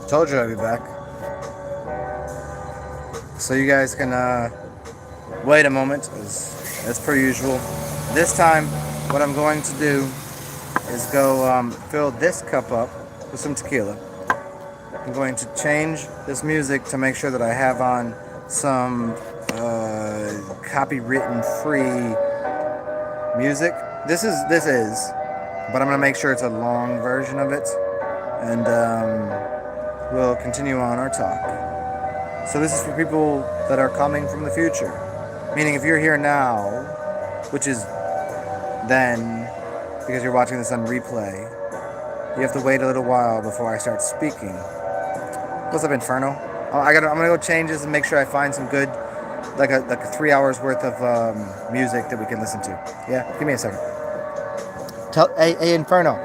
Told you I'd be back. So you guys can wait a moment, as per usual. This time, what I'm going to do is go fill this cup up with some tequila. I'm going to change this music to make sure that I have on some copywritten free music. This is, but I'm gonna make sure it's a long version of it, and we'll continue on our talk. So this is for people that are coming from the future, meaning if you're here now, which is then because you're watching this on replay, you have to wait a little while before I start speaking. What's up, Inferno? I'm gonna go change this and make sure I find some good, like a 3 hours worth of music that we can listen to. Yeah, give me a second. Hey Inferno,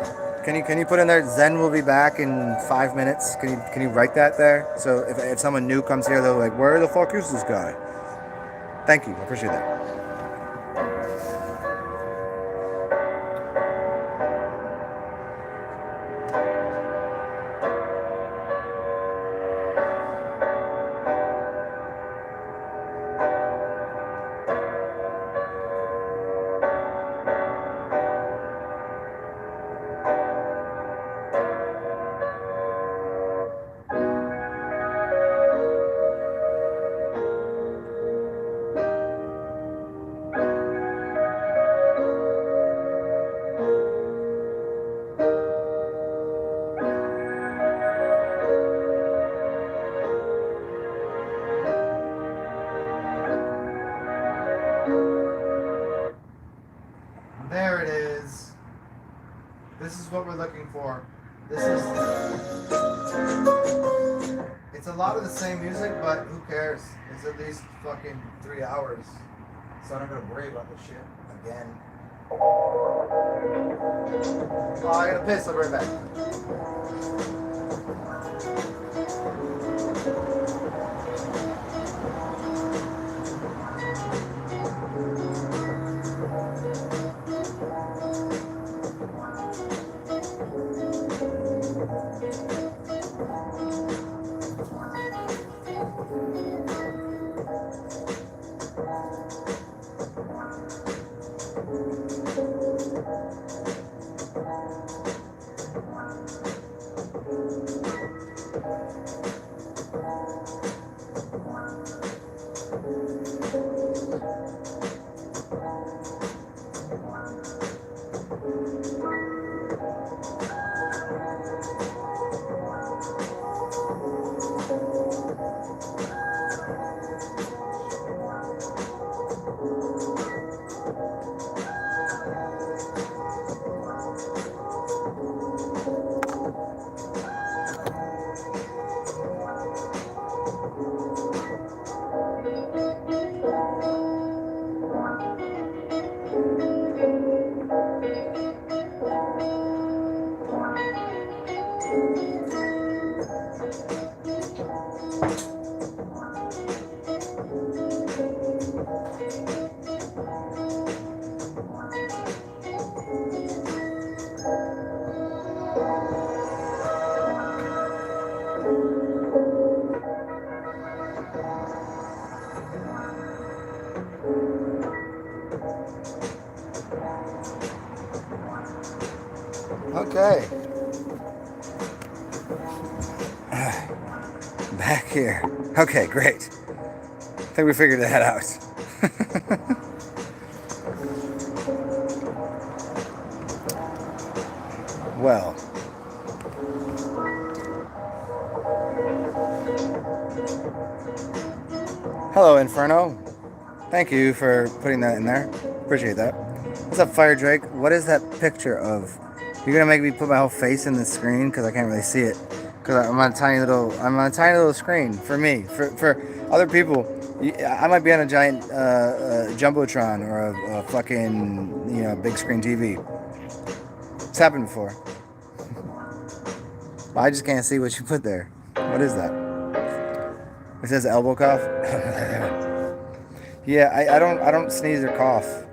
can you put in there? Zen will be back in 5 minutes. Can you write that there? So if someone new comes here, they're like, where the fuck is this guy? Thank you, I appreciate that. There it is. This is what we're looking for. This is. It's a lot of the same music, but who cares? It's at least fucking 3 hours. So I'm not gonna worry about this shit again. Oh, I gotta piss. I'll be right back. Okay. Back here. Okay, great. I think we figured that out. Well. Hello, Inferno. Thank you for putting that in there. Appreciate that. What's up, Fire Drake? What is that picture of? You're gonna make me put my whole face in the screen because I can't really see it. Because I'm on a tiny little screen for me. For other people, I might be on a giant jumbotron or a fucking big screen TV. It's happened before. But I just can't see what you put there. What is that? It says elbow cough. Yeah, I don't sneeze or cough.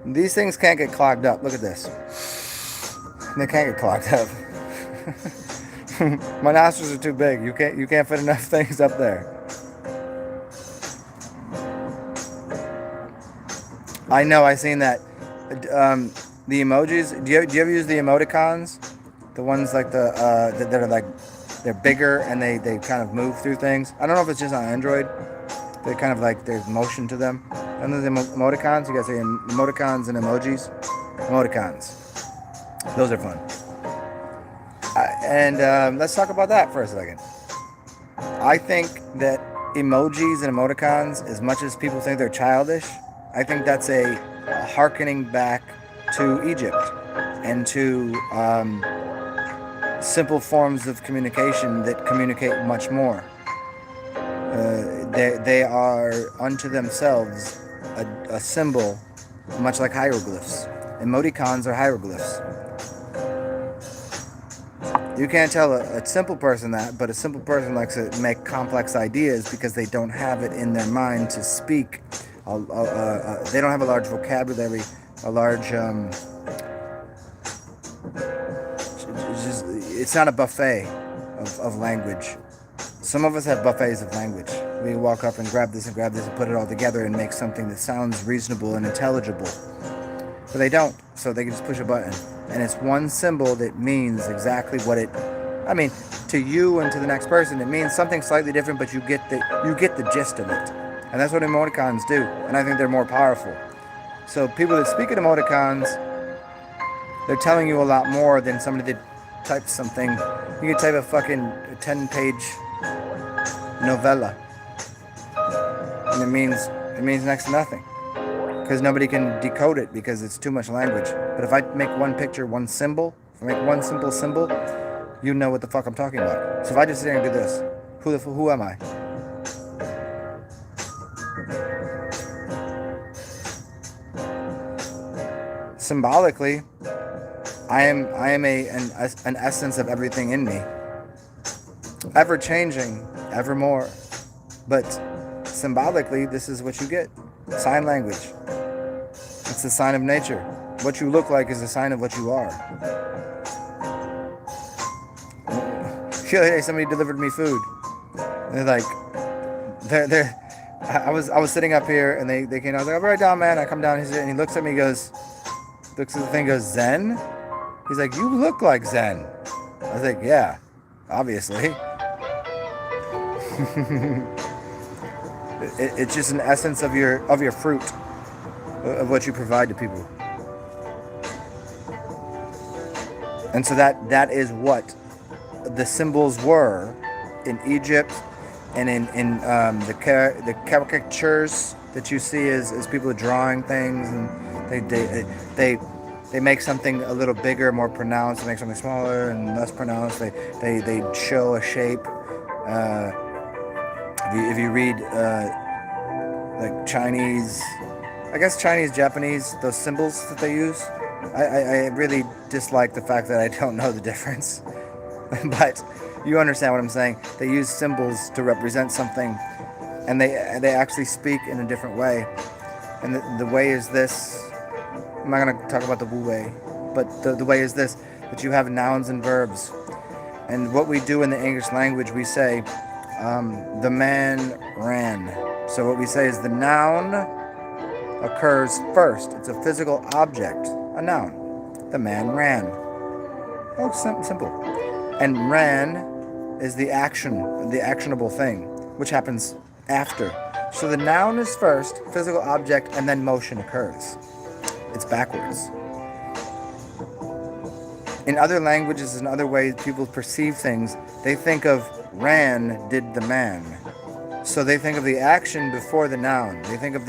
These things can't get clogged up. Look at this. They can't get clogged up. My nostrils are too big. You can't fit enough things up there. I know. I seen that. The emojis. Do you ever use the emoticons? The ones like that are like they're bigger and they kind of move through things. I don't know if it's just on Android. They kind of like there's motion to them. And then the emoticons. You guys say emoticons and emojis. Emoticons. Those are fun. And let's talk about that for a second. I think that emojis and emoticons, as much as people think they're childish, I think that's a hearkening back to Egypt and to simple forms of communication that communicate much more. They are unto themselves a symbol, much like hieroglyphs. Emoticons are hieroglyphs. You can't tell a simple person that, but a simple person likes to make complex ideas because they don't have it in their mind to speak. They don't have a large vocabulary, a large... it's not a buffet of language. Some of us have buffets of language. We walk up and grab this and put it all together and make something that sounds reasonable and intelligible. But they don't, so they can just push a button. And it's one symbol that means exactly what it... I mean, to you and to the next person, it means something slightly different, but you get the gist of it. And that's what emoticons do, and I think they're more powerful. So people that speak in emoticons, they're telling you a lot more than somebody that types something. You can type a fucking 10-page novella, and it means next to nothing. Because nobody can decode it because it's too much language. But if I make one picture, one symbol, if I make one simple symbol, you know what the fuck I'm talking about. So if I just sit here and do this, who am I? Symbolically, I am an essence of everything in me. Ever changing, evermore. But symbolically, this is what you get. Sign language. It's the sign of nature. What you look like is a sign of what you are. The other day, somebody delivered me food. And I was sitting up here, and they came. I was like, "I'll be right down, man." I come down, and he looks at me, looks at the thing, goes, "Zen?" He's like, "You look like Zen." I was like, "Yeah, obviously." It's just an essence of your fruit, of what you provide to people. And so that is what the symbols were in Egypt, and in the caricatures that you see as people drawing things, and they make something a little bigger, more pronounced, they make something smaller and less pronounced. They show a shape. If you read like Chinese, I guess Chinese, Japanese, those symbols that they use, I really dislike the fact that I don't know the difference. But you understand what I'm saying. They use symbols to represent something, and they actually speak in a different way. And the way is this. I'm not going to talk about the Wu way, but the way is this, that you have nouns and verbs. And what we do in the English language, we say, the man ran. So what we say is the noun occurs first. It's a physical object, a noun. The man ran. Oh, simple. And ran is the action, the actionable thing, which happens after. So the noun is first, physical object, and then motion occurs. It's backwards. In other languages and other ways people perceive things, they think of ran, did the man. So they think of the action before the noun. They think of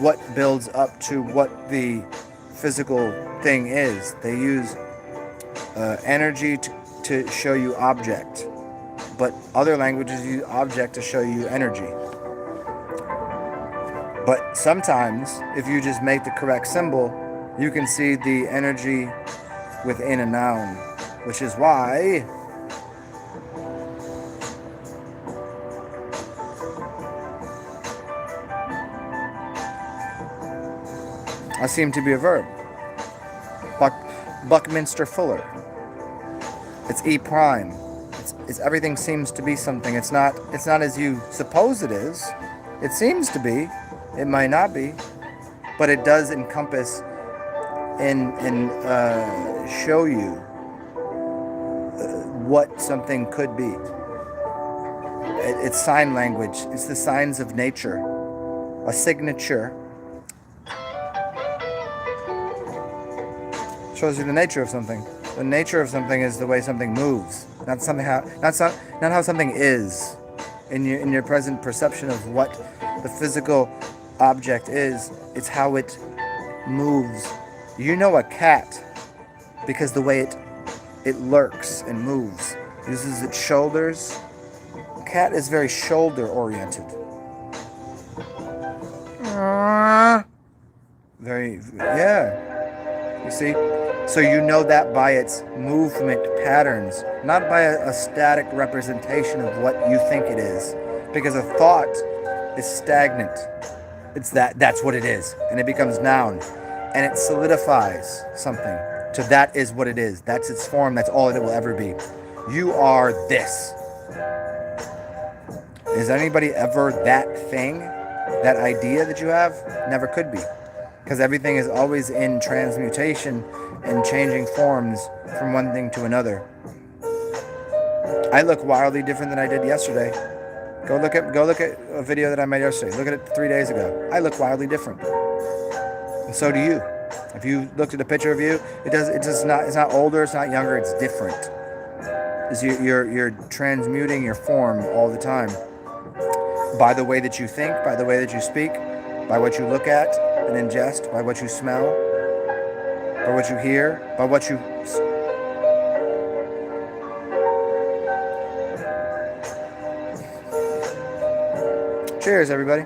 what builds up to what the physical thing is. They use energy to show you object. But other languages use object to show you energy. But sometimes, if you just make the correct symbol, you can see the energy within a noun, which is why I seem to be a verb. Buckminster Fuller. It's E prime. It's everything seems to be something. It's not as you suppose it is. It seems to be. It might not be, but it does encompass and show you what something could be. It's sign language. It's the signs of nature. A signature shows you the nature of something. The nature of something is the way something moves, not how something is. In your present perception of what the physical object is, it's how it moves. You know a cat because the way it lurks and moves, uses its shoulders. A cat is very shoulder oriented. Very, yeah. You see? So you know that by its movement patterns, not by a static representation of what you think it is. Because a thought is stagnant. It's that's what it is. And it becomes noun. And it solidifies something. So that is what it is. That's its form. That's all it will ever be. You are this. Is anybody ever that thing? That idea that you have? Never could be. Because everything is always in transmutation and changing forms from one thing to another. I look wildly different than I did yesterday. Go look at a video that I made yesterday. Look at it 3 days ago. I look wildly different. And so do you. If you looked at a picture of you, it's not older, it's not younger, it's different. You're transmuting your form all the time. By the way that you think, by the way that you speak, by what you look at and ingest, by what you smell, by what you hear, by what you... Cheers, everybody.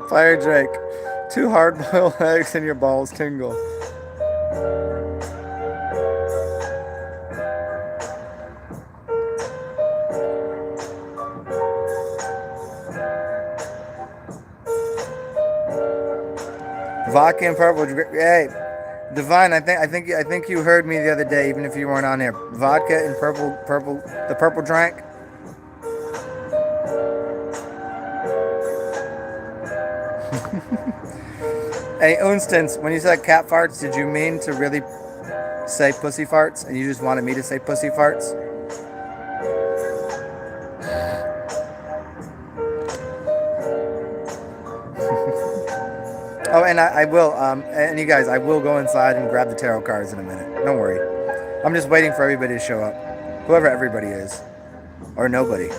Fire Drake. 2 hard-boiled eggs and your balls tingle. Vodka and purple. Hey, Divine. I think you heard me the other day, even if you weren't on here. Vodka and the purple drink. Hey, Unstance, when you said cat farts, did you mean to really say pussy farts, and you just wanted me to say pussy farts? Oh, and I will, and you guys, I will go inside and grab the tarot cards in a minute. Don't worry. I'm just waiting for everybody to show up. Whoever everybody is. Or nobody.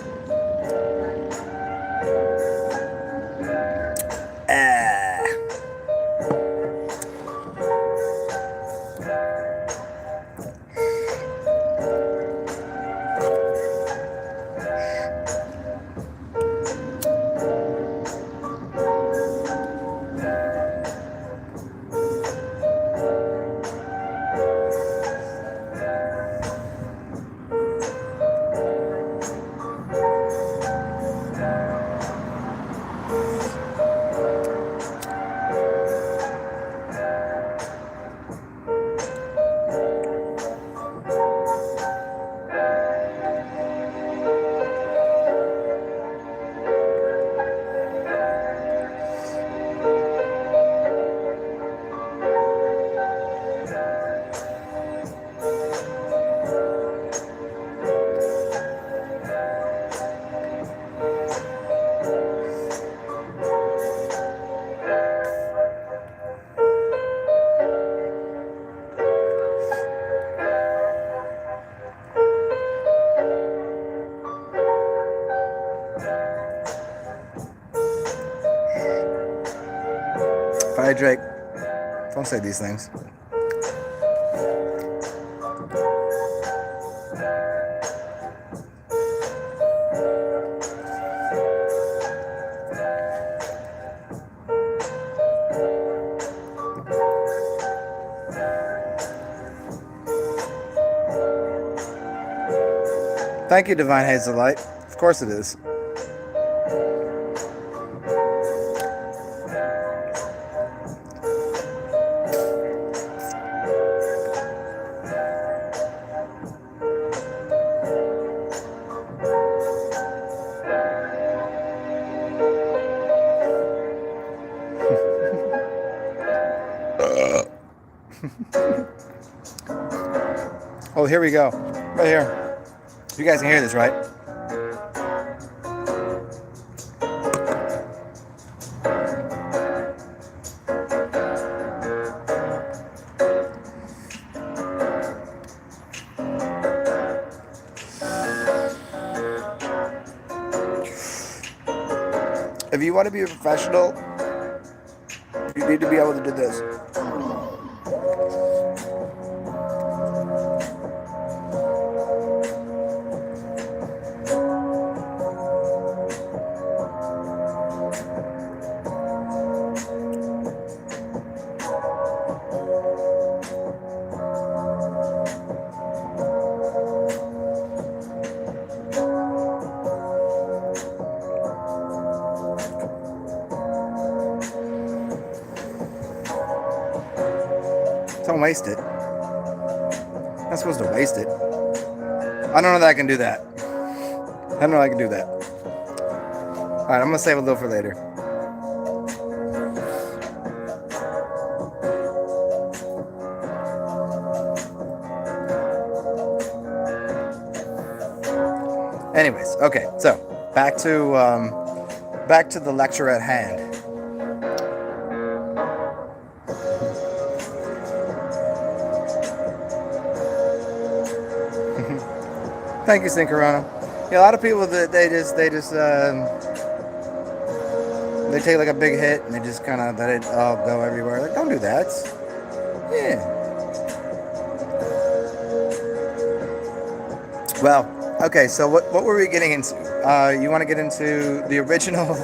Fire Drake, don't say these things. Thank you, Divine Hazelite. Of course it is. Oh, here we go. Right here. You guys can hear this, right? If you want to be a professional, you need to be able to do this. Don't waste it. I'm not supposed to waste it. I don't know that I can do that. I don't know I can do that. Alright, I'm gonna save a little for later. Anyways, okay, so back to the lecture at hand. Thank you, Synchrono. Yeah, a lot of people that they take like a big hit and they just kind of let it all go everywhere. Like, don't do that. Yeah. Well, okay. So what were we getting into? You want to get into the original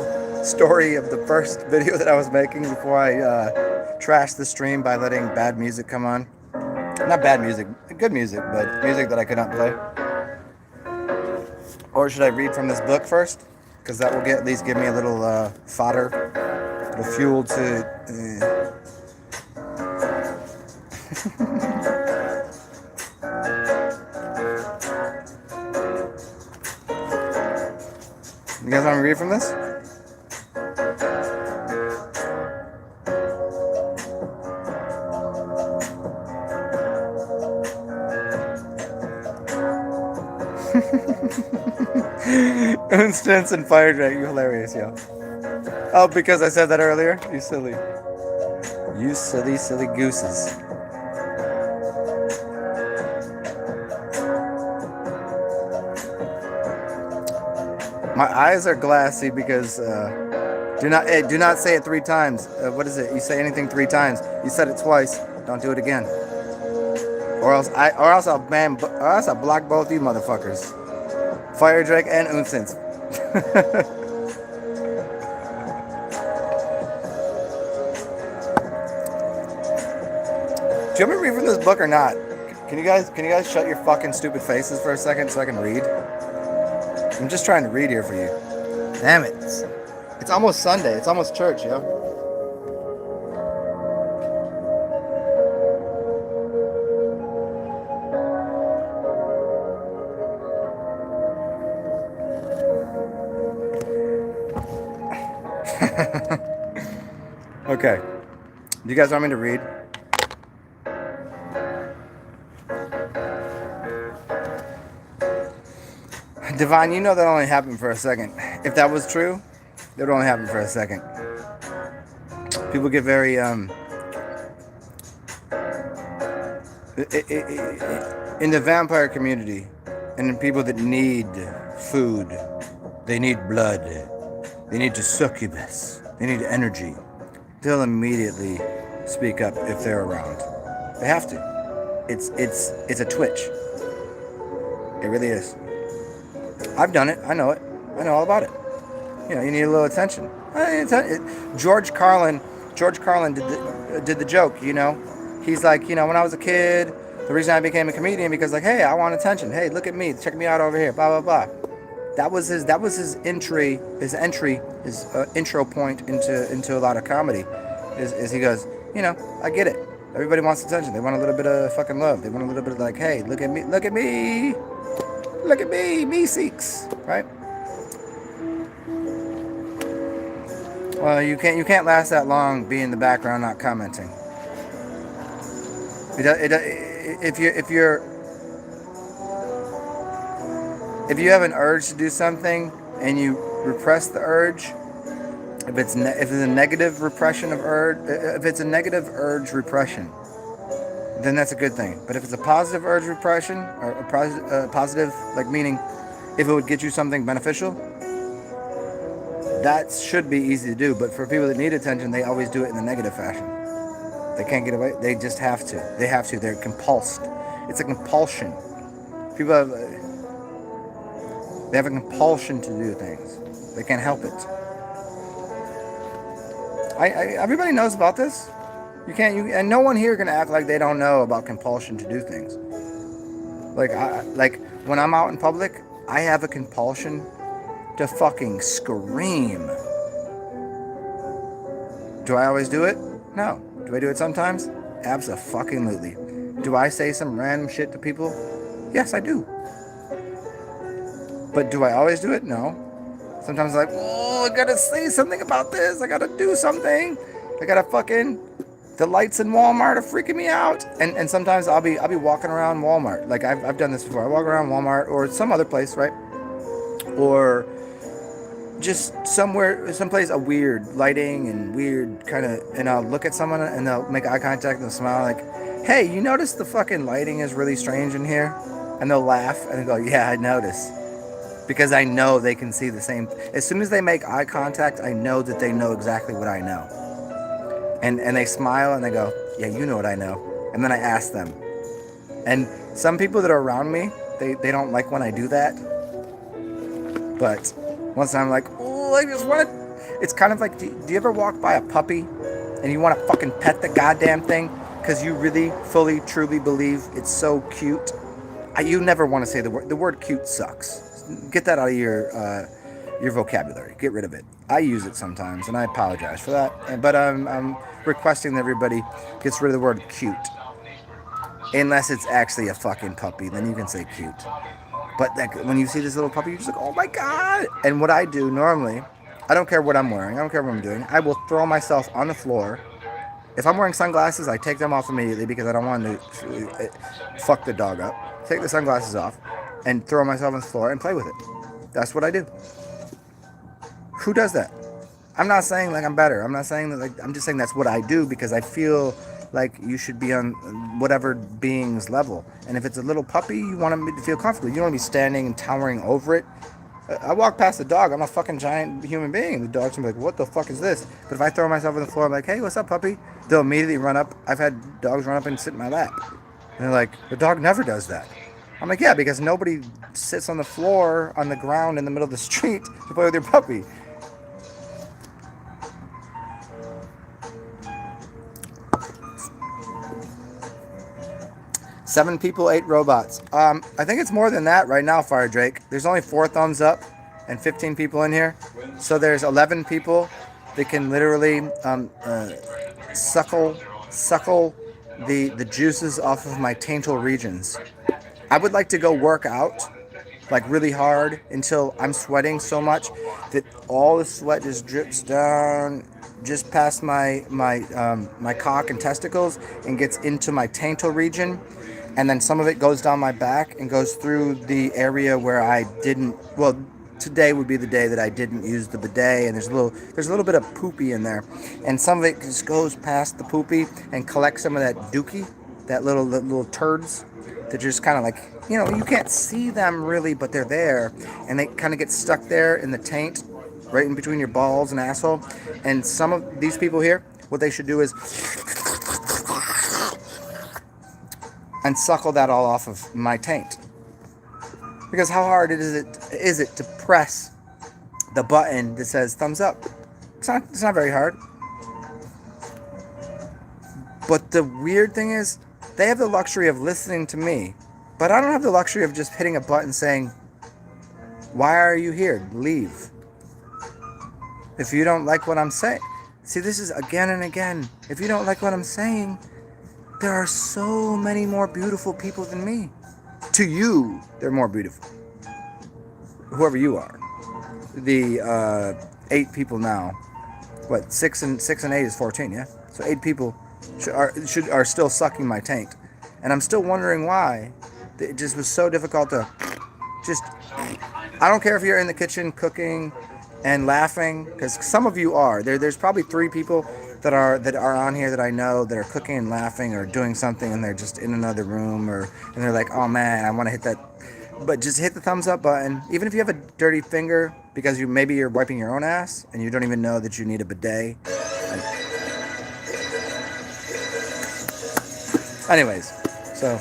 story of the first video that I was making before I trashed the stream by letting bad music come on? Not bad music, good music, but music that I could not play. Or should I read from this book first? Because that will at least give me a little fodder, a little fuel to... You guys want me to read from this? Instance and fire drag, you hilarious, yo. Oh, because I said that earlier? You silly. You silly, silly gooses. My eyes are glassy because do not say it 3 times. What is it? You say anything 3 times. You said it twice. Don't do it again. Or else I'll block both you motherfuckers. Fire Drake and Unsense. Do you want me to read from this book or not? Can you guys shut your fucking stupid faces for a second so I can read? I'm just trying to read here for you. Damn it. It's almost Sunday. It's almost church, yo. Okay. Do you guys want me to read? Divine, you know that only happened for a second. If that was true, it would only happen for a second. People get very, in the vampire community, and in people that need food, they need blood, they need to succubus, they need energy, they'll immediately speak up if they're around. They have to. It's a twitch. It really is. I've done it. I know it. I know all about it. You know, you need a little attention. George Carlin did the joke, you know. He's like, you know, when I was a kid, The reason I became a comedian because like, hey, I want attention. Hey, look at me. Check me out over here. Blah blah blah. That was his entry. His intro point into a lot of comedy. Is he goes, I get it. Everybody wants attention. They want a little bit of fucking love. They want a little bit of like, hey, look at me, look at me, look at me seeks, right? Well, you can't last that long being in the background not commenting. If you have an urge to do something and you repress the urge, if it's a negative repression of urge, if it's a negative urge repression, then that's a good thing. But if it's a positive urge repression, or a positive, like meaning if it would get you something beneficial, that should be easy to do. But for people that need attention, they always do it in the negative fashion. They can't get away. They just have to. They have to. They're compulsed. It's a compulsion. People have a compulsion to do things. They can't help it. Everybody knows about this. And no one here can act like they don't know about compulsion to do things. Like when I'm out in public, I have a compulsion to fucking scream. Do I always do it? No. Do I do it sometimes? Abso-fucking-lutely. Do I say some random shit to people? Yes, I do. But do I always do it? No. Sometimes I'm like, oh, I gotta say something about this. I gotta do something. I gotta fucking... The lights in Walmart are freaking me out. And sometimes I'll be walking around Walmart. Like, I've done this before. I walk around Walmart or some other place, right? Or... just someplace a weird lighting and weird kind of, and I'll look at someone and they'll make eye contact and they'll smile like, hey, you notice the fucking lighting is really strange in here? And they'll laugh and they'll go, yeah, I notice. Because I know they can see the same. As soon as they make eye contact, I know that they know exactly what I know. And they smile and they go, yeah, you know what I know. And then I ask them. And some people that are around me, they don't like when I do that. But... once I'm like, oh, I just want to... It's kind of like, do you ever walk by a puppy and you want to fucking pet the goddamn thing because you really, fully, truly believe it's so cute? You never want to say the word. The word cute sucks. Get that out of your vocabulary. Get rid of it. I use it sometimes, and I apologize for that. But I'm requesting that everybody gets rid of the word cute. Unless it's actually a fucking puppy, then you can say cute. But when you see this little puppy, you're just like, oh my God. And what I do normally, I don't care what I'm wearing. I don't care what I'm doing. I will throw myself on the floor. If I'm wearing sunglasses, I take them off immediately because I don't want to fuck the dog up. Take the sunglasses off and throw myself on the floor and play with it. That's what I do. Who does that? I'm not saying like I'm better. I'm not saying that like, I'm just saying that's what I do because I feel like you should be on whatever being's level. And if it's a little puppy, you want them to feel comfortable. You don't want to be standing and towering over it. I walk past the dog. I'm a fucking giant human being. The dog's gonna be like, what the fuck is this? But if I throw myself on the floor, I'm like, hey, what's up, puppy? They'll immediately run up. I've had dogs run up and sit in my lap. And they're like, the dog never does that. I'm like, yeah, because nobody sits on the floor, on the ground, in the middle of the street to play with your puppy. Seven people, 8 robots. I think it's more than that right now, Fire Drake. There's only 4 thumbs up and 15 people in here. So there's 11 people that can literally suckle the juices off of my taintal regions. I would like to go work out like really hard until I'm sweating so much that all the sweat just drips down just past my cock and testicles and gets into my taintal region. And then some of it goes down my back and goes through the area where I didn't, well, today would be the day that I didn't use the bidet, and there's a little bit of poopy in there. And some of it just goes past the poopy and collects some of that dookie, that little turds that just kind of like, you can't see them really, but they're there. And they kind of get stuck there in the taint, right in between your balls and asshole. And some of these people here, what they should do is and suckle that all off of my taint. Because how hard is it to press the button that says thumbs up? It's not very hard. But the weird thing is, They have the luxury of listening to me, but I don't have the luxury of just hitting a button saying, why are you here? Leave. If you don't like what I'm saying. See, this is again and again. If you don't like what I'm saying, there are so many more beautiful people than me. To you, they're more beautiful. Whoever you are. The 8 people now. What, 6 and 8 is 14, yeah? So 8 people are still sucking my taint. And I'm still wondering why. It just was so difficult to just... I don't care if you're in the kitchen cooking and laughing, because some of you are. There's probably 3 people that are on here that I know that are cooking and laughing or doing something, and they're just in another room, and they're like, oh man, I want to hit that. But just hit the thumbs up button, even if you have a dirty finger, because maybe you're wiping your own ass and you don't even know that you need a bidet. Anyways, so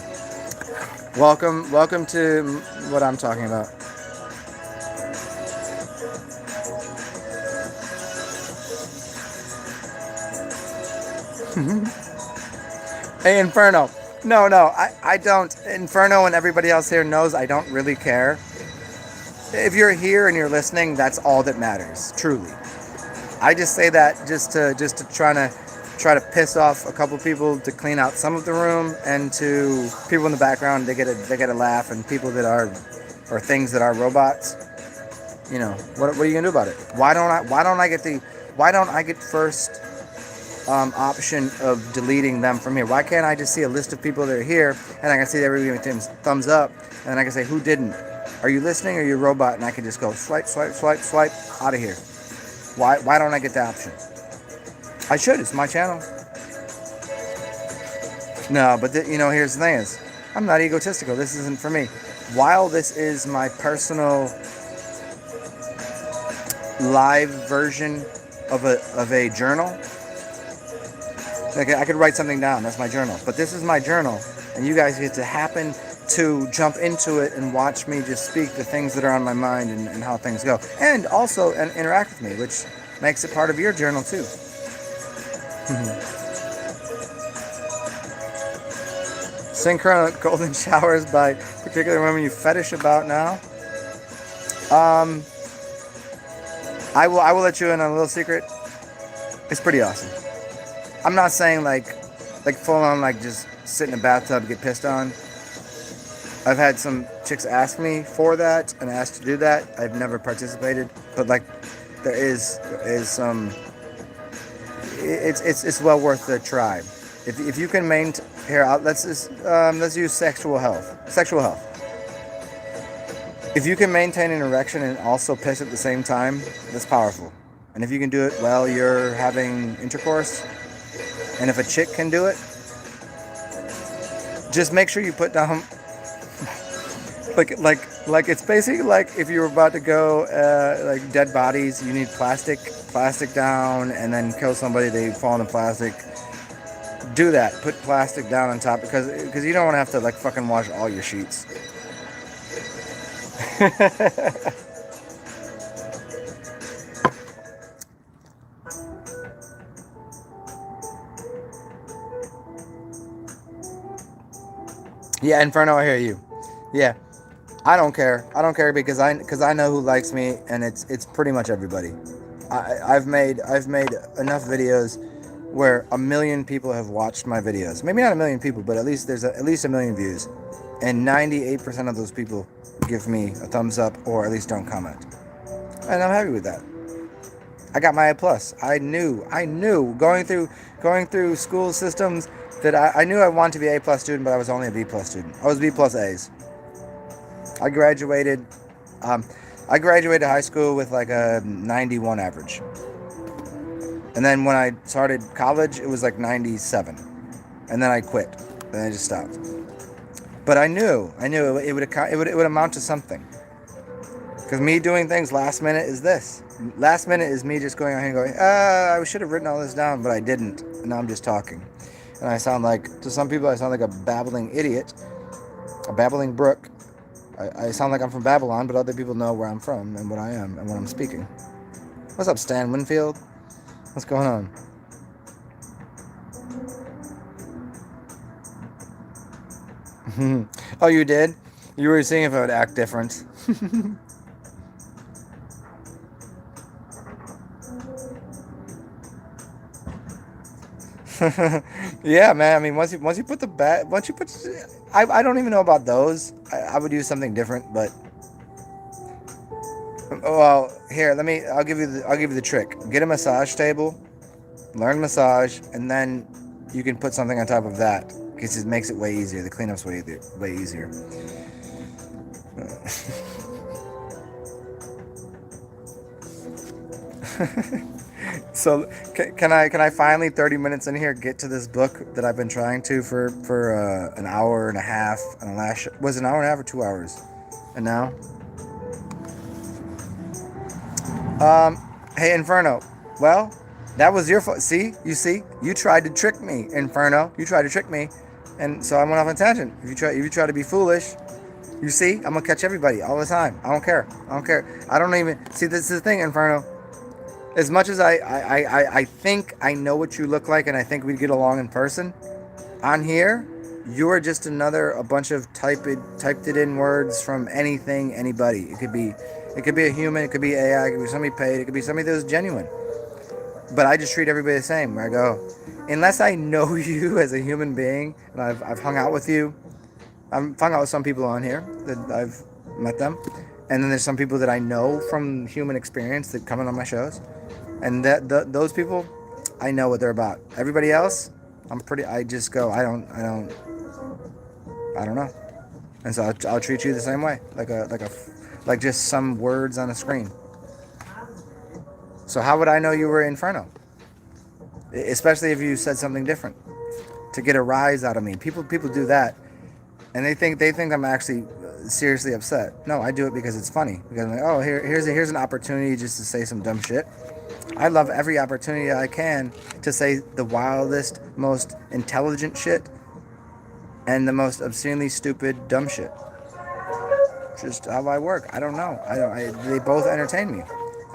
welcome to what I'm talking about. Hey, Inferno. No, I don't. Inferno and everybody else here knows I don't really care. If you're here and you're listening, that's all that matters, truly. I just say that just to try to piss off a couple people, to clean out some of the room, and to people in the background, they get a laugh, and people that are, or things that are robots. You know, what are you gonna do about it? Why don't I get first option of deleting them from here? Why can't I just see a list of people that are here, and I can see everybody giving thumbs up, and I can say who didn't? Are you listening or are you a robot? And I can just go swipe out of here. Why don't I get the option? I should. It's my channel. No, but here's the thing: is I'm not egotistical. This isn't for me. While this is my personal live version of a journal, like I could write something down. That's my journal. But this is my journal, and you guys get to happen to jump into it and watch me just speak the things that are on my mind and how things go, and also interact with me, which makes it part of your journal too. Synchronous golden showers by particular women you fetish about now. I will let you in on a little secret. It's pretty awesome. I'm not saying like full on like just sit in a bathtub get pissed on. I've had some chicks ask me for that and asked to do that. I've never participated, but like there is some. It's well worth the try. If you can maintain here, let's use sexual health. If you can maintain an erection and also piss at the same time, that's powerful. And if you can do it while you're having intercourse, and if a chick can do it, just make sure you put down like it's basically like if you were about to go like dead bodies, you need plastic down, and then kill somebody, they fall into plastic. Do that. Put plastic down on top because you don't want to have to like fucking wash all your sheets. Yeah, Inferno, I hear you. Yeah, I don't care because I know who likes me, and it's pretty much everybody. I've made enough videos where 1 million people have watched my videos. Maybe not 1 million people, but at least there's at least 1 million views, and 98% of those people give me a thumbs up or at least don't comment, and I'm happy with that. I got my A+. I knew going through school systems that I knew I wanted to be an A+ student, but I was only a B+ student. I was B+ A's. I graduated high school with like a 91 average. And then when I started college, it was like 97. And then I quit. Then I just stopped. But I knew it would amount to something. Because me doing things last minute is this. Last minute is me just going on here and going, I should have written all this down, but I didn't. And now I'm just talking. And I sound like, to some people, I sound like a babbling idiot. A babbling brook. I sound like I'm from Babylon, but other people know where I'm from and what I am and what I'm speaking. What's up, Stan Winfield? What's going on? Oh, you did? You were seeing if I would act different. Yeah, man. I mean, once you put the bat, once you put, I don't even know about those. I would use something different, but well, here, I'll give you the trick. Get a massage table, learn massage, and then you can put something on top of that because it makes it way easier. The cleanup's way easier. So can I finally 30 minutes in here get to this book that I've been trying to for an hour and a half and the last was it an hour and a half or 2 hours, and now um hey Inferno, well that was your fault. See you tried to trick me, Inferno. You tried to trick me, and so I went off on a tangent. If you try to be foolish, you see I'm gonna catch everybody all the time. I don't care. I don't even see. This is the thing, Inferno. As much as I think I know what you look like and I think we'd get along in person, on here, you're just a bunch of typed it in words from anything, anybody. It could be a human, it could be AI, it could be somebody paid, it could be somebody that was genuine. But I just treat everybody the same. Where I go, unless I know you as a human being and I've hung out with you, I've hung out with some people on here that I've met them, and then there's some people that I know from human experience that come in on my shows. And those people, I know what they're about. Everybody else, I just go, I don't know. And so I'll treat you the same way, like just some words on a screen. So how would I know you were Inferno? Especially if you said something different to get a rise out of me. People do that, and they think I'm actually seriously upset. No, I do it because it's funny. Because I'm like, oh, here's an opportunity just to say some dumb shit. I love every opportunity I can to say the wildest, most intelligent shit and the most obscenely stupid, dumb shit. Just how I work. I don't know. They both entertain me.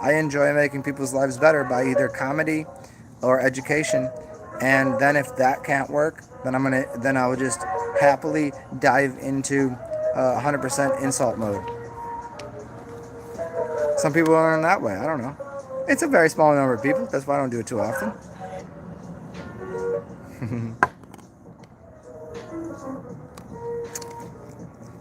I enjoy making people's lives better by either comedy or education. And then if that can't work, then I will just happily dive into 100% insult mode. Some people learn that way. I don't know. It's a very small number of people. That's why I don't do it too often.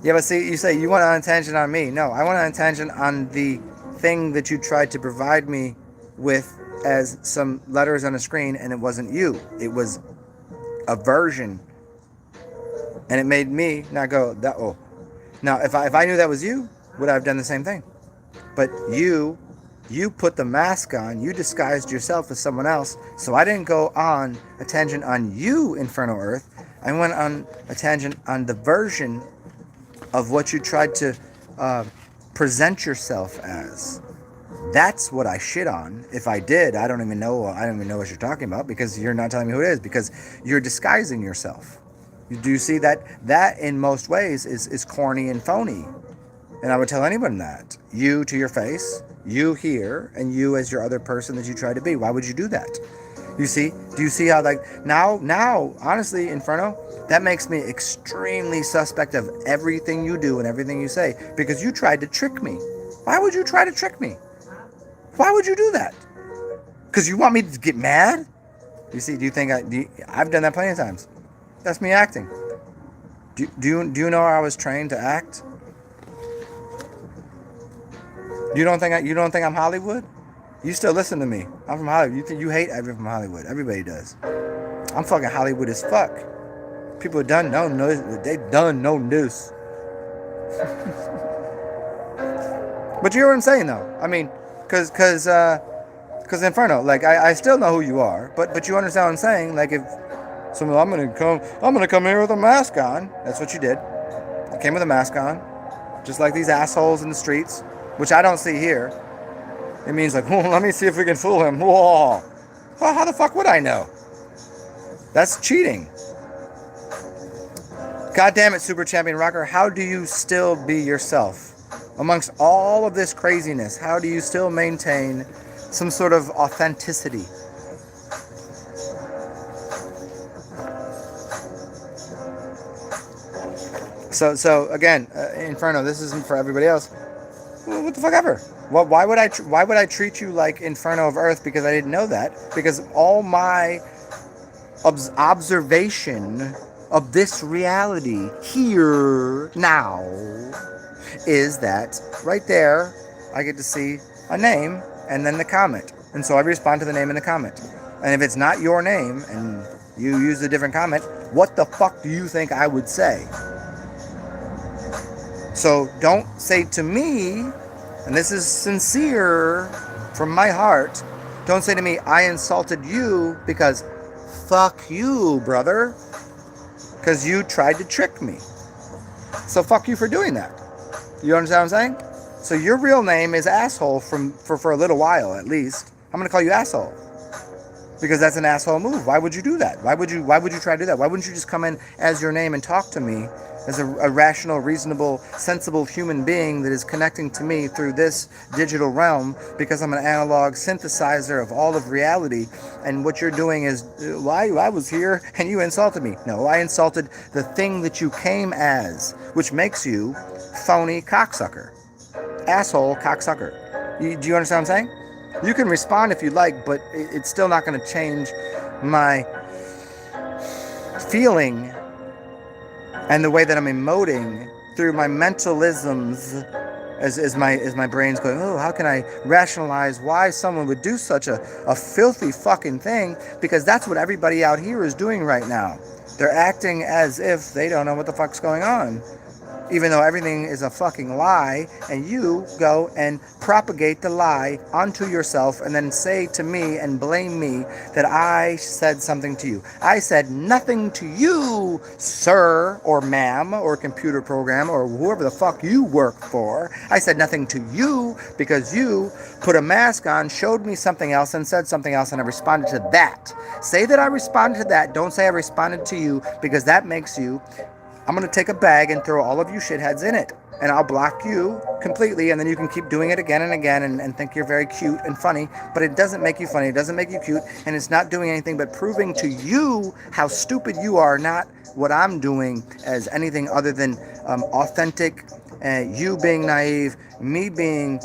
Yeah, but see, you say you want an attention on me. No, I want an attention on the thing that you tried to provide me with as some letters on a screen, and it wasn't you. It was a version, and it made me not go that. Oh, now if I knew that was you, would I have done the same thing? But you put the mask on. You disguised yourself as someone else. So I didn't go on a tangent on you, Inferno Earth. I went on a tangent on the version of what you tried to present yourself as. That's what I shit on. If I did, I don't even know. I don't even know what you're talking about because you're not telling me who it is because you're disguising yourself. Do you see that? That in most ways is corny and phony. And I would tell anyone that. You to your face, you here, and you as your other person that you try to be. Why would you do that? You see? Do you see how now, honestly, Inferno, that makes me extremely suspect of everything you do and everything you say because you tried to trick me. Why would you try to trick me? Why would you do that? Because you want me to get mad? You see, I've done that plenty of times. That's me acting. Do you know how I was trained to act? You don't think I'm Hollywood? You still listen to me. I'm from Hollywood. You hate everyone from Hollywood. Everybody does. I'm fucking Hollywood as fuck. People done know this. They done know this. But you hear what I'm saying though? I mean, cause Inferno, like I still know who you are, but you understand what I'm saying? Like if someone I'm gonna come here with a mask on. That's what you did. You came with a mask on, just like these assholes in the streets, which I don't see here. It means like, oh, let me see if we can fool him. Whoa. Well, how the fuck would I know? That's cheating. God damn it, Super Champion Rocker. How do you still be yourself? Amongst all of this craziness, how do you still maintain some sort of authenticity? So again, Inferno. This isn't for everybody else. Well, what the fuck ever? Why would I treat you like Inferno of Earth because I didn't know that? Because all my observation of this reality here now is that right there I get to see a name and then the comment. And so I respond to the name and the comment. And if it's not your name and you use a different comment, what the fuck do you think I would say? So don't say to me, and this is sincere from my heart, don't say to me, I insulted you because fuck you, brother. Because you tried to trick me. So fuck you for doing that. You understand what I'm saying? So your real name is asshole for a little while at least. I'm gonna call you asshole. Because that's an asshole move. Why would you do that? Why would you try to do that? Why wouldn't you just come in as your name and talk to me as a rational, reasonable, sensible human being that is connecting to me through this digital realm because I'm an analog synthesizer of all of reality, and what you're doing is, why I was here and you insulted me. No, I insulted the thing that you came as, which makes you phony cocksucker. Asshole cocksucker. Do you understand what I'm saying? You can respond if you like, but it's still not going to change my feeling and the way that I'm emoting through my mentalisms as my brain's going, oh, how can I rationalize why someone would do such a filthy fucking thing? Because that's what everybody out here is doing right now. They're acting as if they don't know what the fuck's going on. Even though everything is a fucking lie, and you go and propagate the lie onto yourself and then say to me and blame me that I said something to you. I said nothing to you, sir or ma'am or computer program or whoever the fuck you work for. I said nothing to you because you put a mask on, showed me something else and said something else, and I responded to that. Say that I responded to that. Don't say I responded to you, because that makes you... I'm going to take a bag and throw all of you shitheads in it. And I'll block you completely, and then you can keep doing it again and again and think you're very cute and funny. But it doesn't make you funny. It doesn't make you cute. And it's not doing anything but proving to you how stupid you are, not what I'm doing as anything other than authentic, you being naive, me being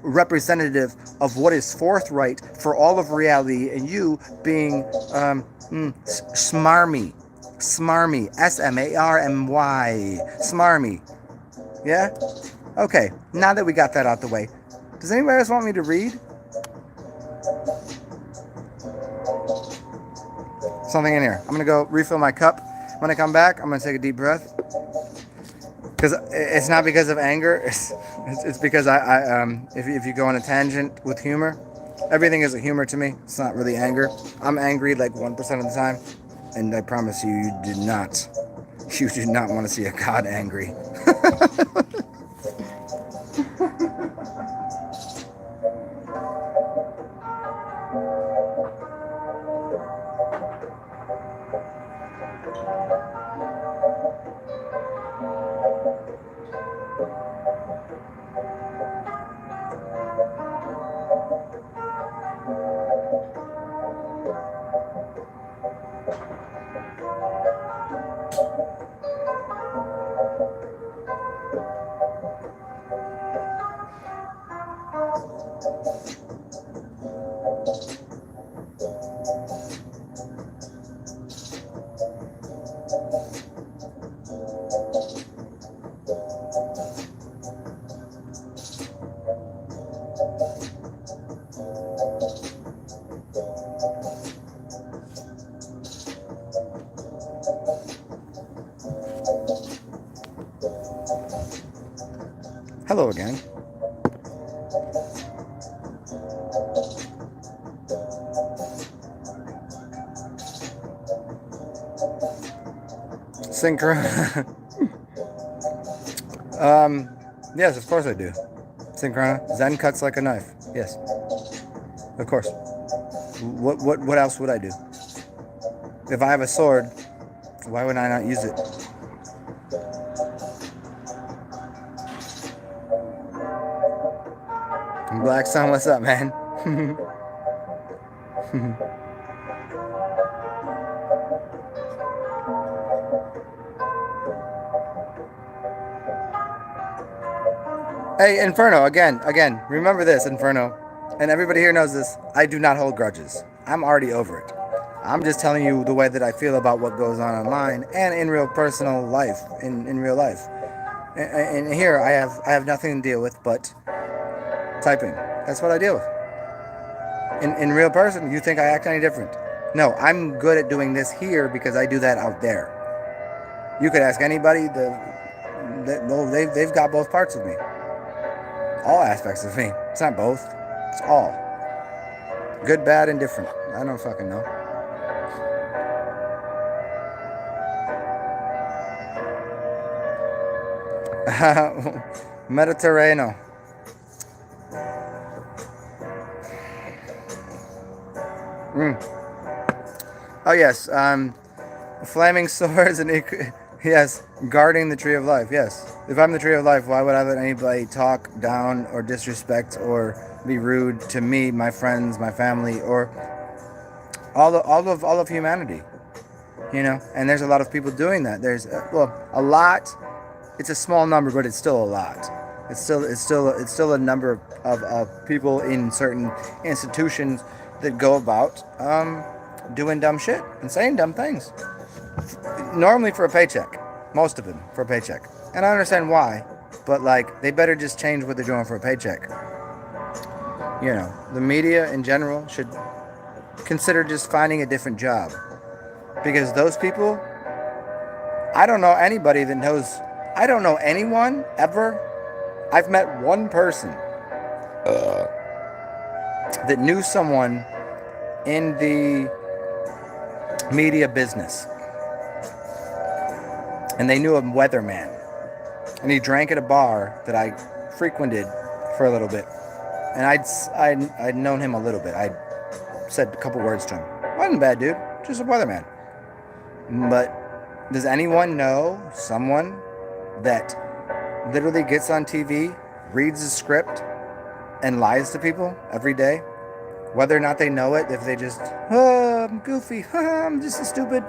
representative of what is forthright for all of reality, and you being smarmy. Smarmy. S-M-A-R-M-Y. Smarmy. Yeah? Okay. Now that we got that out the way, does anybody else want me to read something in here? I'm going to go refill my cup. When I come back, I'm going to take a deep breath. Because it's not because of anger. It's because if you go on a tangent with humor, everything is a humor to me. It's not really anger. I'm angry like 1% of the time. And I promise you, you do not want to see a god angry. Hello again. Synchro. Yes, of course I do. Synchrona. Zen cuts like a knife. Yes. Of course. What else would I do? If I have a sword, why would I not use it? Black Sun, what's up, man? Hey, Inferno, again, remember this, Inferno. And everybody here knows this. I do not hold grudges. I'm already over it. I'm just telling you the way that I feel about what goes on online and in real personal life, in real life. And here I have nothing to deal with but typing. That's what I deal with. In real person, you think I act any different? No, I'm good at doing this here because I do that out there. You could ask anybody. They've got both parts of me, all aspects of me. It's not both. It's all. Good, bad, and different. I don't fucking know. Mediterranean. Oh yes, flaming swords and yes, guarding the tree of life. Yes, if I'm the tree of life, why would I let anybody talk down or disrespect or be rude to me, my friends, my family, or all of humanity? You know, and there's a lot of people doing that. There's a lot. It's a small number, but it's still a lot. It's still a number of people in certain institutions that go about doing dumb shit and saying dumb things. Normally for a paycheck, most of them for a paycheck, and I understand why, but like they better just change what they're doing for a paycheck. You know, the media in general should consider just finding a different job because those people, I don't know anybody that knows. I don't know anyone ever. I've met one person that knew someone in the media business, and they knew a weatherman, and he drank at a bar that I frequented for a little bit, and I'd known him a little bit. I said a couple words to him. Wasn't bad, dude. Just a weatherman. But does anyone know someone that literally gets on TV, reads a script, and lies to people every day? Whether or not they know it, if they just, oh, I'm goofy, I'm just a stupid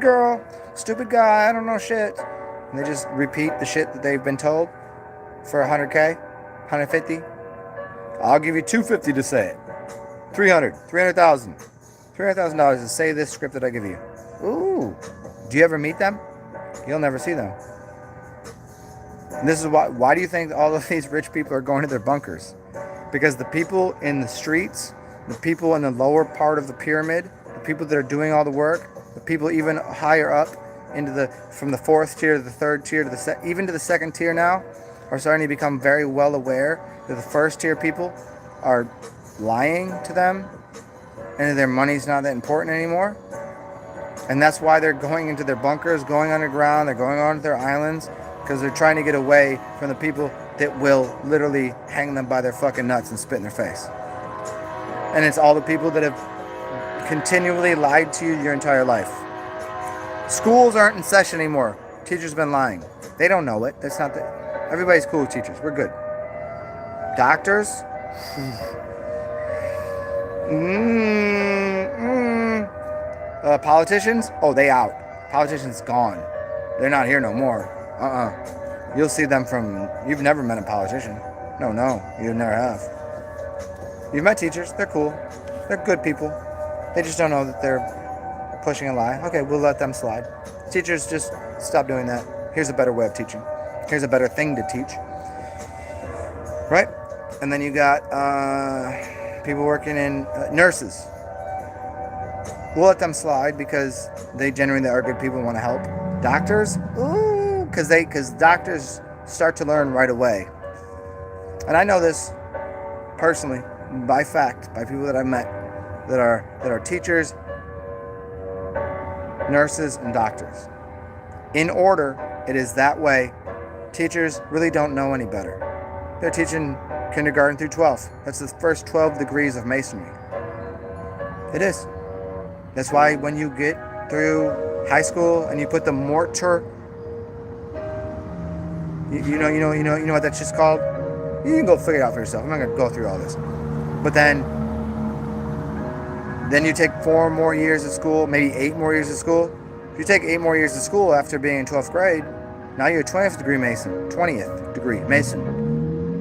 girl, stupid guy, I don't know shit. And they just repeat the shit that they've been told for 100K, 150. I'll give you 250 to say it. 300, 300,000. $300,000 to say this script that I give you. Ooh. Do you ever meet them? You'll never see them. And this is why do you think all of these rich people are going to their bunkers? Because the people in the streets, the people in the lower part of the pyramid, the people that are doing all the work, the people even higher up into from the fourth tier to the third tier to even to the second tier now, are starting to become very well aware that the first tier people are lying to them and their money's not that important anymore. And that's why they're going into their bunkers, going underground, they're going onto their islands, because they're trying to get away from the people that will literally hang them by their fucking nuts and spit in their face. And it's all the people that have continually lied to you your entire life. Schools aren't in session anymore. Teachers have been lying. They don't know it. That's not the... Everybody's cool with teachers. We're good. Doctors? Politicians? Oh, they out. Politicians gone. They're not here no more. You'll see them from... You've never met a politician. No, you never have. You've met teachers. They're cool. They're good people. They just don't know that they're pushing a lie. Okay, we'll let them slide. Teachers, just stop doing that. Here's a better way of teaching. Here's a better thing to teach. Right? And then you got people working in... nurses. We'll let them slide because they genuinely are good people and want to help. Doctors? Ooh, because doctors start to learn right away. And I know this personally, by fact, by people that I've met that are teachers, nurses, and doctors. In order, it is that way. Teachers really don't know any better. They're teaching kindergarten through 12th. That's the first 12 degrees of masonry. It is. That's why when you get through high school and you put the mortar, you know what that's just called? You can go figure it out for yourself. I'm not going to go through all this. But then you take 4 more years of school, maybe 8 more years of school. If you take 8 more years of school after being in 12th grade, now you're a 20th degree Mason.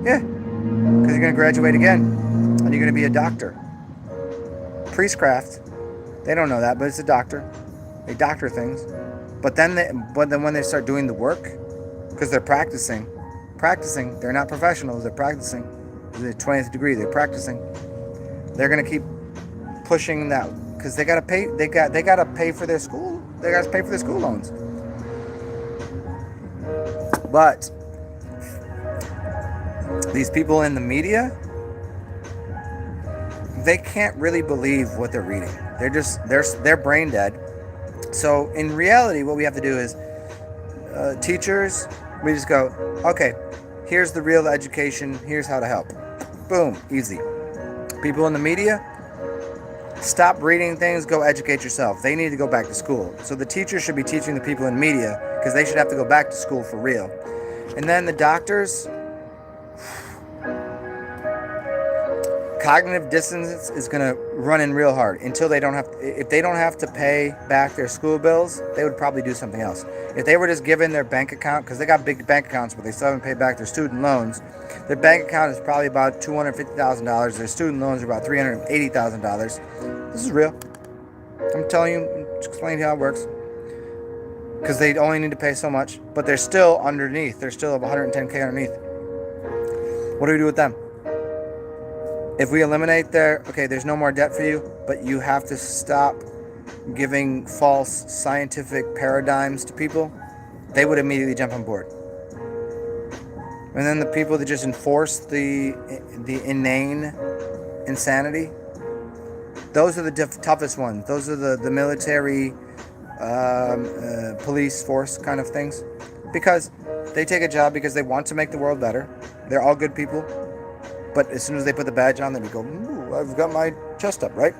Yeah, because you're going to graduate again, and you're going to be a doctor. Priestcraft, they don't know that, but it's a doctor. They doctor things. But then when they start doing the work, because they're practicing, they're not professionals, they're practicing. The 20th degree, they're practicing. They're going to keep pushing that because they got to pay. They got to pay for their school. They got to pay for their school loans. But these people in the media, they can't really believe what they're reading. They're brain dead. So in reality, what we have to do is teachers, we just go, okay, here's the real education. Here's how to help. Boom, easy. People in the media, stop reading things, go educate yourself. They need to go back to school. So the teachers should be teaching the people in media because they should have to go back to school for real. And then the doctors, cognitive dissonance is going to run in real hard until they don't have to, if they don't have to pay back their school bills, they would probably do something else. If they were just given their bank account, because they got big bank accounts but they still haven't paid back their student loans, their bank account is probably about $250,000. Their student loans are about $380,000. This is real. I'm telling you, explaining how it works. Because they only need to pay so much, but they're still underneath. They're still $110K underneath. What do we do with them? If we eliminate there's no more debt for you, but you have to stop giving false scientific paradigms to people, they would immediately jump on board. And then the people that just enforce the inane insanity, those are the toughest ones. Those are the military, police force kind of things, because they take a job because they want to make the world better. They're all good people. But as soon as they put the badge on, then you go, ooh, I've got my chest up, right?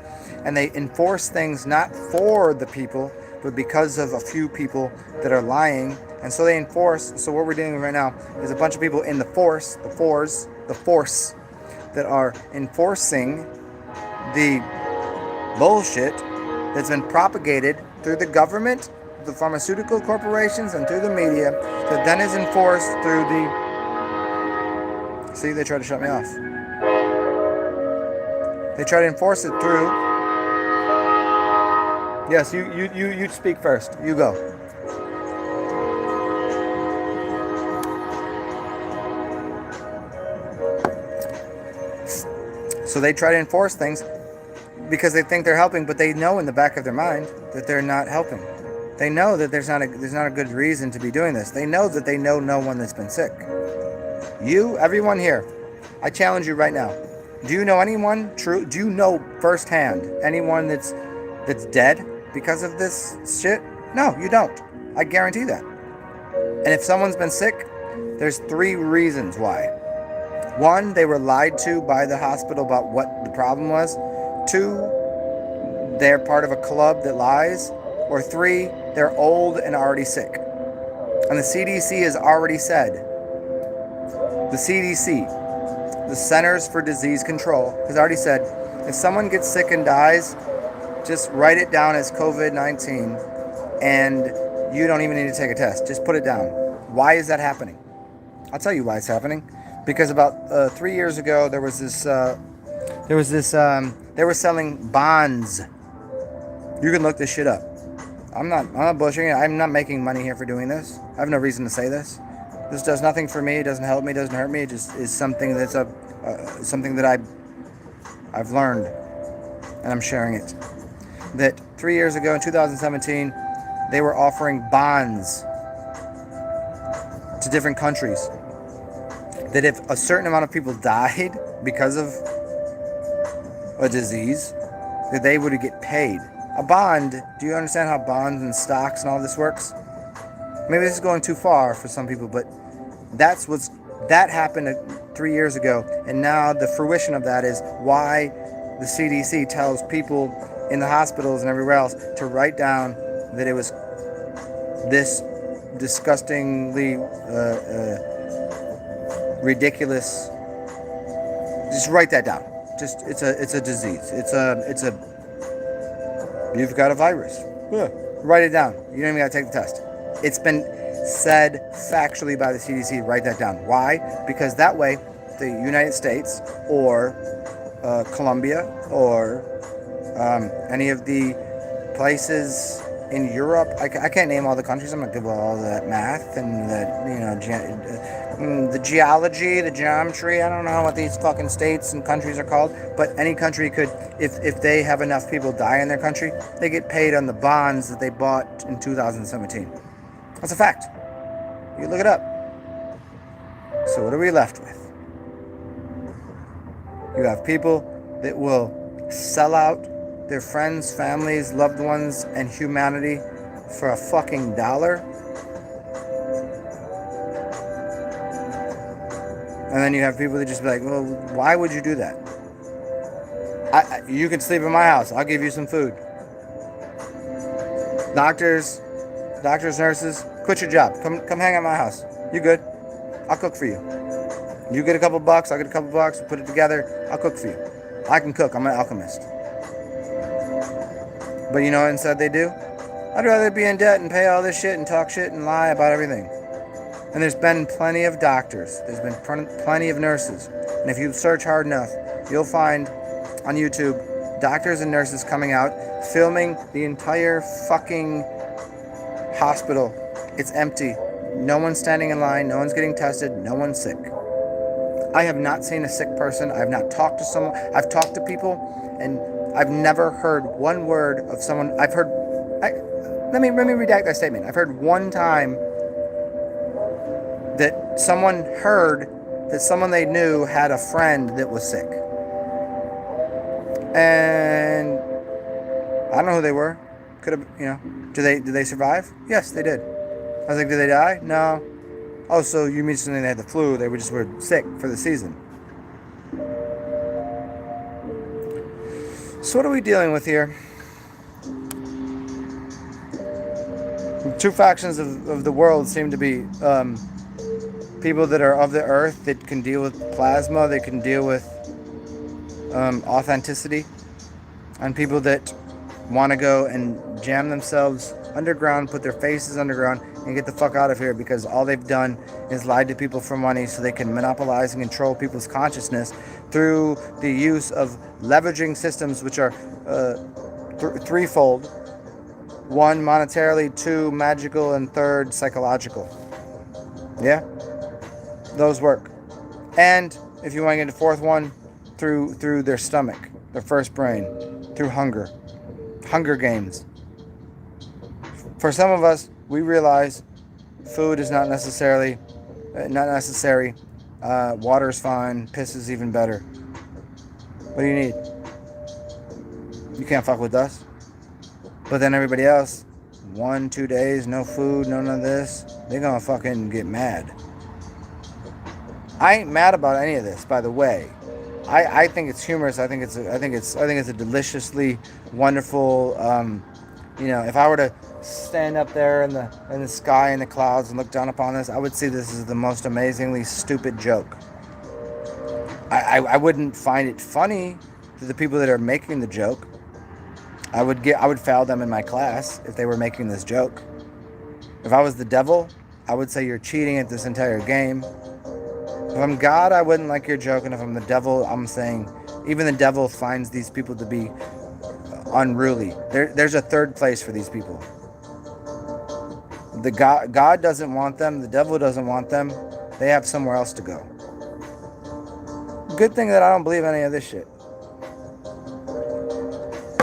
And they enforce things not for the people, but because of a few people that are lying. And so they enforce. So what we're dealing with right now is a bunch of people in the force that are enforcing the bullshit that's been propagated through the government, the pharmaceutical corporations, and through the media, that then is enforced through the... See, they try to shut me off. They try to enforce it through... Yes, you speak first. You go. So they try to enforce things because they think they're helping, but they know in the back of their mind that they're not helping. They know that there's not a good reason to be doing this. They know that they know no one that's been sick. You, everyone here, I challenge you right now. Do you know anyone true? Do you know firsthand anyone that's dead because of this shit? No, you don't. I guarantee that. And if someone's been sick, there's 3 reasons why. 1, they were lied to by the hospital about what the problem was. 2, they're part of a club that lies. Or 3, they're old and already sick. And the CDC has already said, the CDC, the Centers for Disease Control, has already said, if someone gets sick and dies, just write it down as COVID-19 and you don't even need to take a test. Just put it down. Why is that happening? I'll tell you why it's happening. Because about 3 years ago, they were selling bonds. You can look this shit up. I'm not bullshitting it. I'm not making money here for doing this. I have no reason to say this. This does nothing for me. It doesn't help me. It doesn't hurt me. It just is something that's something that I've learned, and I'm sharing it. That 3 years ago in 2017, they were offering bonds to different countries. That if a certain amount of people died because of a disease, that they would get paid. A bond, do you understand how bonds and stocks and all this works? Maybe this is going too far for some people, but that happened 3 years ago, and now the fruition of that is why the CDC tells people in the hospitals and everywhere else to write down that it was this disgustingly ridiculous. Just write that down. Just it's a disease. You've got a virus. Yeah. Write it down. You don't even got to take the test. It's been said factually by the CDC. Write that down. Why? Because that way the United States or Colombia or any of the places in Europe. I can't name all the countries. I'm not good with all that math and the geology, the geometry. I don't know what these fucking states and countries are called, but any country could, if they have enough people die in their country, they get paid on the bonds that they bought in 2017. That's a fact. You look it up. So what are we left with? You have people that will sell out their friends, families, loved ones, and humanity for a fucking dollar. And then you have people that just be like, well, why would you do that? You can sleep in my house. I'll give you some food. Doctors, nurses, quit your job. Come hang at my house. You good? I'll cook for you. You get a couple bucks, I'll get a couple bucks, we'll put it together, I'll cook for you. I can cook, I'm an alchemist. But you know what instead they do? I'd rather be in debt and pay all this shit and talk shit and lie about everything. And there's been plenty of doctors, there's been plenty of nurses. And if you search hard enough, you'll find on YouTube doctors and nurses coming out, filming the entire fucking hospital. It's empty. No one's standing in line, no one's getting tested, no one's sick. I have not seen a sick person. I have not talked to someone. I've talked to people, and I've never heard one word of someone. Let me redact that statement. I've heard one time that someone heard that someone they knew had a friend that was sick. And I don't know who they were. Could have, did they survive? Yes, they did. I was like, did they die? No. Oh, so you mean something they had the flu, they were sick for the season. So what are we dealing with here? Two factions of the world seem to be people that are of the earth that can deal with plasma, they can deal with authenticity, and people that want to go and jam themselves underground, put their faces underground, and get the fuck out of here because all they've done is lied to people for money so they can monopolize and control people's consciousness through the use of leveraging systems which are threefold. One, monetarily, two, magical, and third, psychological. Yeah? Those work. And if you want to get into fourth one, through their stomach, their first brain, through hunger. Hunger games. For some of us, we realize food is not necessary. Water is fine. Piss is even better. What do you need? You can't fuck with us. But then everybody else, 1-2 days, no food, none of this, they're gonna fucking get mad. I ain't mad about any of this, by the way. I think it's humorous. I think it's a deliciously wonderful. If I were to stand up there in the sky in the clouds and look down upon this, I would see this as the most amazingly stupid joke. I wouldn't find it funny to the people that are making the joke. I would fail them in my class if they were making this joke. If I was the devil, I would say you're cheating at this entire game. If I'm God, I wouldn't like your joke, and if I'm the devil, I'm saying even the devil finds these people to be unruly. There's a third place for these people. God doesn't want them. The devil doesn't want them. They have somewhere else to go. Good thing that I don't believe any of this shit.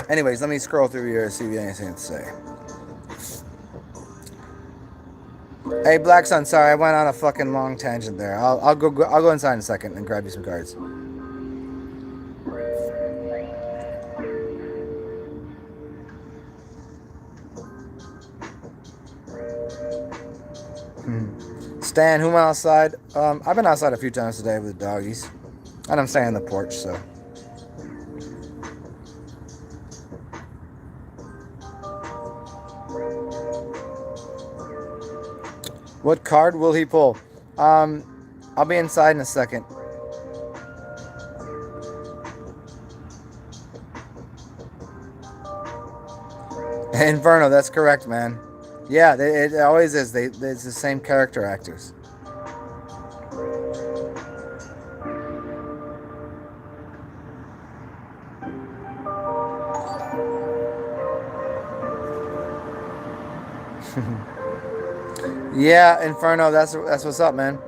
Anyways, let me scroll through here and see if you have anything to say. Hey, Black Sun, sorry, I went on a fucking long tangent there. I'll go inside in a second and grab you some cards. Stan, who went outside? I've been outside a few times today with the doggies. And I'm staying on the porch, so. What card will he pull? I'll be inside in a second. Inferno, that's correct, man. Yeah, it always is. It's the same character actors. Yeah, Inferno, that's what's up, man.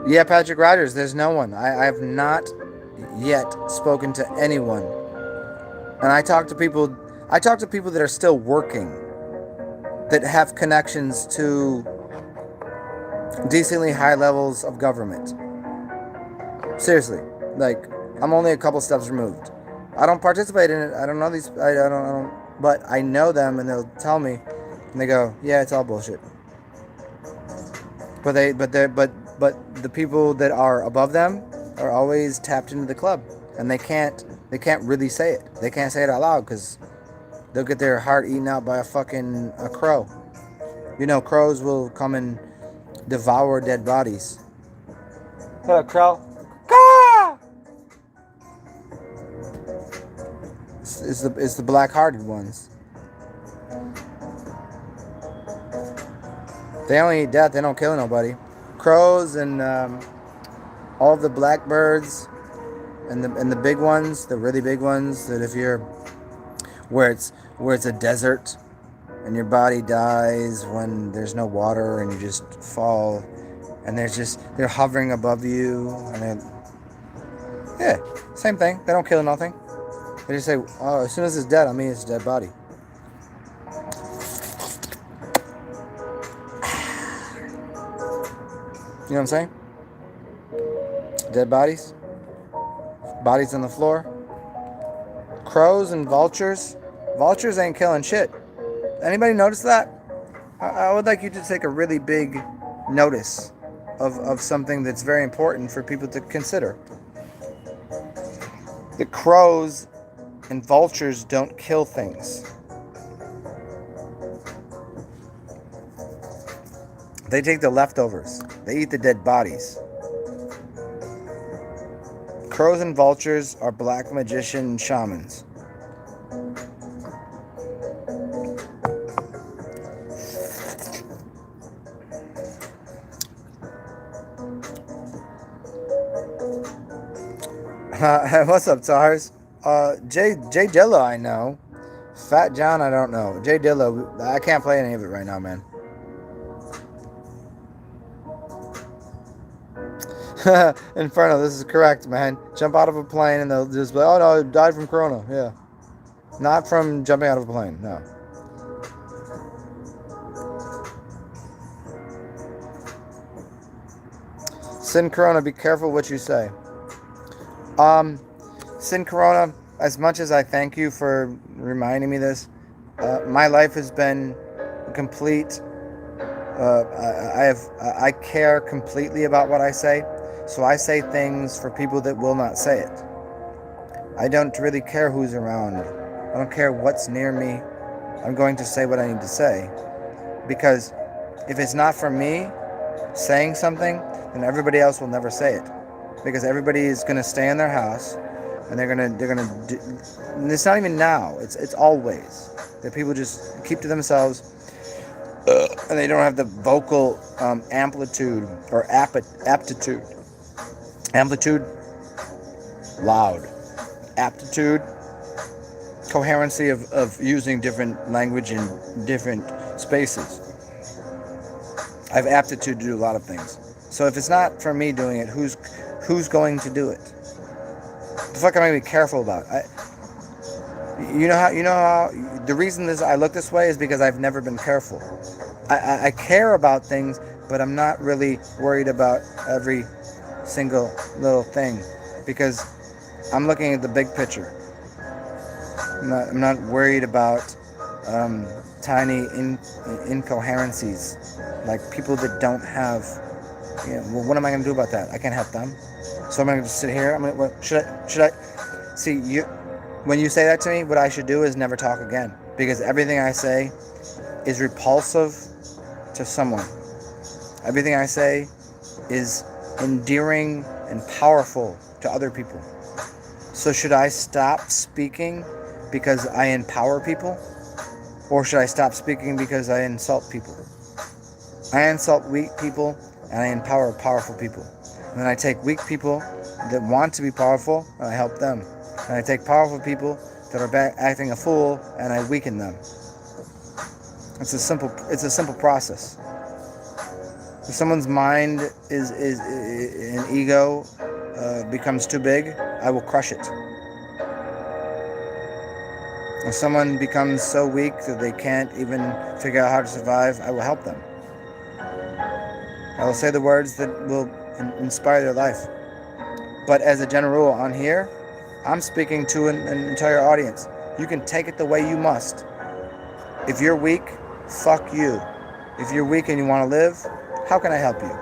Yeah, Patrick Rogers, there's no one. I have not yet spoken to anyone. And I talk to people that are still working, that have connections to decently high levels of government. Seriously, like I'm only a couple steps removed. I don't participate in it. I don't know these. I don't. But I know them, and they'll tell me, and they go, "Yeah, it's all bullshit." But the people that are above them are always tapped into the club, and they can't really say it. They can't say it out loud because they'll get their heart eaten out by a crow. You know, crows will come and devour dead bodies. What a crow! Caw! It's the black-hearted ones. They only eat death. They don't kill nobody. Crows and all the blackbirds and the big ones, the really big ones. That if you're where it's a desert and your body dies when there's no water and you just fall, and they're hovering above you, and yeah, same thing. They don't kill nothing. They just say, oh, as soon as it's dead, I mean it's a dead body. You know what I'm saying? Dead bodies. Bodies on the floor. Crows and vultures. Vultures ain't killing shit. Anybody notice that? I would like you to take a really big notice of something that's very important for people to consider. The crows and vultures don't kill things. They take the leftovers. They eat the dead bodies. Crows and vultures are black magician shamans. What's up, Tars? Jay Dilla, I know. Fat John, I don't know. Jay Dilla, I can't play any of it right now, man. Inferno, this is correct, man. Jump out of a plane and they'll just be like, oh no, died from corona. Yeah. Not from jumping out of a plane, no. Sin Corona, be careful what you say. Sin Corona, as much as I thank you for reminding me this, my life has been complete. I care completely about what I say, so I say things for people that will not say it. I don't really care who's around. I don't care what's near me. I'm going to say what I need to say, because if it's not for me saying something, then everybody else will never say it, because everybody is going to stay in their house, and they're gonna do, and it's not even now, it's always that people just keep to themselves, and they don't have the vocal amplitude or aptitude, loud, aptitude, coherency of using different language in different spaces. I have aptitude to do a lot of things. So if it's not for me doing it, who's going to do it? The fuck am I gonna be careful about? You know how the reason I look this way is because I've never been careful. I care about things, but I'm not really worried about every single little thing, because I'm looking at the big picture. I'm not worried about tiny incoherencies, like people that don't have. Well, what am I going to do about that? I can't help them. So I'm going to just sit here. Should I? See, when you say that to me, what I should do is never talk again, because everything I say is repulsive to someone. Everything I say is endearing and powerful to other people. So should I stop speaking because I empower people? Or should I stop speaking because I insult people? I insult weak people and I empower powerful people. And then I take weak people that want to be powerful, and I help them. And I take powerful people that are acting a fool, and I weaken them. It's a simple process. If someone's mind is an ego becomes too big, I will crush it. If someone becomes so weak that they can't even figure out how to survive, I will help them. I will say the words that will inspire their life. But as a general rule on here, I'm speaking to an entire audience. You can take it the way you must. If you're weak, fuck you. If you're weak and you want to live, how can I help you?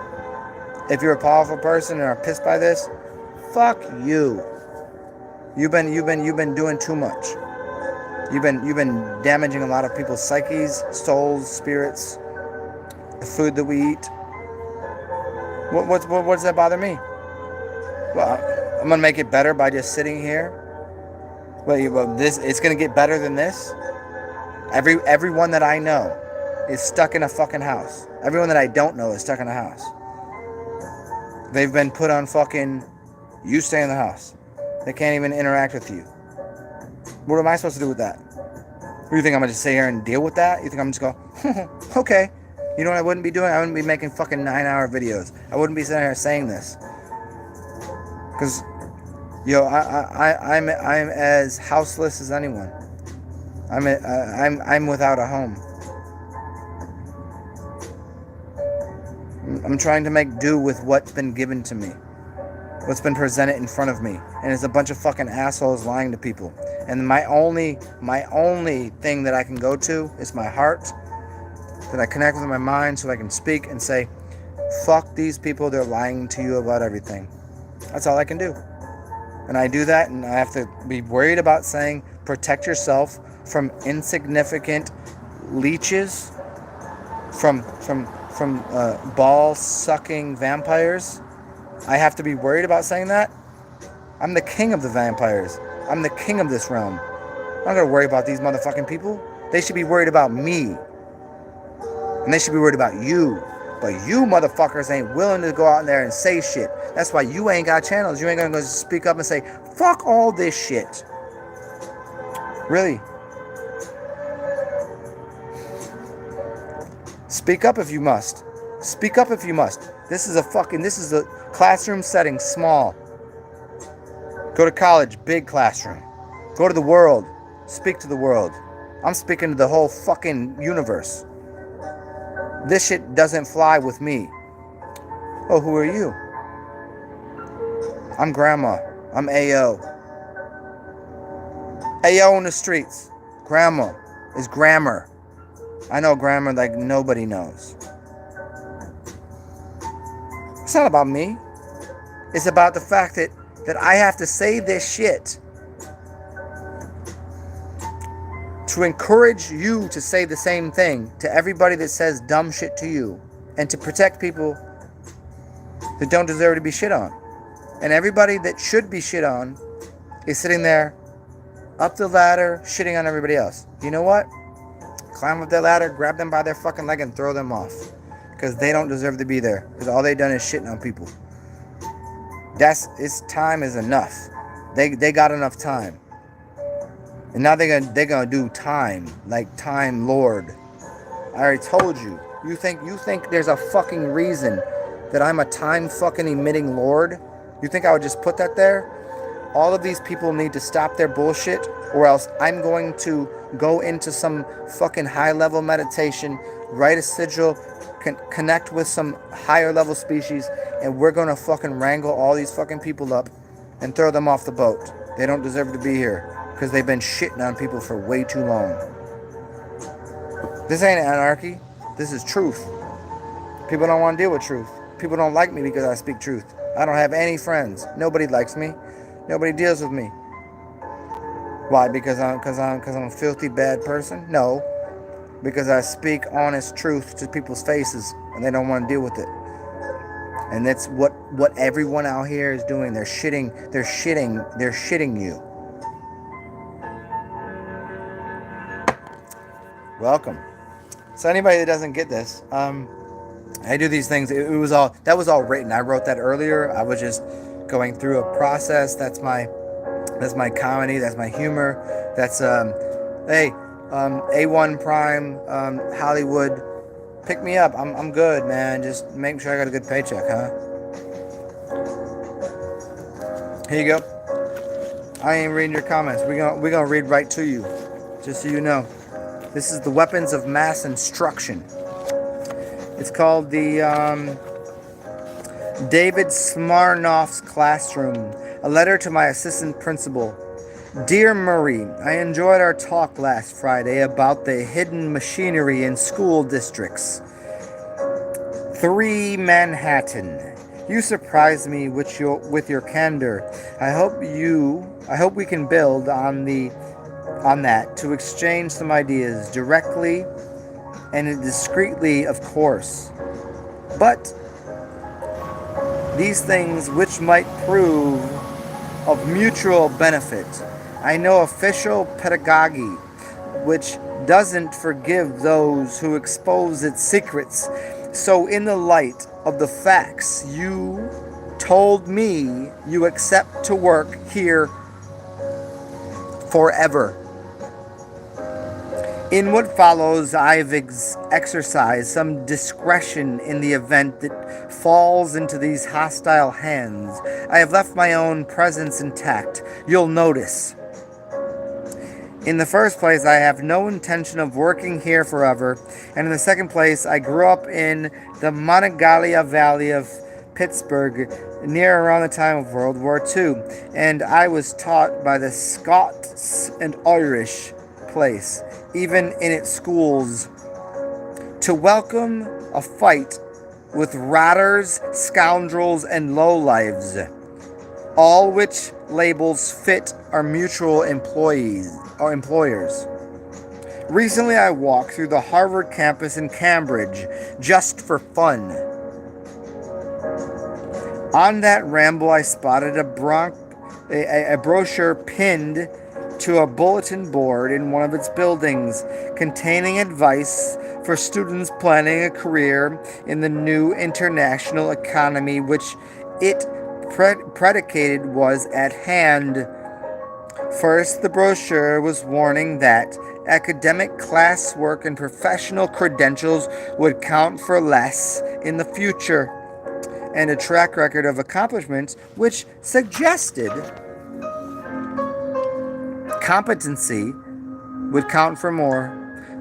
If you're a powerful person and are pissed by this, fuck you. You've been doing too much. You've been damaging a lot of people's psyches, souls, spirits, the food that we eat. What does that bother me? Well, I'm gonna make it better by just sitting here. Well, it's gonna get better than this. Everyone that I know is stuck in a fucking house. Everyone that I don't know is stuck in a house. They've been put on fucking, you stay in the house. They can't even interact with you. What am I supposed to do with that? You think I'm gonna just sit here and deal with that? You think I'm just go, okay. You know what I wouldn't be doing? I wouldn't be making fucking 9-hour videos. I wouldn't be sitting here saying this. Cause, I'm as houseless as anyone. I'm without a home. I'm trying to make do with what's been given to me, what's been presented in front of me, and it's a bunch of fucking assholes lying to people. And my only thing that I can go to is my heart, that I connect with my mind, so I can speak and say, fuck these people, they're lying to you about everything. That's all I can do. And I do that, and I have to be worried about saying, protect yourself from insignificant leeches, from ball-sucking vampires. I have to be worried about saying that. I'm the king of the vampires. I'm the king of this realm. I'm not going to worry about these motherfucking people. They should be worried about me. And they should be worried about you. But you motherfuckers ain't willing to go out in there and say shit. That's why you ain't got channels. You ain't going to go speak up and say, fuck all this shit. Really. Speak up if you must. Speak up if you must. This is a classroom setting, small. Go to college, big classroom. Go to the world. Speak to the world. I'm speaking to the whole fucking universe. This shit doesn't fly with me. Oh, who are you? I'm Grandma. I'm AO. AO in the streets. Grandma is grammar. I know grammar like nobody knows. It's not about me. It's about the fact that I have to say this shit to encourage you to say the same thing to everybody that says dumb shit to you, and to protect people that don't deserve to be shit on. And everybody that should be shit on is sitting there up the ladder shitting on everybody else. You know what? Climb up that ladder, grab them by their fucking leg and throw them off, because they don't deserve to be there, because all they done is shitting on people. It's time is enough. They got enough time. And now they're gonna do time, like Time Lord. I already told you. You think there's a fucking reason that I'm a time fucking emitting Lord? You think I would just put that there? All of these people need to stop their bullshit, or else I'm going to go into some fucking high level meditation, write a sigil, connect with some higher level species, and we're gonna fucking wrangle all these fucking people up and throw them off the boat. They don't deserve to be here, because they've been shitting on people for way too long. This ain't anarchy. This is truth. People don't want to deal with truth. People don't like me because I speak truth. I don't have any friends. Nobody likes me. Nobody deals with me. Why? Because I'm a filthy bad person? No. Because I speak honest truth to people's faces, and they don't want to deal with it. And that's what everyone out here is doing. They're shitting you. Welcome. So anybody that doesn't get this, I do these things. That was all written. I wrote that earlier. I was just going through a process. That's my comedy. That's my humor. That's A1 Prime, Hollywood. Pick me up. I'm good, man. Just make sure I got a good paycheck, huh? Here you go. I ain't reading your comments. We're gonna read right to you, just so you know. This is the Weapons of Mass Instruction. It's called the David Smarnoff's Classroom. A letter to my assistant principal. Dear Murray, I enjoyed our talk last Friday about the hidden machinery in school districts. 3 Manhattan. You surprised me with your candor. I hope we can build on that to exchange some ideas directly and discreetly, of course. But these things which might prove of mutual benefit. I know official pedagogy, which doesn't forgive those who expose its secrets. So in the light of the facts you told me, you accept to work here forever. In what follows, I've exercised some discretion in the event that falls into these hostile hands. I have left my own presence intact, you'll notice. In the first place, I have no intention of working here forever, and in the second place, I grew up in the Monongalia Valley of Pittsburgh near around the time of World War II, and I was taught by the Scots and Irish place, even in its schools, to welcome a fight with rotters, scoundrels, and lowlives, all which labels fit our mutual employers. Recently, I walked through the Harvard campus in Cambridge just for fun. On that ramble, I spotted a brochure pinned to a bulletin board in one of its buildings containing advice for students planning a career in the new international economy which it predicated was at hand. First, the brochure was warning that academic classwork and professional credentials would count for less in the future, and a track record of accomplishments which suggested competency would count for more.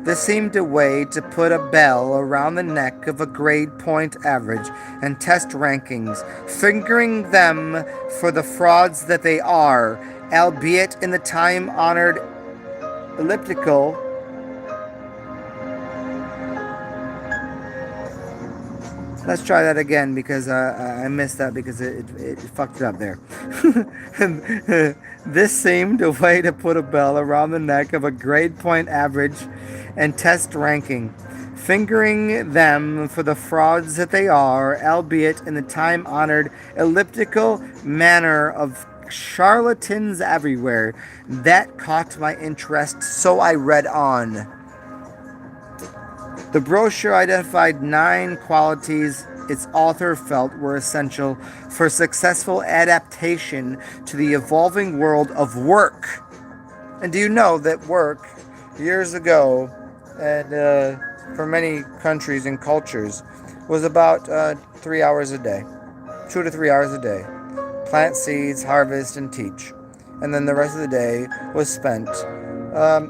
This seemed a way to put a bell around the neck of a grade point average and test rankings, fingering them for the frauds that they are, albeit in the time-honored elliptical. Let's try that again because I missed that because it fucked it up there. This seemed a way to put a bell around the neck of a grade point average and test ranking, fingering them for the frauds that they are, albeit in the time-honored elliptical manner of charlatans everywhere. That caught my interest, so I read on. The brochure identified 9 qualities its author felt were essential for successful adaptation to the evolving world of work. And do you know that work, years ago, and for many countries and cultures, was about 3 hours a day, 2 to 3 hours a day. Plant seeds, harvest, and teach. And then the rest of the day was spent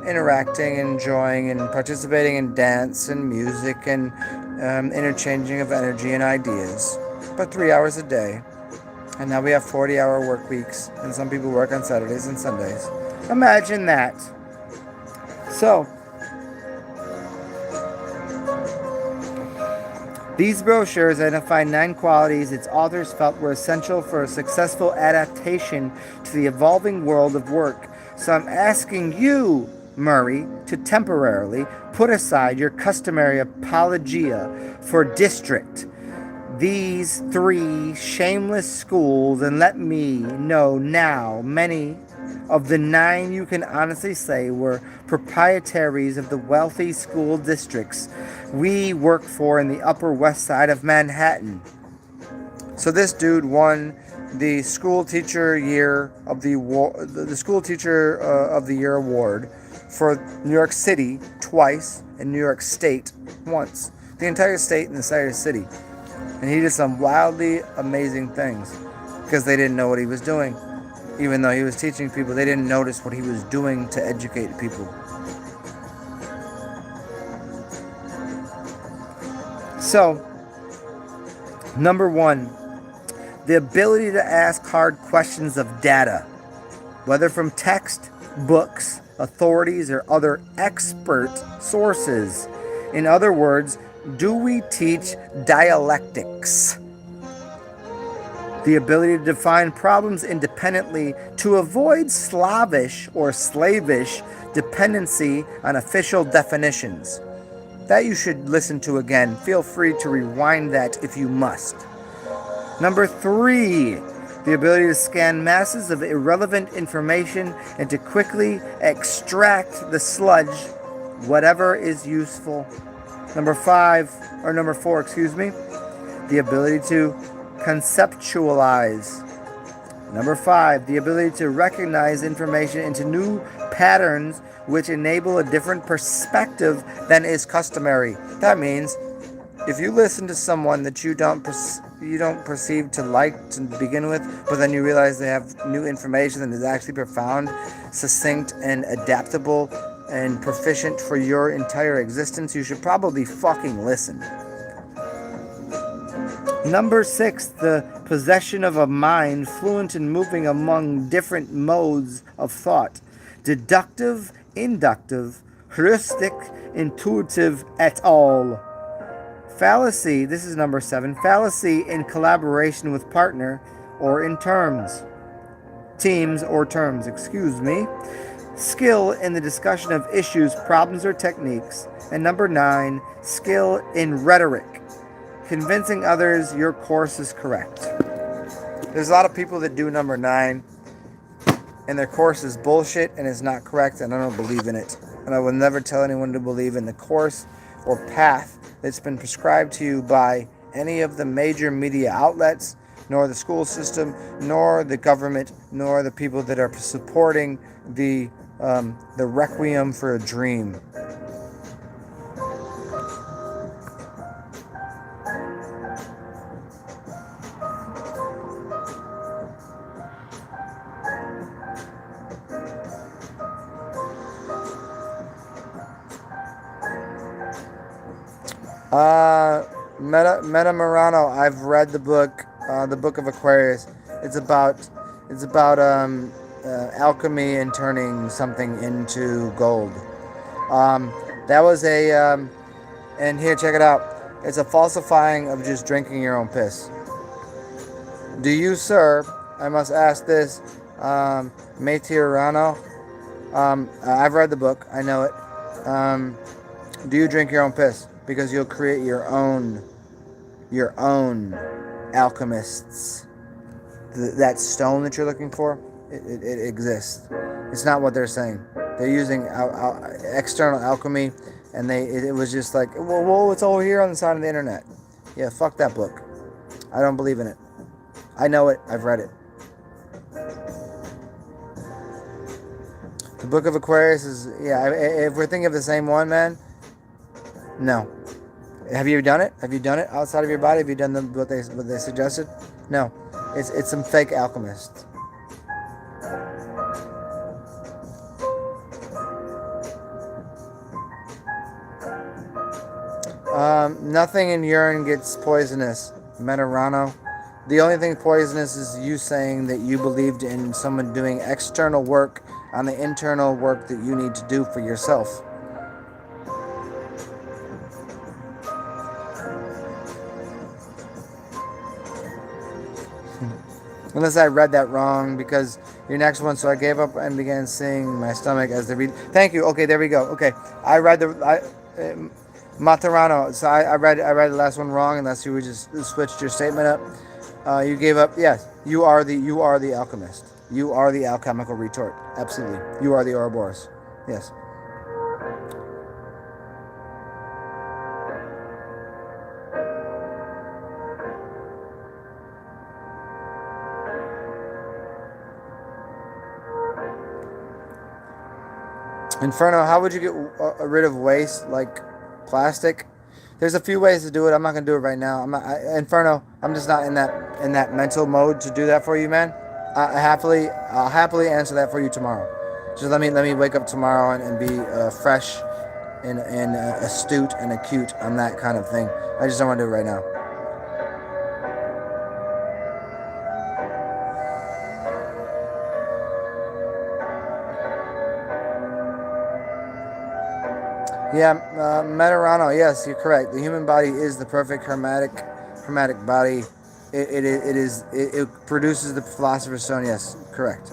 interacting, enjoying, and participating in dance and music and interchanging of energy and ideas. But 3 hours a day. And now we have 40-hour work weeks, and some people work on Saturdays and Sundays. Imagine that. So, these brochures identify 9 qualities its authors felt were essential for a successful adaptation to the evolving world of work. So I'm asking you, Murray, to temporarily put aside your customary apologia for district, these 3 shameless schools, and let me know now many of the 9 you can honestly say were proprietaries of the wealthy school districts we work for in the Upper West Side of Manhattan. So this dude won the school teacher year of the school teacher of the year award for New York City twice and New York State once. The entire state and the entire city. And he did some wildly amazing things because they didn't know what he was doing. Even though he was teaching people, they didn't notice what he was doing to educate people. So, number one, the ability to ask hard questions of data, whether from text, books, authorities, or other expert sources. In other words, do we teach dialectics? The ability to define problems independently to avoid slavish or slavish dependency on official definitions. That you should listen to again. Feel free to rewind that if you must. Number 3, the ability to scan masses of irrelevant information and to quickly extract the sludge, whatever is useful. Number 4, the ability to conceptualize. Number 5, the ability to recognize information into new patterns which enable a different perspective than is customary. That means if you listen to someone that you don't perceive to like to begin with, but then you realize they have new information that is actually profound, succinct, and adaptable and proficient for your entire existence, you should probably fucking listen. Number 6, the possession of a mind fluent in moving among different modes of thought. Deductive, inductive, heuristic, intuitive, et al. Fallacy, this is number 7, fallacy in collaboration with partner or in teams or terms. Skill in the discussion of issues, problems, or techniques. And number 9, skill in rhetoric, convincing others your course is correct. There's a lot of people that do number 9 and their course is bullshit and is not correct, and I don't believe in it. And I will never tell anyone to believe in the course or path that's been prescribed to you by any of the major media outlets, nor the school system, nor the government, nor the people that are supporting the requiem for a dream. Meta Morano, I've read the book of Aquarius. It's about alchemy and turning something into gold. That was and here, check it out. It's a falsifying of just drinking your own piss. Do you, sir, I must ask this, Meteorano, I've read the book, I know it. Do you drink your own piss? Because you'll create your own alchemists. That stone that you're looking for, it exists. It's not what they're saying. They're using external alchemy, and it was just like, whoa, it's all here on the side of the internet. Yeah, fuck that book. I don't believe in it. I know it. I've read it. The Book of Aquarius is, if we're thinking of the same one, man, no. Have you done it? Have you done it outside of your body? Have you done what they suggested? No. It's some fake alchemists. Nothing in urine gets poisonous, Metarano. The only thing poisonous is you saying that you believed in someone doing external work on the internal work that you need to do for yourself. Unless I read that wrong, because your next one, so I gave up and began seeing my stomach as the read. Thank you. Okay, there we go. Okay, I read Matarano. So I read the last one wrong, unless you would just switched your statement up. You gave up. Yes, you are the alchemist. You are the alchemical retort. Absolutely, you are the Ouroboros. Yes. Inferno, how would you get rid of waste like plastic? There's a few ways to do it. I'm not gonna do it right now. Inferno. I'm just not in that mental mode to do that for you, man. I'll happily answer that for you tomorrow. Just let me wake up tomorrow and be fresh and astute and acute on that kind of thing. I just don't want to do it right now. Yeah, Metarano. Yes, you're correct. The human body is the perfect hermetic body. It produces the philosopher's stone. Yes, correct.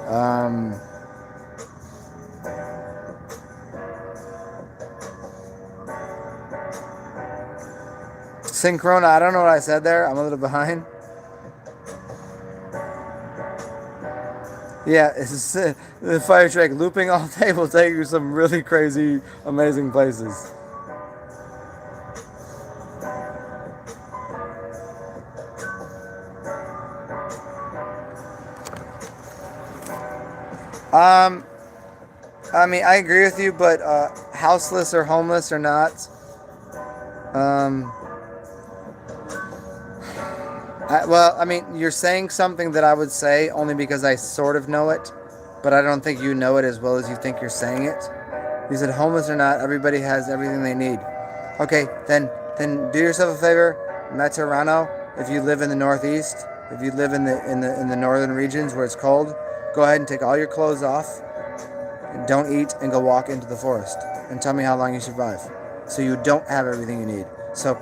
Um, Synchrona. I don't know what I said there. I'm a little behind. Yeah, it's the fire truck looping all day will take you some really crazy, amazing places. Um, I mean, I agree with you, but houseless or homeless or not, um, I mean, you're saying something that I would say only because I sort of know it, but I don't think you know it as well as you think you're saying it. You said homeless or not, everybody has everything they need. Okay, then do yourself a favor, Meterano. If you live in the Northeast, if you live in the northern regions where it's cold, go ahead and take all your clothes off. Don't eat and go walk into the forest and tell me how long you survive. So you don't have everything you need. So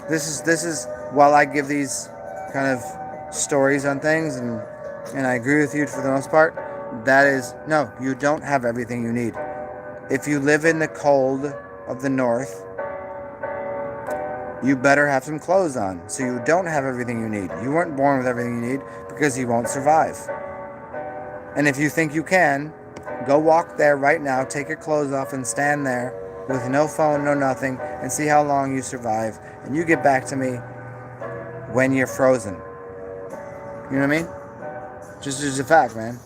this is while I give these kind of stories on things and I agree with you for the most part, that is no, you don't have everything you need. If you live in the cold of the north, you better have some clothes on. So you don't have everything you need. You weren't born with everything you need because you won't survive. And if you think you can, go walk there right now, take your clothes off and stand there with no phone, no nothing, and see how long you survive. And you get back to me when you're frozen. You know what I mean? Just a fact, man.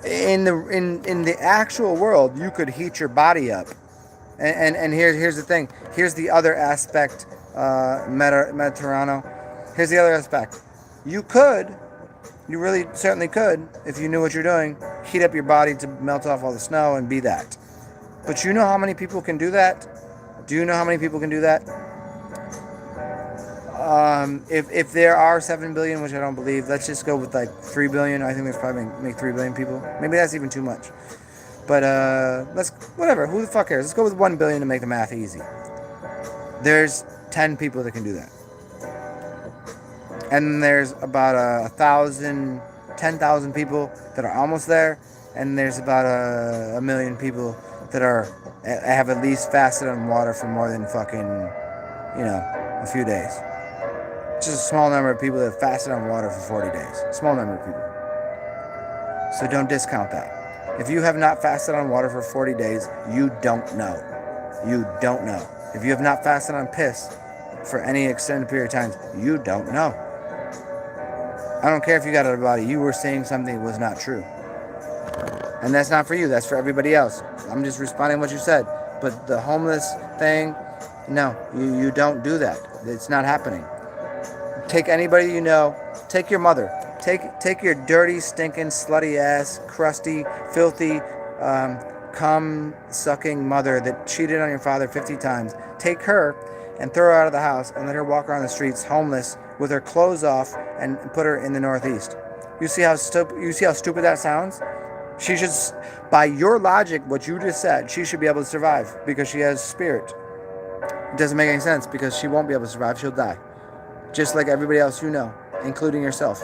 In the actual world, you could heat your body up. And here's the thing. Here's the other aspect, Mediterrano. Here's the other aspect. You really certainly could, if you knew what you're doing, heat up your body to melt off all the snow and be that. But you know how many people can do that? Do you know how many people can do that? If there are 7 billion, which I don't believe, let's just go with like 3 billion. I think there's probably make 3 billion people. Maybe that's even too much. But whatever. Who the fuck cares? Let's go with 1 billion to make the math easy. There's 10 people that can do that. And there's about 10,000 people that are almost there, and there's about a million people that have at least fasted on water for more than fucking, a few days. Just a small number of people that have fasted on water for 40 days. Small number of people. So don't discount that. If you have not fasted on water for 40 days, you don't know. You don't know. If you have not fasted on piss for any extended period of time, you don't know. I don't care if you got out of body. You were saying something that was not true. And that's not for you. That's for everybody else. I'm just responding to what you said. But the homeless thing, no, you don't do that. It's not happening. Take anybody you know. Take your mother. Take your dirty, stinking, slutty ass, crusty, filthy, cum-sucking mother that cheated on your father 50 times. Take her and throw her out of the house and let her walk around the streets homeless with her clothes off and put her in the Northeast. You see how stupid that sounds? She should, by your logic, what you just said, she should be able to survive because she has spirit. It doesn't make any sense because she won't be able to survive. She'll die. Just like everybody else you know, including yourself.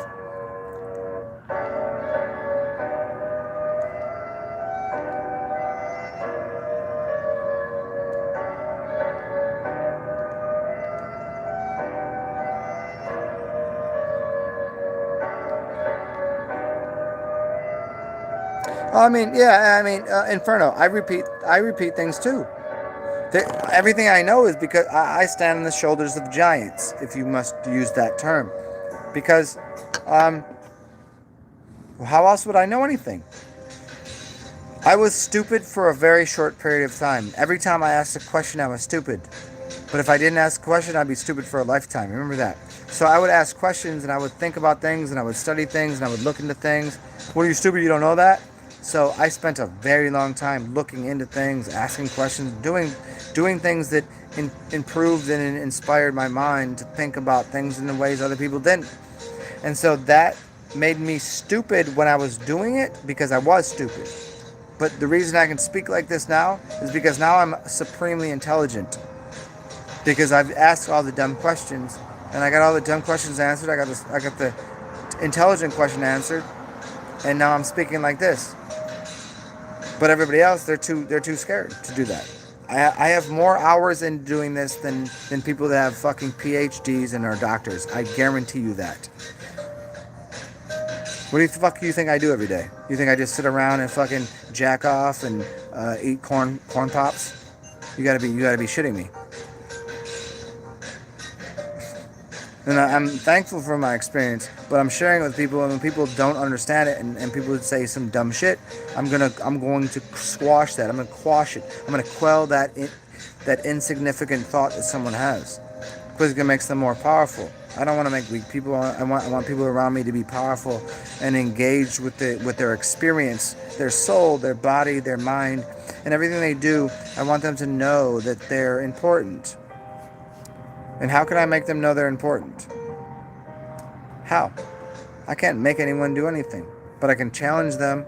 Inferno. I repeat things too. Everything I know is because I stand on the shoulders of giants, if you must use that term. Because How else would I know anything? I was stupid for a very short period of time. Every time I asked a question, I was stupid. But if I didn't ask a question, I'd be stupid for a lifetime. Remember that. So I would ask questions and I would think about things and I would study things and I would look into things. What are you, stupid? You don't know that? So I spent a very long time looking into things, asking questions, doing things that improved and inspired my mind to think about things in the ways other people didn't. And so that made me stupid when I was doing it because I was stupid. But the reason I can speak like this now is because now I'm supremely intelligent. Because I've asked all the dumb questions, and I got all the dumb questions answered. I got the intelligent question answered, and now I'm speaking like this. But everybody else, they're too scared to do that. I have more hours in doing this than people that have fucking PhDs and are doctors. I guarantee you that. What the fuck do you think I do every day? You think I just sit around and fucking jack off and eat corn pops? You gotta be shitting me. And I'm thankful for my experience, but I'm sharing it with people, and when people don't understand it and people would say some dumb shit, I'm going to squash that. I'm gonna quash it. I'm gonna quell that insignificant thought that someone has, because it makes them more powerful. I don't want to make weak people. I want people around me to be powerful and engaged with their experience, their soul, their body, their mind, and everything they do. I want them to know that they're important. And how can I make them know they're important? How? I can't make anyone do anything, but I can challenge them,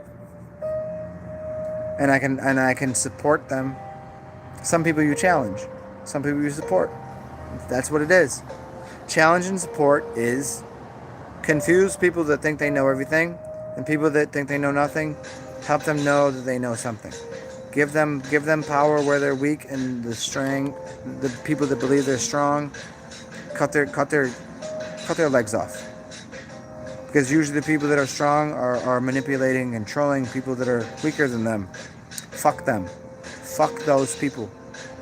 and I can support them. Some people you challenge, some people you support. That's what it is. Challenge and support is confuse people that think they know everything, and people that think they know nothing. Help them know that they know something. Give them power where they're weak, and the people that believe they're strong, cut their legs off. Because usually the people that are strong are manipulating and trolling people that are weaker than them. Fuck them. Fuck those people.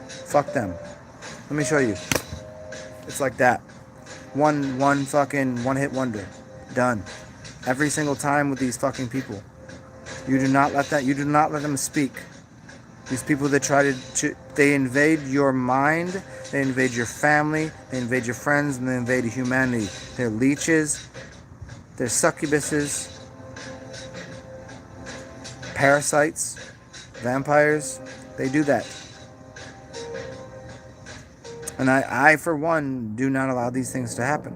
Fuck them. Let me show you. It's like that. One fucking one-hit wonder. Done. Every single time with these fucking people. You do not let them speak. These people that they invade your mind, they invade your family, they invade your friends, and they invade humanity. They're leeches, they're succubuses, parasites, vampires. They do that. And I, for one, do not allow these things to happen.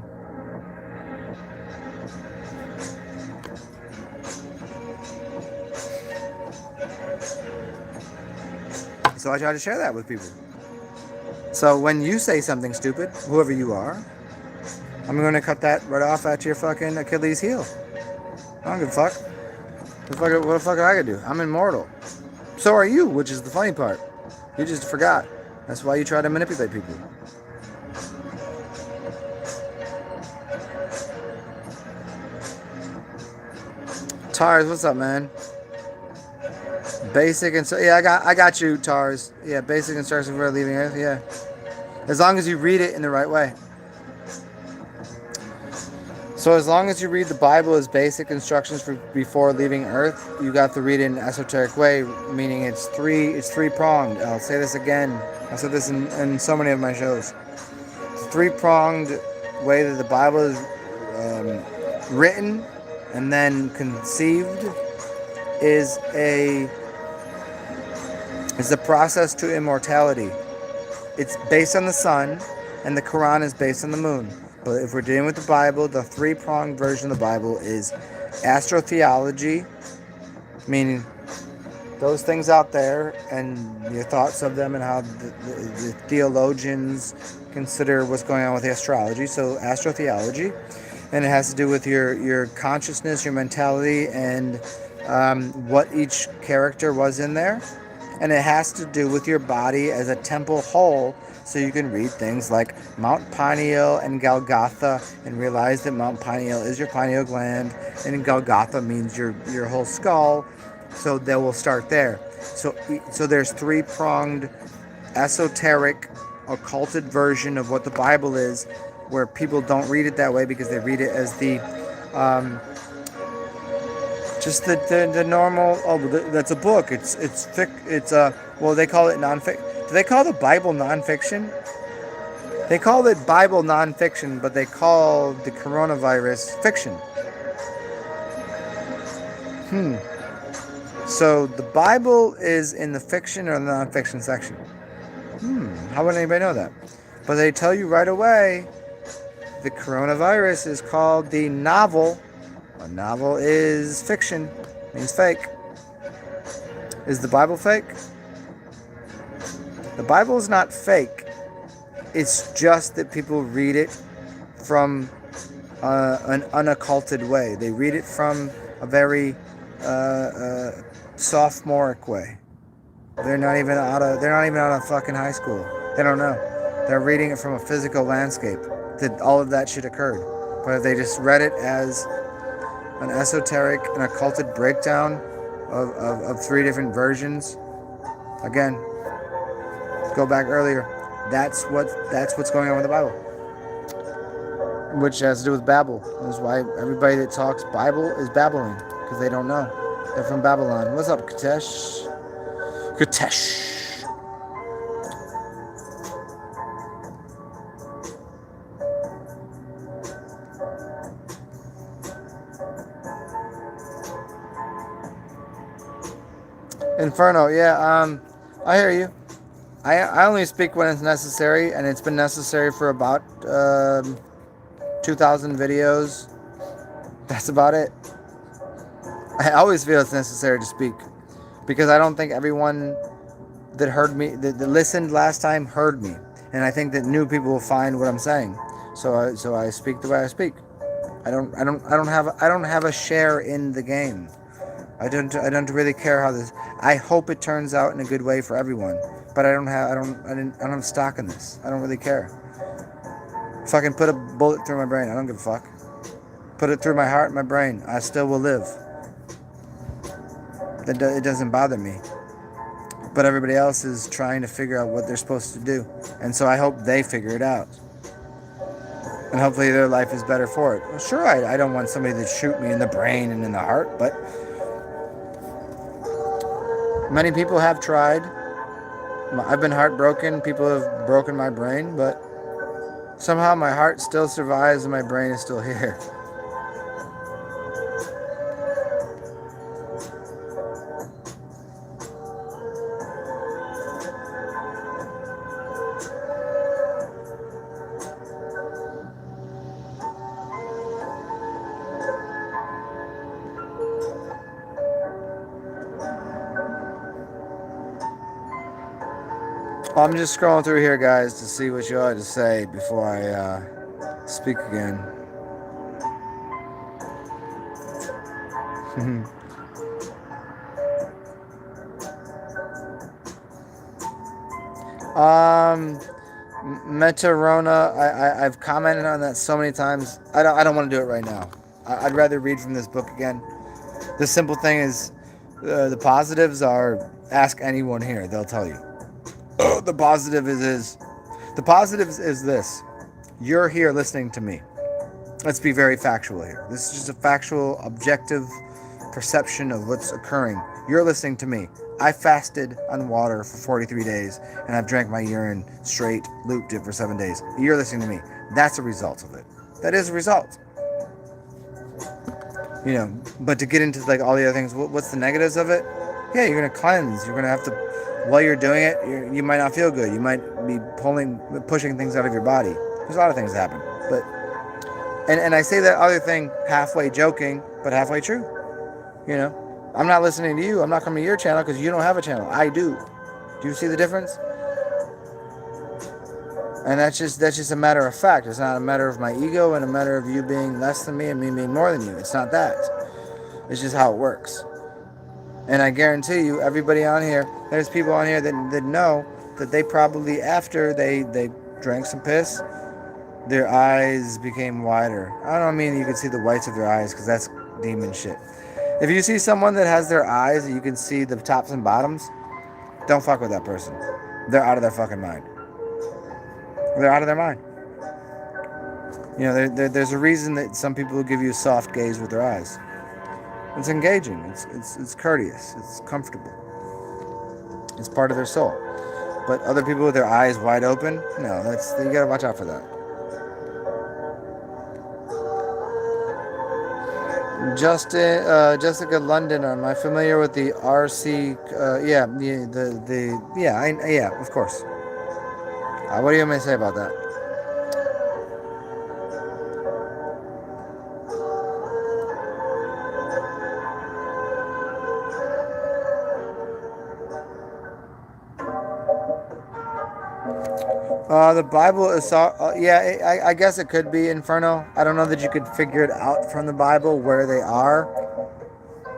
So I try to share that with people. So when you say something stupid, whoever you are, I'm going to cut that right off at your fucking Achilles heel. I don't give a fuck. What the fuck are I going to do? I'm immortal. So are you, which is the funny part. You just forgot. That's why you try to manipulate people. Tars, what's up, man? Basic and yeah, I got you, Tars. Yeah, basic instructions for leaving Earth. Yeah, as long as you read it in the right way. So as long as you read the Bible as basic instructions for before leaving Earth, you got to read it in an esoteric way, meaning it's three pronged. I'll say this again. I said this in so many of my shows. It's a three-pronged way that the Bible is written and then conceived is the process to immortality. It's based on the sun, and the Quran is based on the moon. But if we're dealing with the Bible, the three-pronged version of the Bible is astrotheology, meaning those things out there and your thoughts of them and how the theologians consider what's going on with astrology. So astrotheology, and it has to do with your consciousness, your mentality, and what each character was in there. And it has to do with your body as a temple whole, so you can read things like Mount Pineal and Golgotha and realize that Mount Pineal is your pineal gland and Golgotha means your whole skull. So they will start there. So there's three-pronged esoteric occulted version of what the Bible is, where people don't read it that way because they read it as the Just the normal. Oh, that's a book. Well, they call it nonfiction. Do they call the Bible nonfiction? They call it Bible nonfiction, but they call the coronavirus fiction. So the Bible is in the fiction or the nonfiction section. How would anybody know that? But they tell you right away the coronavirus is called the novel. A novel is fiction, means fake. Is the Bible fake? The Bible is not fake. It's just that people read it from an unocculted way. They read it from a very sophomoric way. They're not even out of fucking high school. They don't know. They're reading it from a physical landscape that all of that shit occurred. But if they just read it as an esoteric and occulted breakdown of three different versions, again, go back earlier. That's what's going on with the Bible, which has to do with Babel. That's why everybody that talks Bible is babbling, because they don't know. They're from Babylon. What's up, Katesh? Katesh. Inferno, yeah, I hear you. I only speak when it's necessary, and it's been necessary for about 2,000 videos. That's about it. I always feel it's necessary to speak, because I don't think everyone that heard me, that listened last time, heard me, and I think that new people will find what I'm saying. So I speak the way I speak. I don't have a share in the game. I don't really care how this. I hope it turns out in a good way for everyone, but I don't have stock in this. I don't really care. If I can put a bullet through my brain, I don't give a fuck. Put it through my heart and my brain, I still will live. It doesn't bother me. But everybody else is trying to figure out what they're supposed to do, and so I hope they figure it out. And hopefully their life is better for it. Well, sure, I don't want somebody to shoot me in the brain and in the heart, but many people have tried. I've been heartbroken. People have broken my brain, but somehow my heart still survives and my brain is still here. I'm just scrolling through here, guys, to see what you ought to say before I speak again. Metarona, I've commented on that so many times. I don't want to do it right now. I'd rather read from this book again. The simple thing is, the positives are, ask anyone here, they'll tell you. The positives is this. You're here listening to me. Let's be very factual here. This is just a factual, objective perception of what's occurring. You're listening to me. I fasted on water for 43 days, and I've drank my urine straight, looped it for 7 days. You're listening to me. That's a result of it. That is a result. You know, but to get into like all the other things, what's the negatives of it? Yeah, you're going to cleanse. You're going to have to, while you're doing it, you might not feel good. You might be pushing things out of your body. There's a lot of things that happen. But, and I say that other thing halfway joking, but halfway true. You know, I'm not listening to you. I'm not coming to your channel because you don't have a channel. I do. Do you see the difference? And that's just a matter of fact. It's not a matter of my ego and a matter of you being less than me and me being more than you. It's not that. It's just how it works. And I guarantee you, everybody on here, there's people on here that know that they probably, after they drank some piss, their eyes became wider. I don't mean you can see the whites of their eyes, because that's demon shit. If you see someone that has their eyes, you can see the tops and bottoms, don't fuck with that person. They're out of their fucking mind. They're out of their mind. You know, there's a reason that some people will give you a soft gaze with their eyes. It's engaging. It's courteous. It's comfortable. It's part of their soul. But other people with their eyes wide open, no, that's you gotta watch out for that. Jessica London, am I familiar with the RC? Yeah, yeah, of course. What do you want me to say about that? The Bible is, yeah, I guess it could be Inferno. I don't know that you could figure it out from the Bible where they are,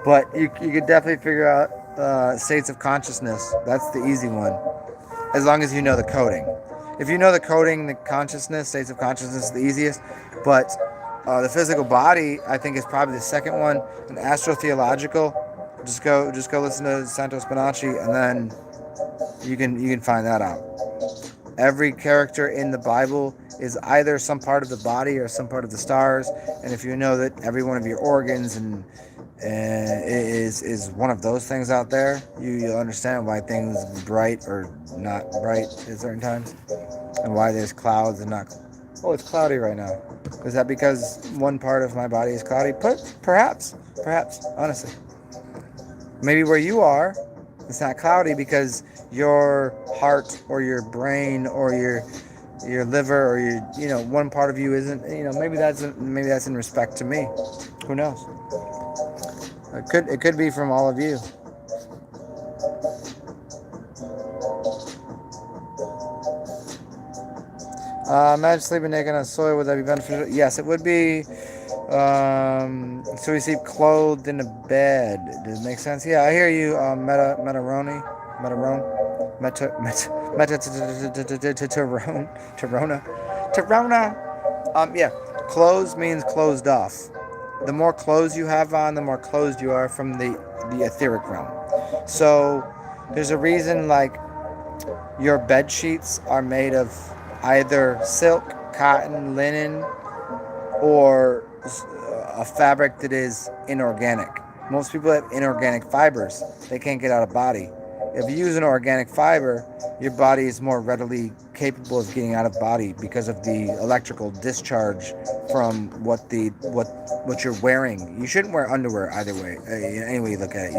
but you could definitely figure out states of consciousness. That's the easy one, as long as you know the coding. If you know the coding, the consciousness, states of consciousness is the easiest, but the physical body, I think, is probably the second one. And astrotheological, just go listen to Santos Bonacci, and then you can find that out. Every character in the Bible is either some part of the body or some part of the stars, and if you know that every one of your organs and is one of those things out there, you'll understand why things bright or not bright at certain times, and why there's clouds and not. Oh, it's cloudy right now. Is that because one part of my body is cloudy? Perhaps, honestly. Maybe where you are, it's not cloudy because your heart or your brain or your liver or your one part of you isn't. Maybe that's in respect to me. Who knows? It could be from all of you. Imagine sleeping naked on soil. Would that be beneficial? Yes, it would be. So we sleep clothed in a bed. Does it make sense? Yeah, I hear you. Metarone, Tarona. Yeah, closed means closed off. The more clothes you have on, the more closed you are from the etheric realm. So there's a reason, like, your bed sheets are made of either silk, cotton, linen, or a fabric that is inorganic. Most people have inorganic fibers. They can't get out of body. If you use an organic fiber, your body is more readily capable of getting out of body because of the electrical discharge from what you're wearing. You shouldn't wear underwear either way. Any way you look at it,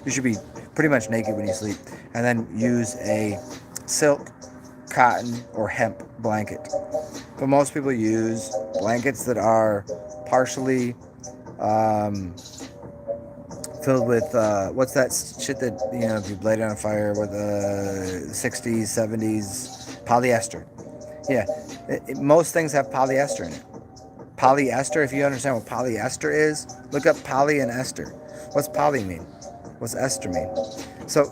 you should be pretty much naked when you sleep, and then use a silk, cotton, or hemp blanket. But most people use blankets that are partially filled with what's that shit that if you light it on fire with 60s, 70s polyester. Yeah, most things have polyester in it. Polyester, if you understand what polyester is, look up poly and ester. What's poly mean? What's ester mean? So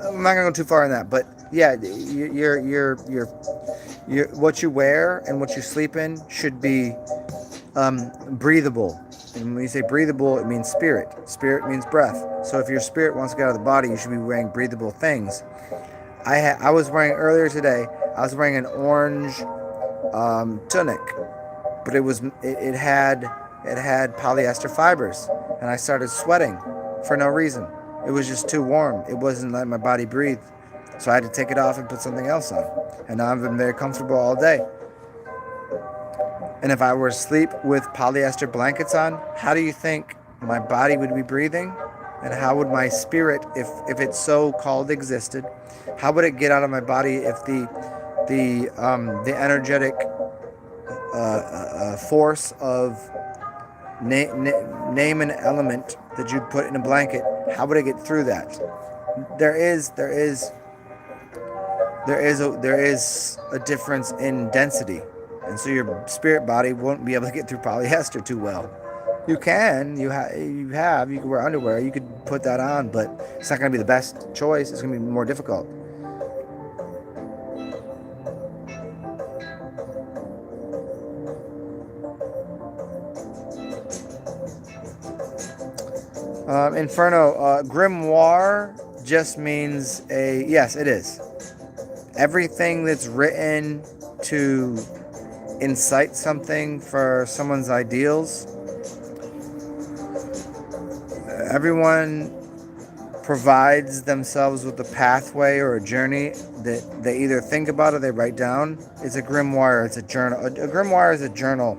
I'm not gonna go too far in that, but yeah, your what you wear and what you sleep in should be breathable. And when you say breathable, it means spirit. Spirit means breath. So if your spirit wants to get out of the body, you should be wearing breathable things. I was wearing earlier today. I was wearing an orange tunic, but it had polyester fibers, and I started sweating for no reason. It was just too warm. It wasn't letting my body breathe. So I had to take it off and put something else on. And now I've been very comfortable all day. And if I were asleep with polyester blankets on, how do you think my body would be breathing? And how would my spirit, if it so called existed, how would it get out of my body if the energetic force of name an element that you'd put in a blanket, how would it get through that? There is a difference in density, and so your spirit body won't be able to get through polyester too well. You can wear underwear, you could put that on, but it's not going to be the best choice. It's going to be more difficult. Inferno, grimoire just means yes, it is. Everything that's written to incite something for someone's ideals Everyone provides themselves with a pathway or a journey that they either think about or they write down. It's a grimoire. It's a journal. A grimoire is a journal.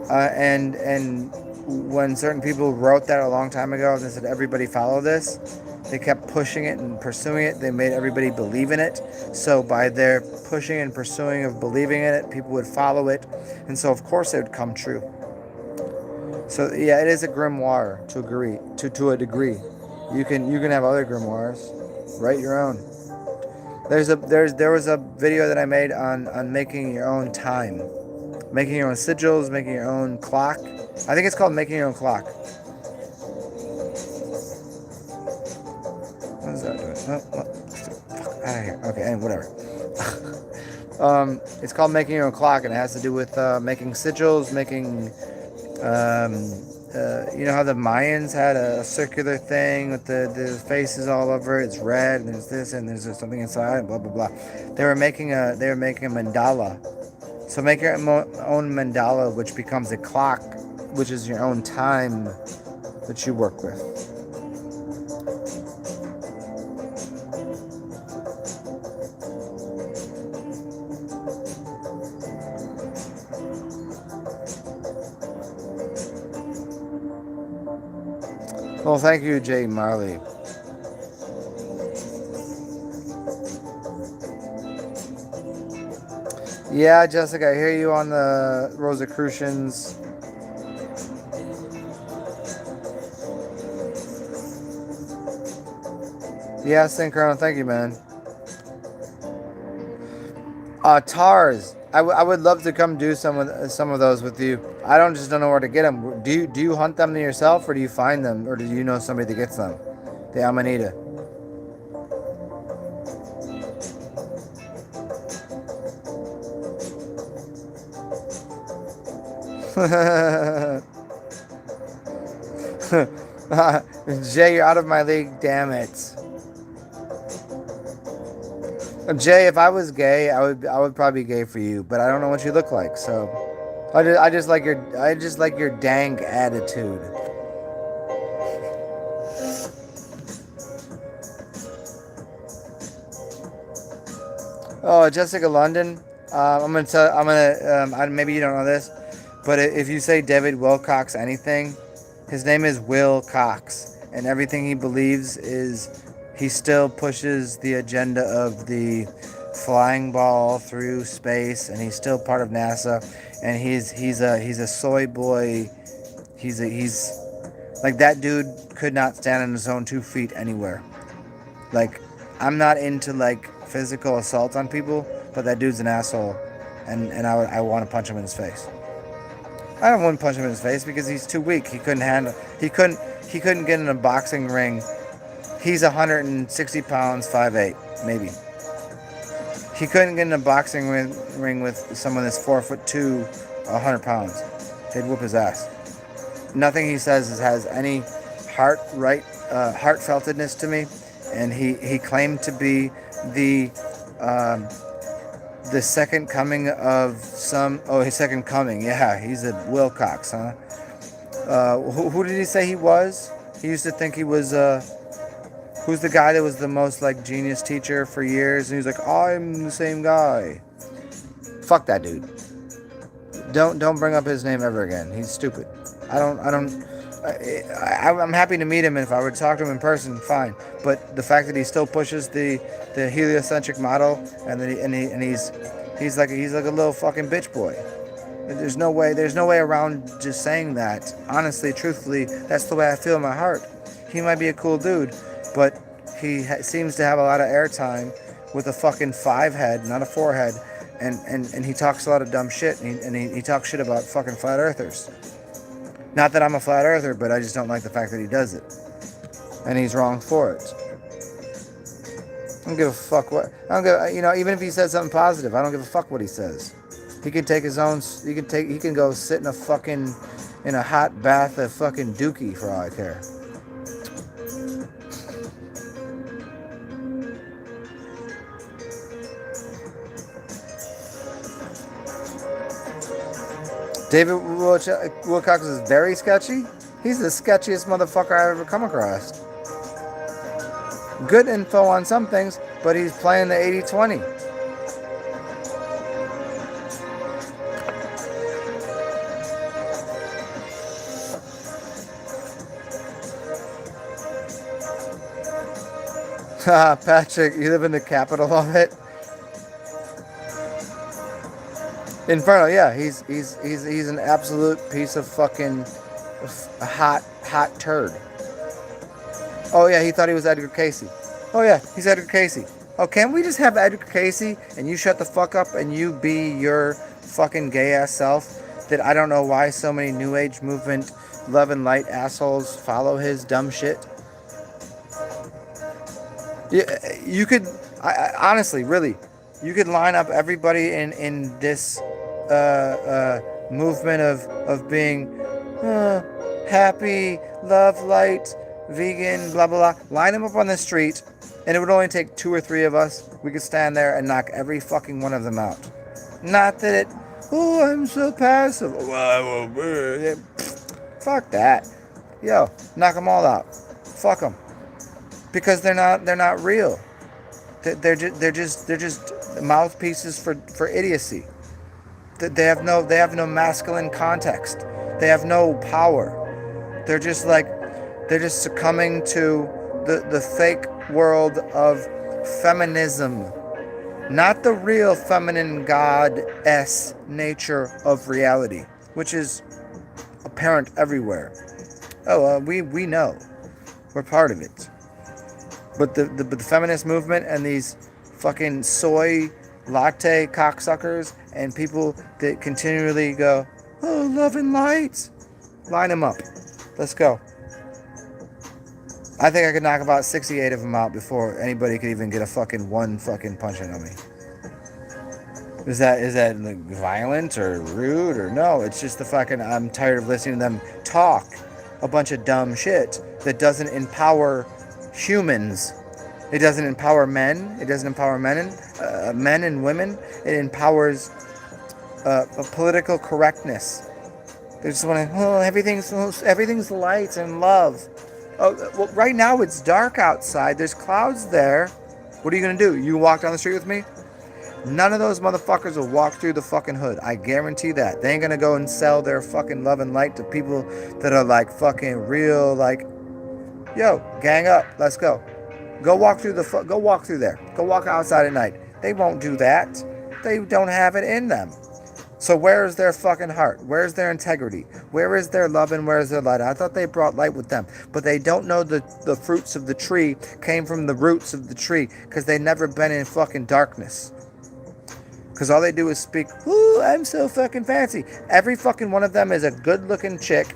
And when certain people wrote that a long time ago and they said everybody follow this, they kept pushing it and pursuing it. They made everybody believe in it. So by their pushing and pursuing of believing in it, people would follow it, and so of course it would come true. So yeah, it is a grimoire to a degree. You can have other grimoires. Write your own. There was a video that I made on making your own time, making your own sigils, making your own clock. I think it's called making your own clock. What is that doing? Fuck out of here. Okay, and whatever. It's called making your own clock, and it has to do with making sigils, making. You know how the Mayans had a circular thing with the faces all over it? It's red, and there's this, and there's something inside, and blah blah blah. They were making a mandala. So make your own mandala, which becomes a clock, which is your own time that you work with. Well, thank you, Jay Marley. Yeah, Jessica, I hear you on the Rosicrucians. Yeah, Synchron, thank you, man. Tars. I would love to come do some of those with you. I don't know where to get them. Do you hunt them yourself, or do you find them, or do you know somebody that gets them? The Amanita. Jay, you're out of my league. Damn it. Jay, if I was gay, I would probably be gay for you, but I don't know what you look like, so I just like your dang attitude. Oh, Jessica London. Maybe you don't know this, but if you say David Wilcox anything, his name is Will Cox, and everything he believes is. He still pushes the agenda of the flying ball through space, and he's still part of NASA. And he's a soy boy. He's like, that dude could not stand on his own 2 feet anywhere. Like, I'm not into like physical assault on people, but that dude's an asshole, and I want to punch him in his face. I don't want to punch him in his face because he's too weak. He couldn't get in a boxing ring. He's 160 pounds, 5'8", maybe. He couldn't get in a boxing ring with someone that's 4'2", 100 pounds. They'd whoop his ass. Nothing he says has any heartfeltedness to me, and he claimed to be the second coming of some. Oh, his second coming. Yeah, he's a Wilcox, huh? Who did he say he was? He used to think he was. Who's the guy that was the most like genius teacher for years, and he's like, I'm the same guy. Fuck that dude. Don't bring up his name ever again. He's stupid. I'm happy to meet him, and if I were to talk to him in person, fine. But the fact that he still pushes the heliocentric model, and he's like a little fucking bitch boy. There's no way around just saying that. Honestly, truthfully, that's the way I feel in my heart. He might be a cool dude, but he seems to have a lot of airtime with a fucking 5 head, not a 4 head, and he talks a lot of dumb shit, and he talks shit about fucking flat earthers. Not that I'm a flat earther, but I just don't like the fact that he does it, and he's wrong for it. I don't give a fuck what. I don't give. Even if he said something positive, I don't give a fuck what he says. He can take his own. He can go sit in a hot bath of fucking dookie for all I care. David Wilcox is very sketchy. He's the sketchiest motherfucker I've ever come across. Good info on some things, but he's playing the 80-20. Patrick, you live in the capital of it? Inferno, yeah, he's an absolute piece of fucking hot turd. Oh yeah, he thought he was Edgar Casey. Oh yeah, he's Edgar Casey. Oh, can't we just have Edgar Casey and you shut the fuck up and you be your fucking gay ass self? That I don't know why so many New Age movement, love and light assholes follow his dumb shit. Yeah, you could, honestly, really, you could line up everybody in this movement of being happy, love, light, vegan, blah, blah, blah. Line them up on the street, and it would only take 2 or 3 of us. We could stand there and knock every fucking one of them out. Not that it, oh, I'm so passive. Fuck that. Yo, knock them all out. Fuck them. Because they're not real. They're just mouthpieces for idiocy. They have no masculine context. They have no power. They're just succumbing to the fake world of feminism, not the real feminine goddess nature of reality, which is apparent everywhere. Oh, we know, we're part of it. But the feminist movement and these fucking soy latte cocksuckers and people that continually go, oh, love and light, line them up. Let's go. I think I could knock about 68 of them out before anybody could even get a fucking one fucking punching on me. Is that like violent or rude or no? It's just the fucking, I'm tired of listening to them talk a bunch of dumb shit that doesn't empower humans. It doesn't empower men. It doesn't empower men and women. It empowers a political correctness. They just want to, oh, everything's light and love. Oh, well, right now it's dark outside. There's clouds there. What are you going to do? You walk down the street with me? None of those motherfuckers will walk through the fucking hood. I guarantee that. They ain't going to go and sell their fucking love and light to people that are like fucking real, like, yo, gang up. Let's go. Go walk through there. Go walk outside at night. They won't do that. They don't have it in them. So where is their fucking heart? Where's their integrity? Where is their love and where is their light? I thought they brought light with them. But they don't know the fruits of the tree came from the roots of the tree because they never been in fucking darkness. Because all they do is speak, ooh, I'm so fucking fancy. Every fucking one of them is a good-looking chick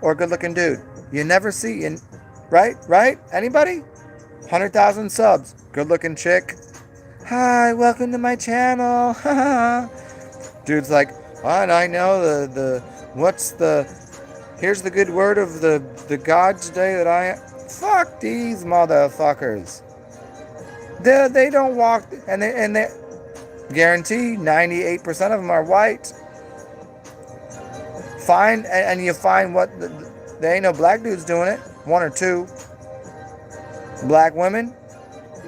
or a good-looking dude. You never see, right? Anybody? 100,000 subs. Good-looking chick. Hi, welcome to my channel. Dude's like, and I know here's the good word of the God today that I am. Fuck these motherfuckers. They don't walk, and they guarantee 98% of them are white. Fine, and you find what, there ain't no black dudes doing it. 1 or 2. Black women,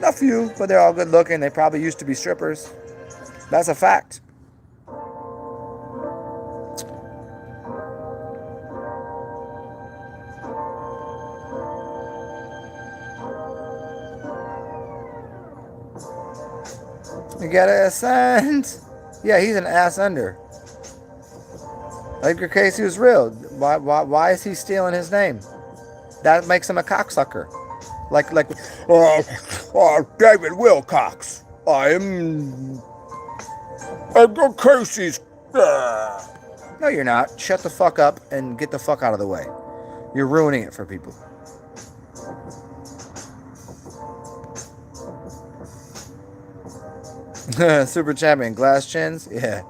a few, but they're all good looking. They probably used to be strippers. That's a fact. You gotta ascend. Yeah, he's an ass under. Edgar Casey was real. Why is he stealing his name? That makes him a cocksucker. Like, David Wilcox. I'm Edgar Casey's. No, you're not. Shut the fuck up and get the fuck out of the way. You're ruining it for people. Super champion, glass chins, yeah.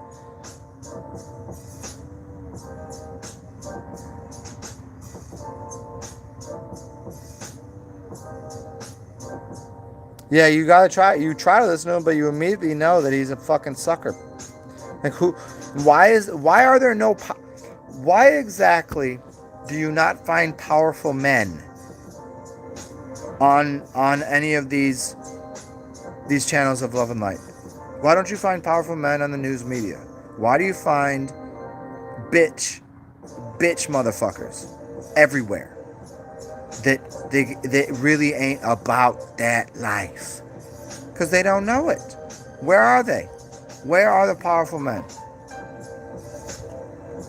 Yeah, you gotta try. You try to listen to him, but you immediately know that he's a fucking sucker. Like why exactly do you not find powerful men on any of these channels of love and light? Why don't you find powerful men on the news media? Why do you find bitch motherfuckers everywhere that really ain't about that life? Because they don't know it. Where are they? Where are the powerful men?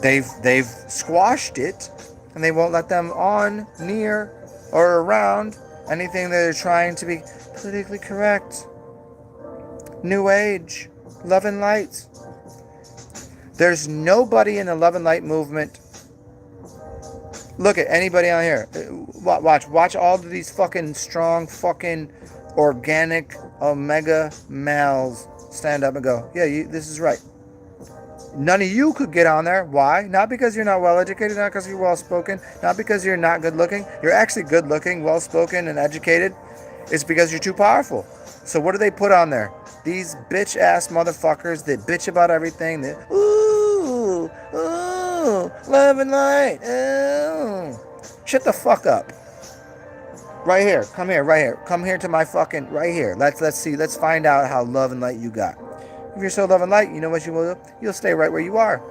They've squashed it, and they won't let them on, near, or around anything that they're trying to be politically correct. New Age, love and light. There's nobody in the love and light movement. Look at anybody out here. Watch all of these fucking strong, fucking organic omega males stand up and go, yeah, this is right. None of you could get on there. Why? Not because you're not well educated, not because you're well spoken, not because you're not good looking. You're actually good looking, well spoken, and educated. It's because you're too powerful. So what do they put on there? These bitch ass motherfuckers that bitch about everything. That ooh, love and light. Ooh. Shut the fuck up. Right here. Come here. Right here. Come here to my fucking right here. Let's see. Let's find out how love and light you got. If you're so love and light, you know what you will do? You'll stay right where you are.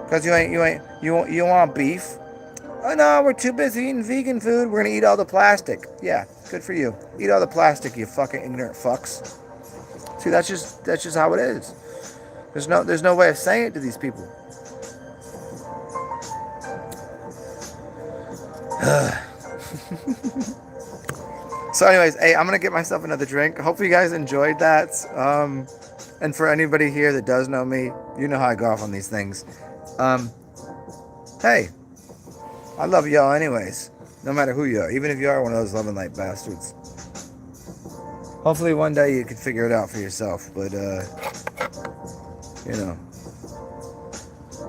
Because you want beef. Oh no, we're too busy eating vegan food. We're gonna eat all the plastic. Yeah, good for you. Eat all the plastic, you fucking ignorant fucks. See, that's just how it is. There's no way of saying it to these people. So anyways, hey, I'm gonna get myself another drink. Hopefully you guys enjoyed that. And for anybody here that does know me, you know how I go off on these things. Hey, I love y'all anyways, no matter who you are, even if you are one of those love and light bastards. Hopefully one day you can figure it out for yourself, but you know,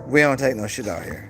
we don't take no shit out here.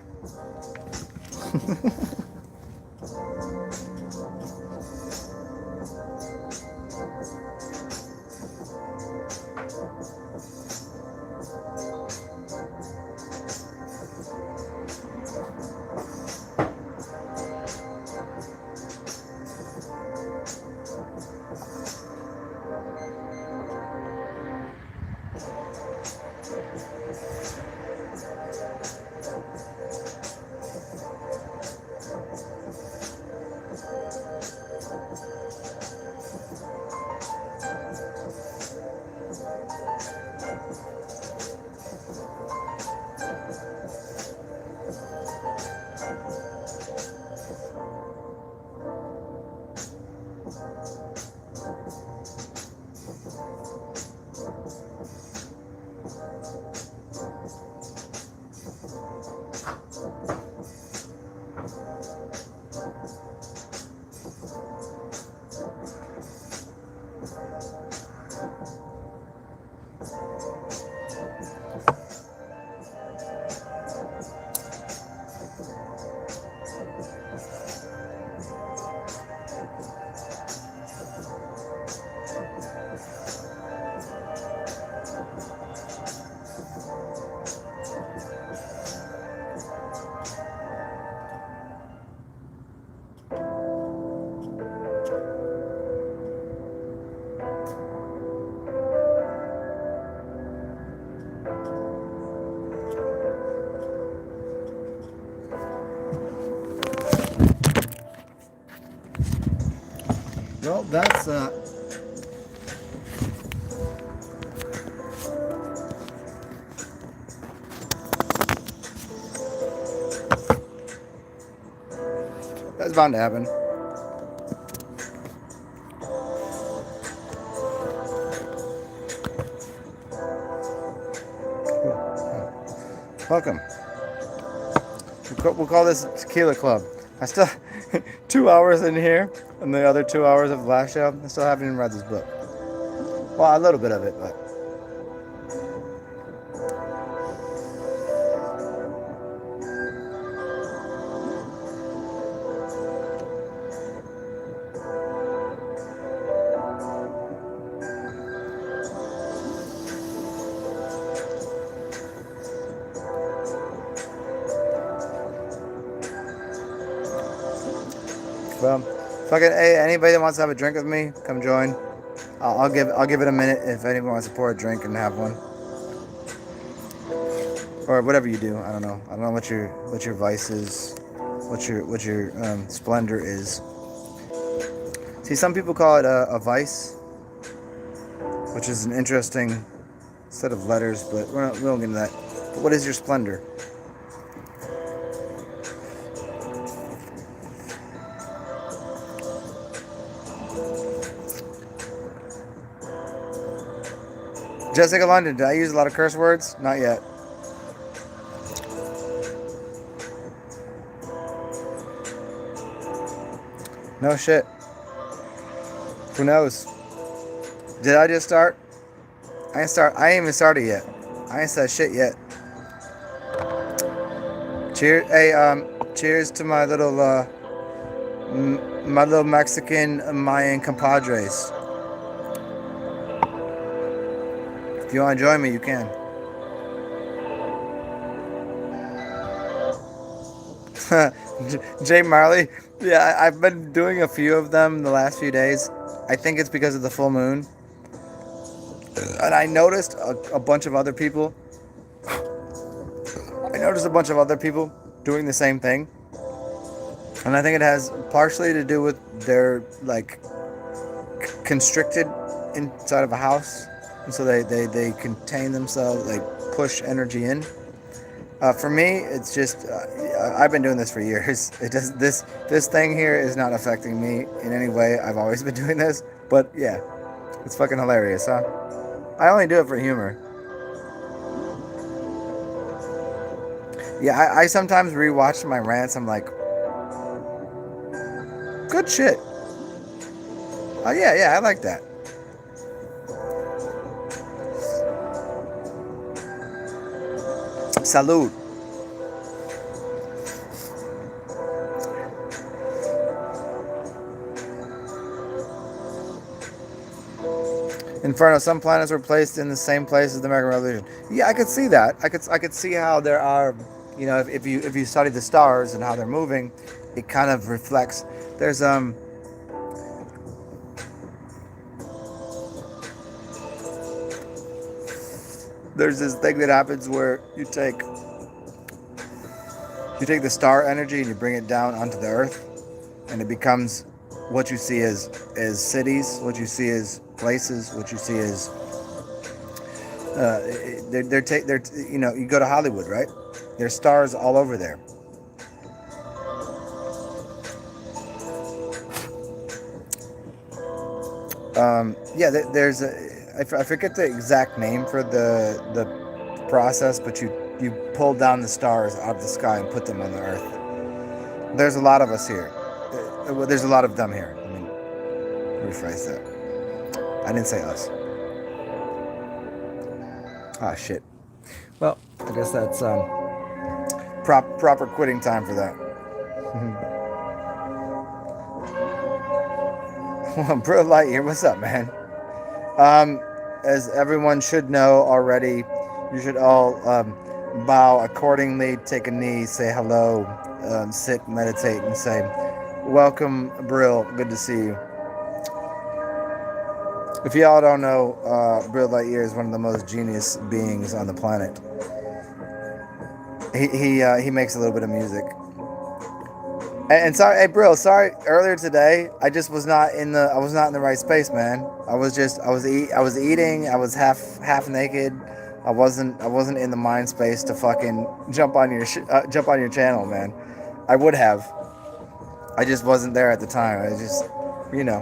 Well, that's bound to happen. Welcome. We'll call this Tequila Club. I still 2 hours in here, and the other 2 hours of the last show, I still haven't even read this book. Well, a little bit of it, but. Well, fucking, hey, anybody that wants to have a drink with me, come join. I'll give it a minute if anyone wants to pour a drink and have one, or whatever you do. I don't know. I don't know what your vice is, what your splendor is. See, some people call it a vice, which is an interesting set of letters, but we won't get into that. But what is your splendor? Jessica London, did I use a lot of curse words? Not yet. No shit. Who knows? Did I just start? I ain't even started yet. I ain't said shit yet. Cheers. Hey, cheers to my little Mexican Mayan compadres. If you want to join me, you can. Jay Marley. Yeah, I've been doing a few of them the last few days. I think it's because of the full moon. And I noticed a bunch of other people. Doing the same thing. And I think it has partially to do with their, like, constricted inside of a house. And so they contain themselves, they push energy in. For me, it's just, I've been doing this for years. It does, this thing here is not affecting me in any way. I've always been doing this. But yeah, it's fucking hilarious, huh? I only do it for humor. Yeah, I sometimes rewatch my rants. I'm like, good shit. Oh yeah, I like that. Salud. Inferno. Some planets were placed in the same place as the American Revolution. Yeah, I could see that. I could see how there are, you know, if you study the stars and how they're moving, it kind of reflects. There's this thing that happens where you take the star energy and you bring it down onto the earth, and it becomes what you see as cities, what you see as places, what you see as they're you know, you go to Hollywood, right? There's stars all over there. Yeah, there's I forget the exact name for the process, but you pull down the stars out of the sky and put them on the earth. There's a lot of us here. There's a lot of them here. I mean, rephrase that. I didn't say us. Ah, shit. Well, I guess that's proper quitting time for that. Bro Lightyear, what's up, man? As everyone should know already, you should all bow accordingly, take a knee, say hello, sit, meditate, and say, welcome, Brill, good to see you. If y'all don't know, Brill Lightyear is one of the most genius beings on the planet. He makes a little bit of music. And sorry, hey Brill, sorry. Earlier today, I just was not in the right space, man. I was eating. I was half naked. I wasn't in the mind space to fucking jump on your channel, man. I would have. I just wasn't there at the time. I just, you know.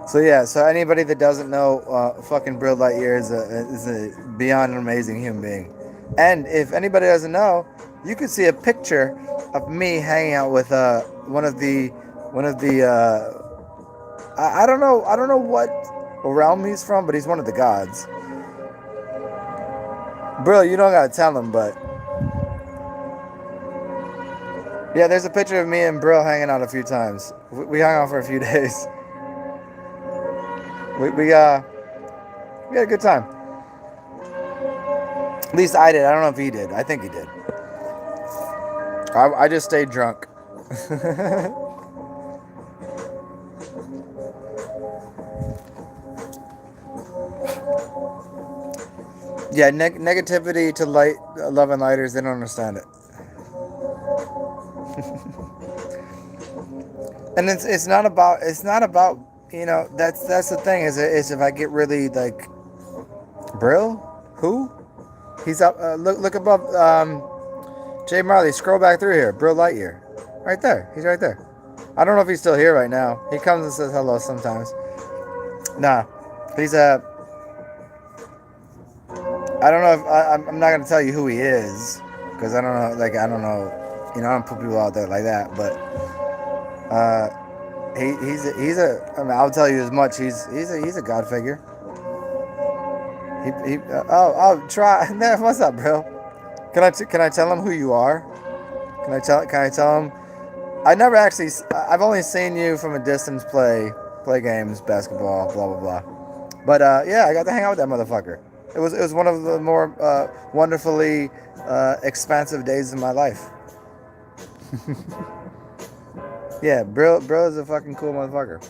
So yeah, so anybody that doesn't know, fucking Brill Lightyear is a beyond an amazing human being. And if anybody doesn't know, you could see a picture of me hanging out with one of the I don't know what realm he's from, but he's one of the gods. Brill, you don't gotta tell him, but yeah, there's a picture of me and Brill hanging out a few times. We hung out for a few days. We had a good time. At least I did. I don't know if he did. I think he did. I just stayed drunk. Yeah, negativity to light, love and lighters. They don't understand it. And it's not about that's the thing is if I get really like Brill, who he's up look above Jay Marley, scroll back through here, Brill Lightyear, right there, he's right there. I don't know if he's still here right now. He comes and says hello sometimes. Nah, he's I don't know if I'm not gonna tell you who he is because I don't know, like I don't know, I don't put people out there like that, but he's a I mean, I'll tell you as much. He's a god figure. Try. What's up, bro? Can I tell him who you are? Can I tell him? I never actually. I've only seen you from a distance play games, basketball, blah blah blah. But yeah, I got to hang out with that motherfucker. It was one of the more wonderfully expansive days of my life. Yeah, bro is a fucking cool motherfucker.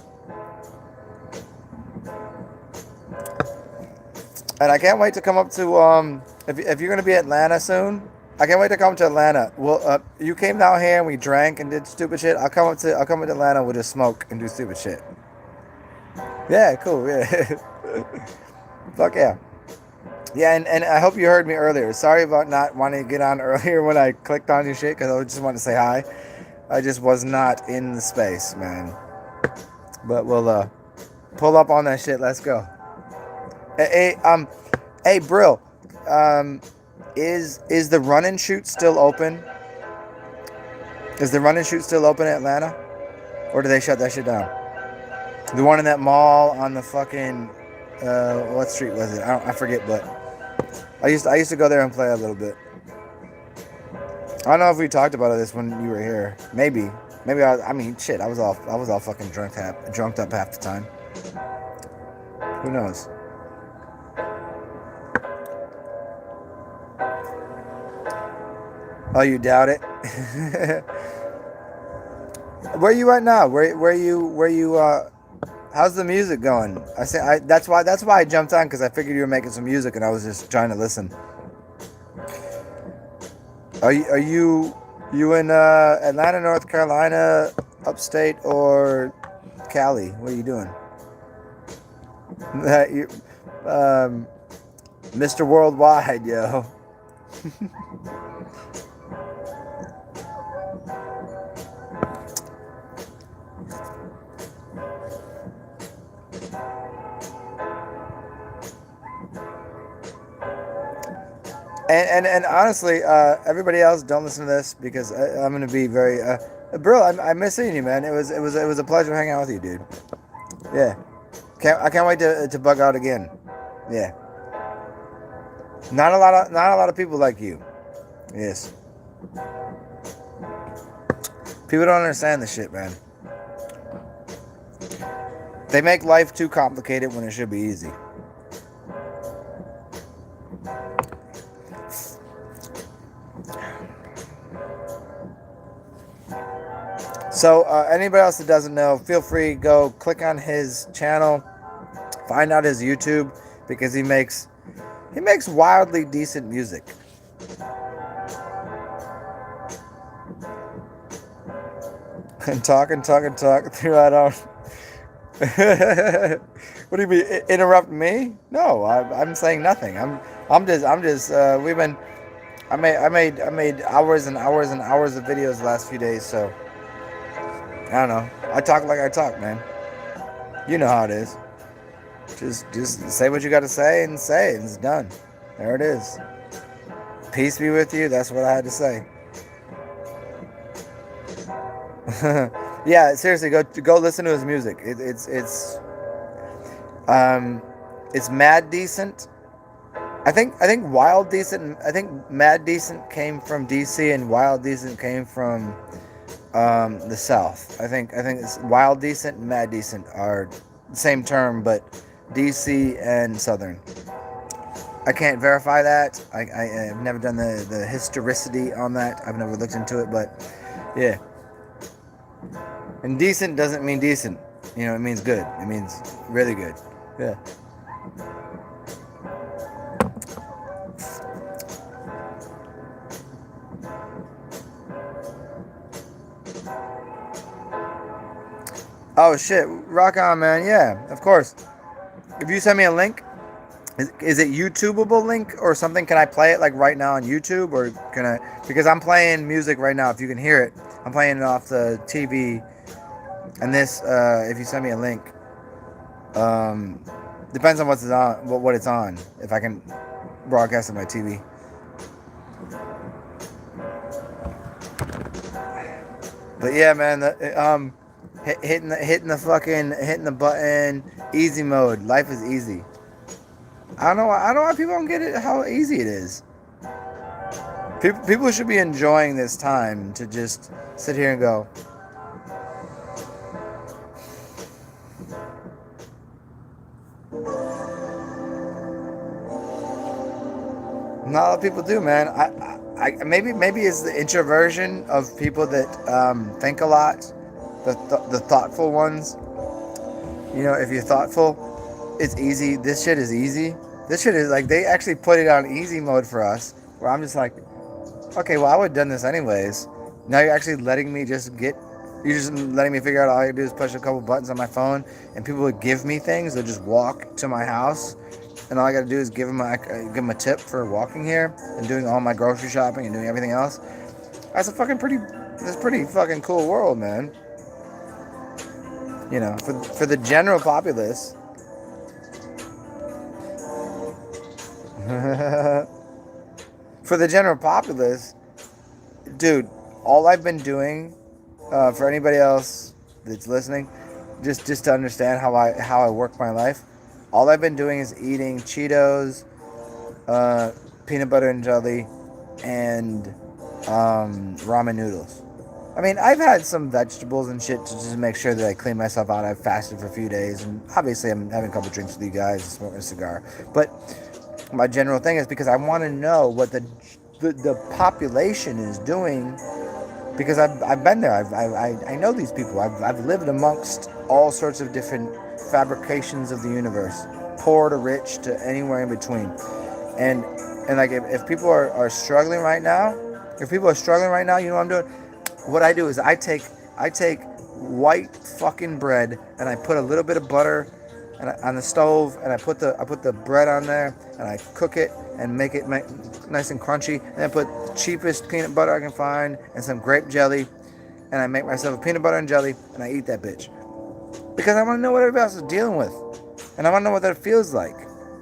And I can't wait to come up to if you're gonna be in Atlanta soon, I can't wait to come to Atlanta. Well, you came down here and we drank and did stupid shit. I'll come to Atlanta. We'll just smoke and do stupid shit. Yeah, cool. Yeah, fuck yeah. Yeah, and I hope you heard me earlier. Sorry about not wanting to get on earlier when I clicked on your shit because I just wanted to say hi. I just was not in the space, man. But we'll pull up on that shit. Let's go. Hey, Brill. Is the run and shoot still open? Is the run and shoot still open in Atlanta, or do they shut that shit down? The one in that mall on the fucking what street was it? I forget, but I used to go there and play a little bit. I don't know if we talked about this when you were here. Maybe I mean shit. I was all fucking drunk up half the time. Who knows? Oh, you doubt it? Where are you right now? Where you how's the music going? That's why I jumped on, because I figured you were making some music and I was just trying to listen. Are you in Atlanta, North Carolina, upstate, or Cali? What are you doing? Mr. Worldwide, yo. And honestly, everybody else, don't listen to this, because I'm gonna be very bro. I miss seeing you, man. It was a pleasure hanging out with you, dude. Yeah, I can't wait to bug out again. Yeah, not a lot of people like you. Yes, people don't understand this shit, man. They make life too complicated when it should be easy. So anybody else that doesn't know, feel free, go click on his channel, find out his YouTube, because he makes wildly decent music. And talk throughout on. What do you mean, interrupt me? No, I'm saying nothing. I'm just we've been I made hours and hours and hours of videos the last few days, so I don't know. I talk like I talk, man. You know how it is. Just say what you got to say, and it's done. There it is. Peace be with you. That's what I had to say. Yeah, seriously, go listen to his music. It's mad decent. I think Wild Decent. I think Mad Decent came from DC, and Wild Decent came from the South. I think it's Wild Decent and Mad Decent are the same term, but DC and Southern. I can't verify that. I've never done the historicity on that. I've never looked into it, but yeah. And decent doesn't mean decent. You know, it means good. It means really good. Yeah. Oh shit, rock on, man. Yeah, of course. If you send me a link, is it YouTubeable link or something? Can I play it like right now on YouTube, or can I? Because I'm playing music right now. If you can hear it, I'm playing it off the TV. And this, if you send me a link, depends on what's on, what it's on. If I can broadcast on my TV. But yeah, man, hitting the button, easy mode. Life is easy. I don't know why people don't get it. How easy it is. People should be enjoying this time to just sit here and go. Not a lot of people do, man. Maybe it's the introversion of people that think a lot, the thoughtful ones. You know, if you're thoughtful, it's easy. This shit is easy. This shit is like they actually put it on easy mode for us. Where I'm just like, okay, well I would have done this anyways. Now you're actually letting me just get. You're just letting me figure out all I do is push a couple buttons on my phone, and people would give me things. They'll just walk to my house. And all I got to do is give them a tip for walking here and doing all my grocery shopping and doing everything else. That's pretty fucking cool world, man. You know, for the general populace. For the general populace, dude, all I've been doing, for anybody else that's listening, just to understand how I work my life. All I've been doing is eating Cheetos, peanut butter and jelly, and ramen noodles. I mean, I've had some vegetables and shit to just make sure that I clean myself out. I've fasted for a few days, and obviously I'm having a couple drinks with you guys and smoking a cigar. But my general thing is because I want to know what the population is doing, because I've been there. I know these people. I've lived amongst all sorts of different fabrications of the universe, poor to rich to anywhere in between, and like if people are struggling right now, you know what I'm doing? What I do is I take white fucking bread and I put a little bit of butter on the stove, and I put the bread on there and I cook it and make it nice and crunchy, and I put the cheapest peanut butter I can find and some grape jelly, and I make myself a peanut butter and jelly, and I eat that bitch. Because I want to know what everybody else is dealing with. And I want to know what that feels like.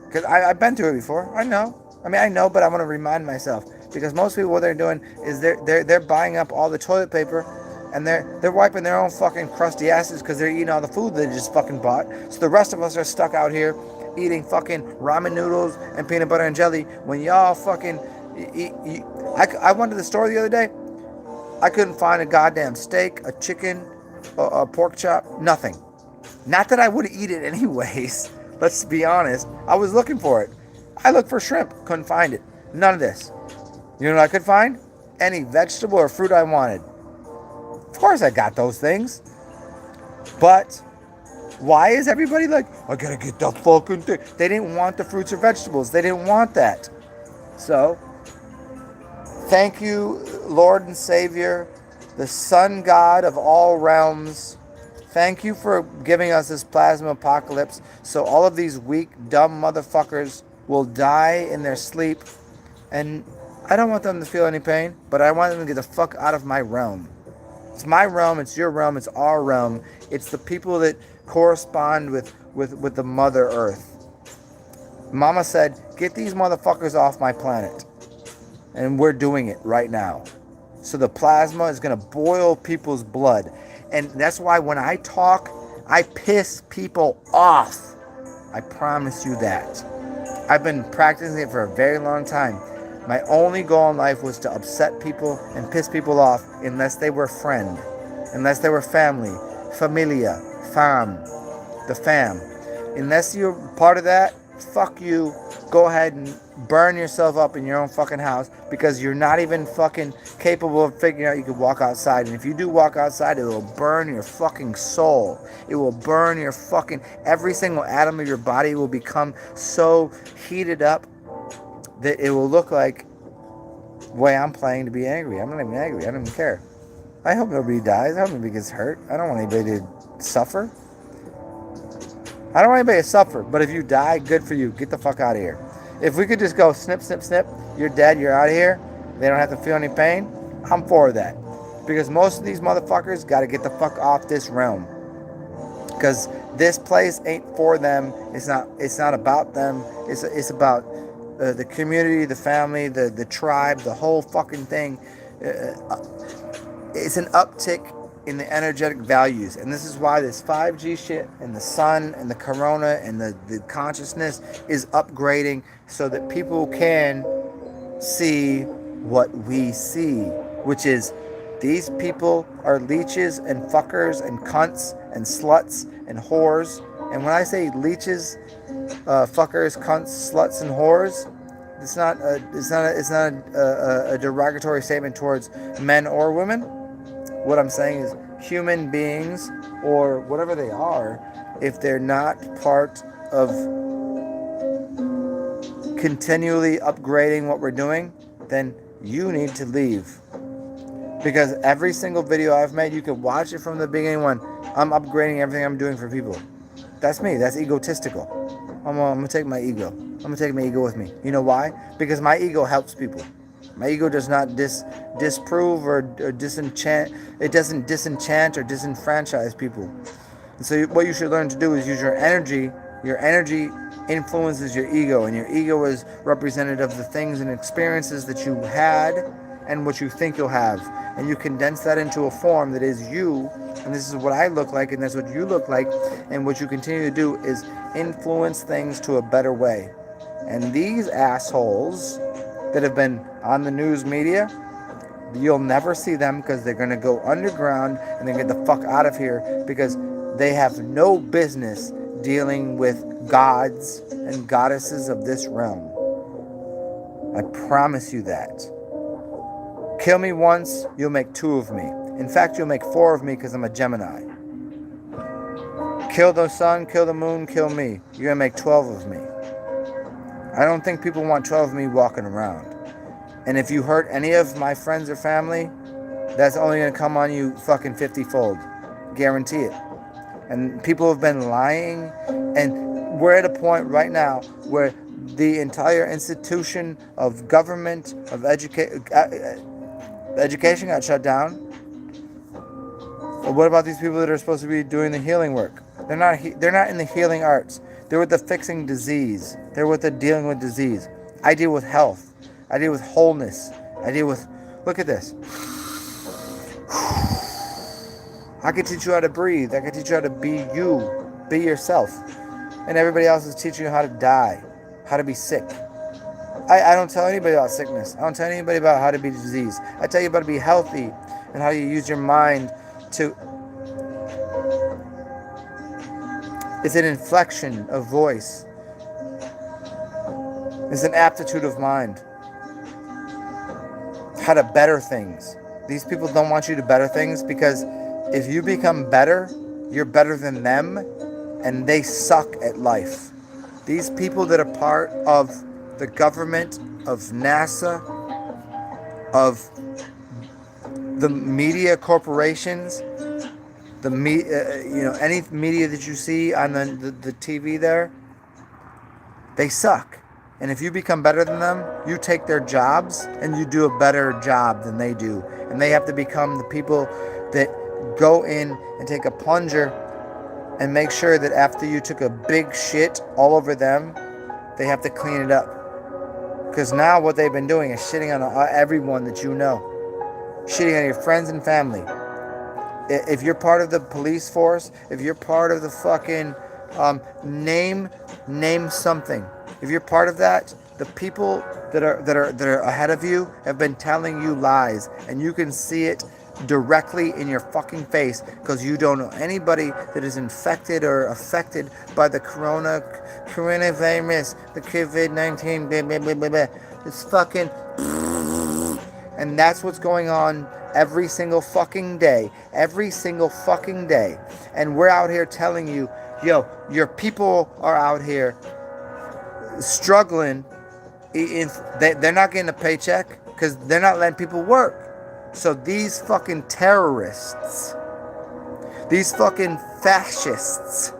Because I've been through it before. I know. But I want to remind myself. Because most people, what they're doing is they're buying up all the toilet paper, and they're wiping their own fucking crusty asses because they're eating all the food they just fucking bought. So the rest of us are stuck out here eating fucking ramen noodles and peanut butter and jelly when y'all fucking eat. I went to the store the other day. I couldn't find a goddamn steak, a chicken, a pork chop, nothing. Not that I would eat it anyways. Let's be honest. I was looking for it. I looked for shrimp. Couldn't find it. None of this. You know what I could find? Any vegetable or fruit I wanted. Of course I got those things. But why is everybody like, I gotta get the fucking thing? They didn't want the fruits or vegetables. They didn't want that. So, thank you, Lord and Savior, the sun god of all realms. Thank you for giving us this plasma apocalypse so all of these weak, dumb motherfuckers will die in their sleep. And I don't want them to feel any pain, but I want them to get the fuck out of my realm. It's my realm, it's your realm, it's our realm. It's the people that correspond with the Mother Earth. Mama said, get these motherfuckers off my planet. And we're doing it right now. So the plasma is going to boil people's blood. And that's why when I talk, I piss people off. I promise you that. I've been practicing it for a very long time. My only goal in life was to upset people and piss people off unless they were friend, unless they were family, familia, fam, the fam. Unless you're part of that, fuck you. Go ahead and burn yourself up in your own fucking house because you're not even fucking capable of figuring out you could walk outside. And if you do walk outside, it will burn your fucking soul. It will burn your fucking... Every single atom of your body will become so heated up that it will look like the way I'm playing to be angry. I'm not even angry. I don't even care. I hope nobody dies. I hope nobody gets hurt. I don't want anybody to suffer. I don't want anybody to suffer. But if you die, good for you. Get the fuck out of here. If we could just go snip, snip, snip, you're dead, you're out of here, they don't have to feel any pain, I'm for that. Because most of these motherfuckers got to get the fuck off this realm. Because this place ain't for them. It's not about them. It's about the community, the family, the tribe, the whole fucking thing. It's an uptick in the energetic values. And this is why this 5G shit and the sun and the corona and the consciousness is upgrading so that people can see what we see, which is these people are leeches and fuckers and cunts and sluts and whores. And when I say leeches, fuckers, cunts, sluts, and whores, it's not a derogatory statement towards men or women. What I'm saying is human beings, or whatever they are, if they're not part of continually upgrading what we're doing, then you need to leave. Because every single video I've made, you can watch it from the beginning when I'm upgrading everything I'm doing for people. That's me. That's egotistical. I'm going to take my ego. I'm going to take my ego with me. You know why? Because my ego helps people. My ego does not disprove or disenchant. It doesn't disenchant or disenfranchise people. And so what you should learn to do is use your energy. Your energy influences your ego, and your ego is representative of the things and experiences that you had and what you think you'll have. And you condense that into a form that is you, and this is what I look like, and that's what you look like, and what you continue to do is influence things to a better way. And these assholes that have been on the news media, you'll never see them because they're going to go underground and then get the fuck out of here because they have no business dealing with gods and goddesses of this realm. I promise you that. Kill me once, you'll make 2 of me. In fact, you'll make 4 of me because I'm a Gemini. Kill the sun, kill the moon, kill me. You're going to make 12 of me. I don't think people want 12 of me walking around. And if you hurt any of my friends or family, that's only going to come on you fucking 50-fold. Guarantee it. And people have been lying. And we're at a point right now where the entire institution of government, of education got shut down. But what about these people that are supposed to be doing the healing work? They're not in the healing arts. They're with the fixing disease. They're with the dealing with disease. I deal with health. I deal with wholeness. I deal with... Look at this. I can teach you how to breathe. I can teach you how to be you. Be yourself. And everybody else is teaching you how to die. How to be sick. I don't tell anybody about sickness. I don't tell anybody about how to be diseased. I tell you about how to be healthy and how you use your mind to... It's an inflection of voice. It's an aptitude of mind. How to better things. These people don't want you to better things because if you become better, you're better than them, and they suck at life. These people that are part of the government, of NASA, of the media corporations, any media that you see on the TV there, they suck. And if you become better than them, you take their jobs and you do a better job than they do. And they have to become the people that go in and take a plunger and make sure that after you took a big shit all over them, they have to clean it up. Because now what they've been doing is shitting on everyone that you know. Shitting on your friends and family. If you're part of the police force, if you're part of the fucking name something. If you're part of that, the people that are ahead of you have been telling you lies, and you can see it directly in your fucking face because you don't know anybody that is infected or affected by the coronavirus, the COVID-19, blah, blah, blah, blah, blah. It's fucking... And that's what's going on every single fucking day. Every single fucking day. And we're out here telling you, yo, your people are out here struggling. They're not getting a paycheck because they're not letting people work. So these fucking terrorists, these fucking fascists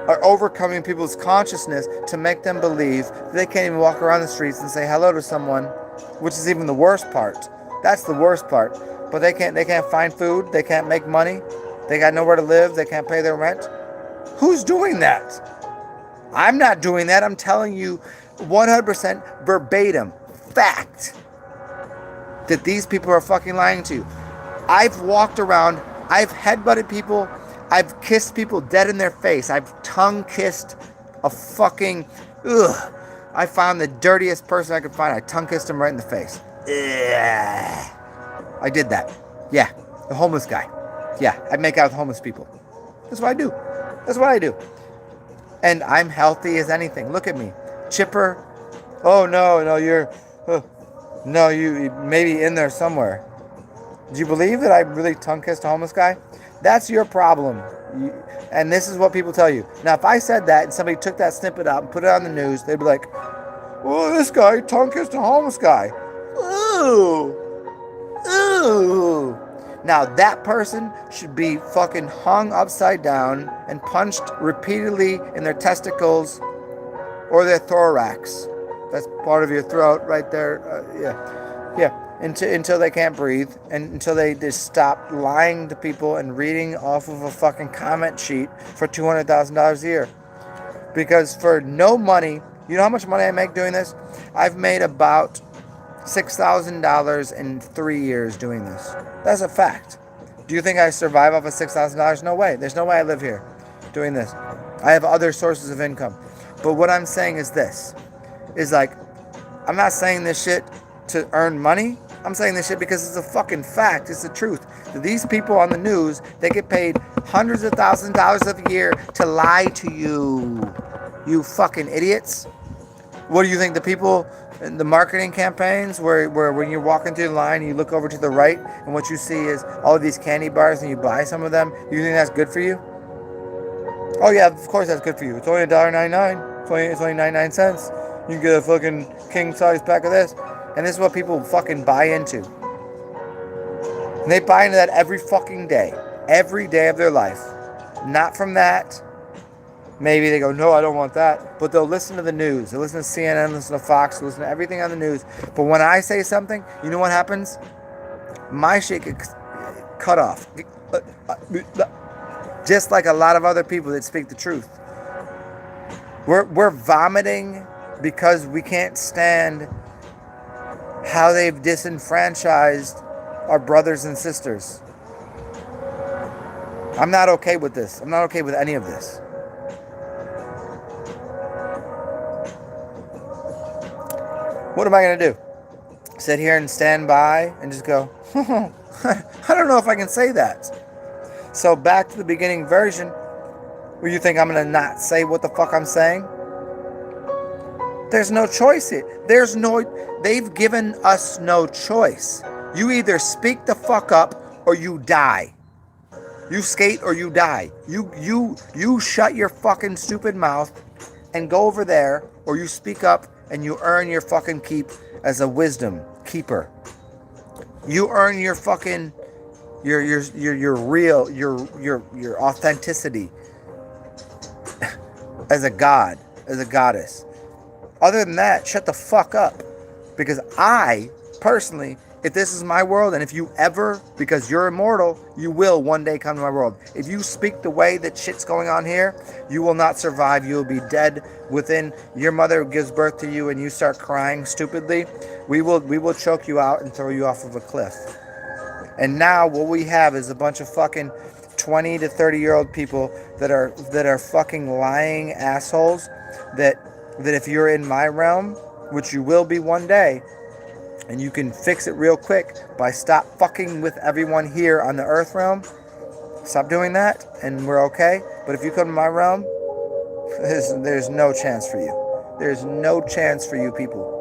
are overcoming people's consciousness to make them believe that they can't even walk around the streets and say hello to someone, which is even the worst part. That's the worst part. But they can't find food, they can't make money, they got nowhere to live, they can't pay their rent. Who's doing that? I'm not doing that. I'm telling you 100% verbatim fact that these people are fucking lying to you. I've walked around, I've headbutted people, I've kissed people dead in their face, I've tongue kissed a fucking, I found the dirtiest person I could find, I tongue kissed him right in the face. I did that. Yeah, the homeless guy. Yeah, I make out with homeless people. That's what I do. That's what I do. And I'm healthy as anything. Look at me. Chipper. Oh, no, you're... no, you maybe in there somewhere. Do you believe that I really tongue-kissed a homeless guy? That's your problem. And this is what people tell you. Now, if I said that and somebody took that snippet out and put it on the news, they'd be like, oh, this guy tongue-kissed a homeless guy. Ooh. Ooh. Now, that person should be fucking hung upside down and punched repeatedly in their testicles or their thorax. That's part of your throat right there. Yeah. Until they can't breathe and until they just stop lying to people and reading off of a fucking comment sheet for $200,000 a year. Because for no money, you know how much money I make doing this? I've made about $6,000 in 3 years doing this. That's a fact. Do you think I survive off of $6,000? No way. There's no way I live here doing this. I have other sources of income. But what I'm saying is this. Is like, I'm not saying this shit to earn money. I'm saying this shit because it's a fucking fact. It's the truth. These people on the news, they get paid hundreds of thousands of dollars a year to lie to you. You fucking idiots. What do you think the people... the marketing campaigns where when you're walking through the line, you look over to the right, and what you see is all of these candy bars, and you buy some of them. You think that's good for you? Oh yeah, of course that's good for you. It's only $1.99. It's only 99 cents. You can get a fucking king size pack of this, and this is what people fucking buy into. And they buy into that every fucking day of their life. Not from that. Maybe they go, no, I don't want that. But they'll listen to the news. They'll listen to CNN, listen to Fox, listen to everything on the news. But when I say something, you know what happens? My shit gets cut off. Just like a lot of other people that speak the truth. We're vomiting because we can't stand how they've disenfranchised our brothers and sisters. I'm not okay with this. I'm not okay with any of this. What am I going to do? Sit here and stand by and just go, I don't know if I can say that. So back to the beginning version, where you think I'm going to not say what the fuck I'm saying? There's no choice here. They've given us no choice. You either speak the fuck up or you die. You skate or you die. You shut your fucking stupid mouth and go over there, or you speak up and you earn your fucking keep as a wisdom keeper. You earn your fucking your real your authenticity as a god, as a goddess. Other than that, shut the fuck up. Because I personally, if this is my world, and if you ever, because you're immortal, you will one day come to my world. If you speak the way that shit's going on here, you will not survive. You will be dead within. Your mother gives birth to you and you start crying stupidly. We will choke you out and throw you off of a cliff. And now what we have is a bunch of fucking 20 to 30-year-old people that are fucking lying assholes that if you're in my realm, which you will be one day, and you can fix it real quick by stop fucking with everyone here on the earth realm. Stop doing that, and we're okay. But if you come to my realm, there's no chance for you. There's no chance for you people.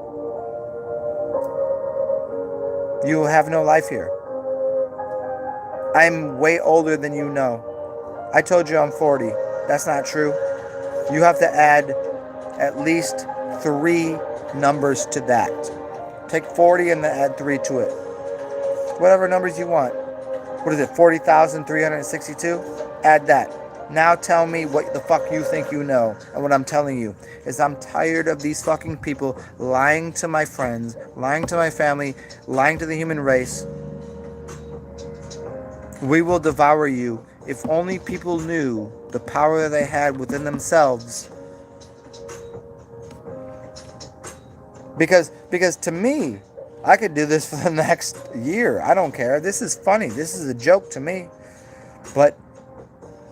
You will have no life here. I'm way older than you know. I told you I'm 40. That's not true. You have to add at least 3 numbers to that. Take 40 and then add 3 to it. Whatever numbers you want. What is it, 40,362? Add that. Now tell me what the fuck you think you know. And what I'm telling you is I'm tired of these fucking people lying to my friends, lying to my family, lying to the human race. We will devour you. If only people knew the power they had within themselves. Because to me, I could do this for the next year. I don't care. This is funny. This is a joke to me. But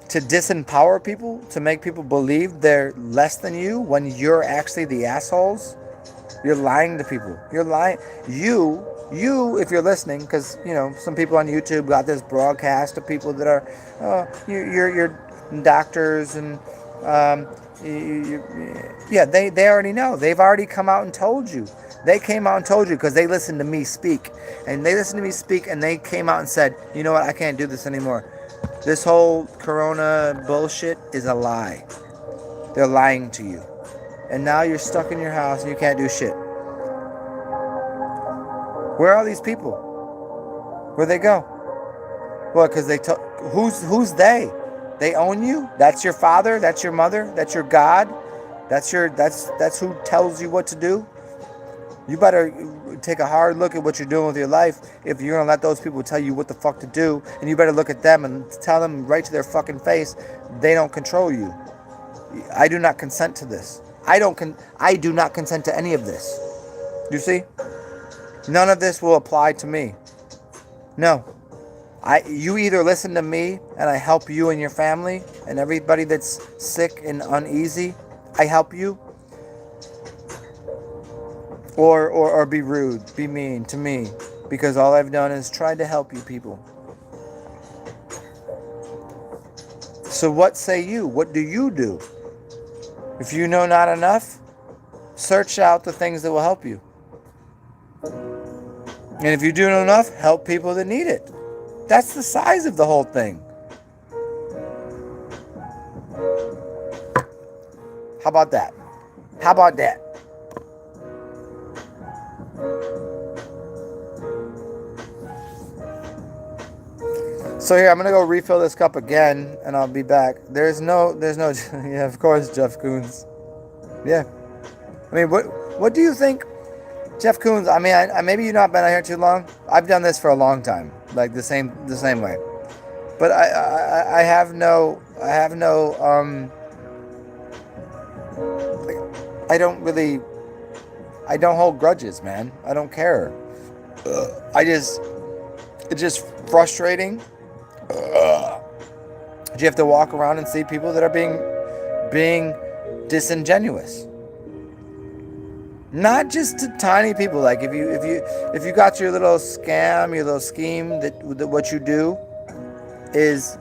to disempower people, to make people believe they're less than you when you're actually the assholes, you're lying to people. You're lying. You, if you're listening, because, you know, some people on YouTube got this broadcast of people that are, you're doctors and, yeah, they already know. They've already come out and told you. They came out and told you because they listened to me speak. And they listened to me speak and they came out and said, you know what, I can't do this anymore. This whole corona bullshit is a lie. They're lying to you. And now you're stuck in your house and you can't do shit. Where are these people? Where'd they go? Well, because they took. Who's they? They own you? That's your father? That's your mother? That's your God? That's who tells you what to do? You better take a hard look at what you're doing with your life if you're going to let those people tell you what the fuck to do. And you better look at them and tell them right to their fucking face they don't control you. I do not consent to this. I do not consent to any of this. You see? None of this will apply to me. No. You either listen to me and I help you and your family and everybody that's sick and uneasy, I help you. Or be rude, be mean to me, because all I've done is tried to help you people. So what say you? What do you do? If you know not enough, search out the things that will help you. And if you do know enough, help people that need it. That's the size of the whole thing. How about that? How about that? So here, I'm going to go refill this cup again, and I'll be back. There's no, yeah, of course, Jeff Koons. Yeah. I mean, what do you think, Jeff Koons? I mean, maybe you've not been out here too long. I've done this for a long time, like the same way. But I have no, I don't hold grudges, man. I don't care. It's just frustrating. You have to walk around and see people that are being disingenuous. Not just to tiny people. Like if you got your little scam, your little scheme that what you do is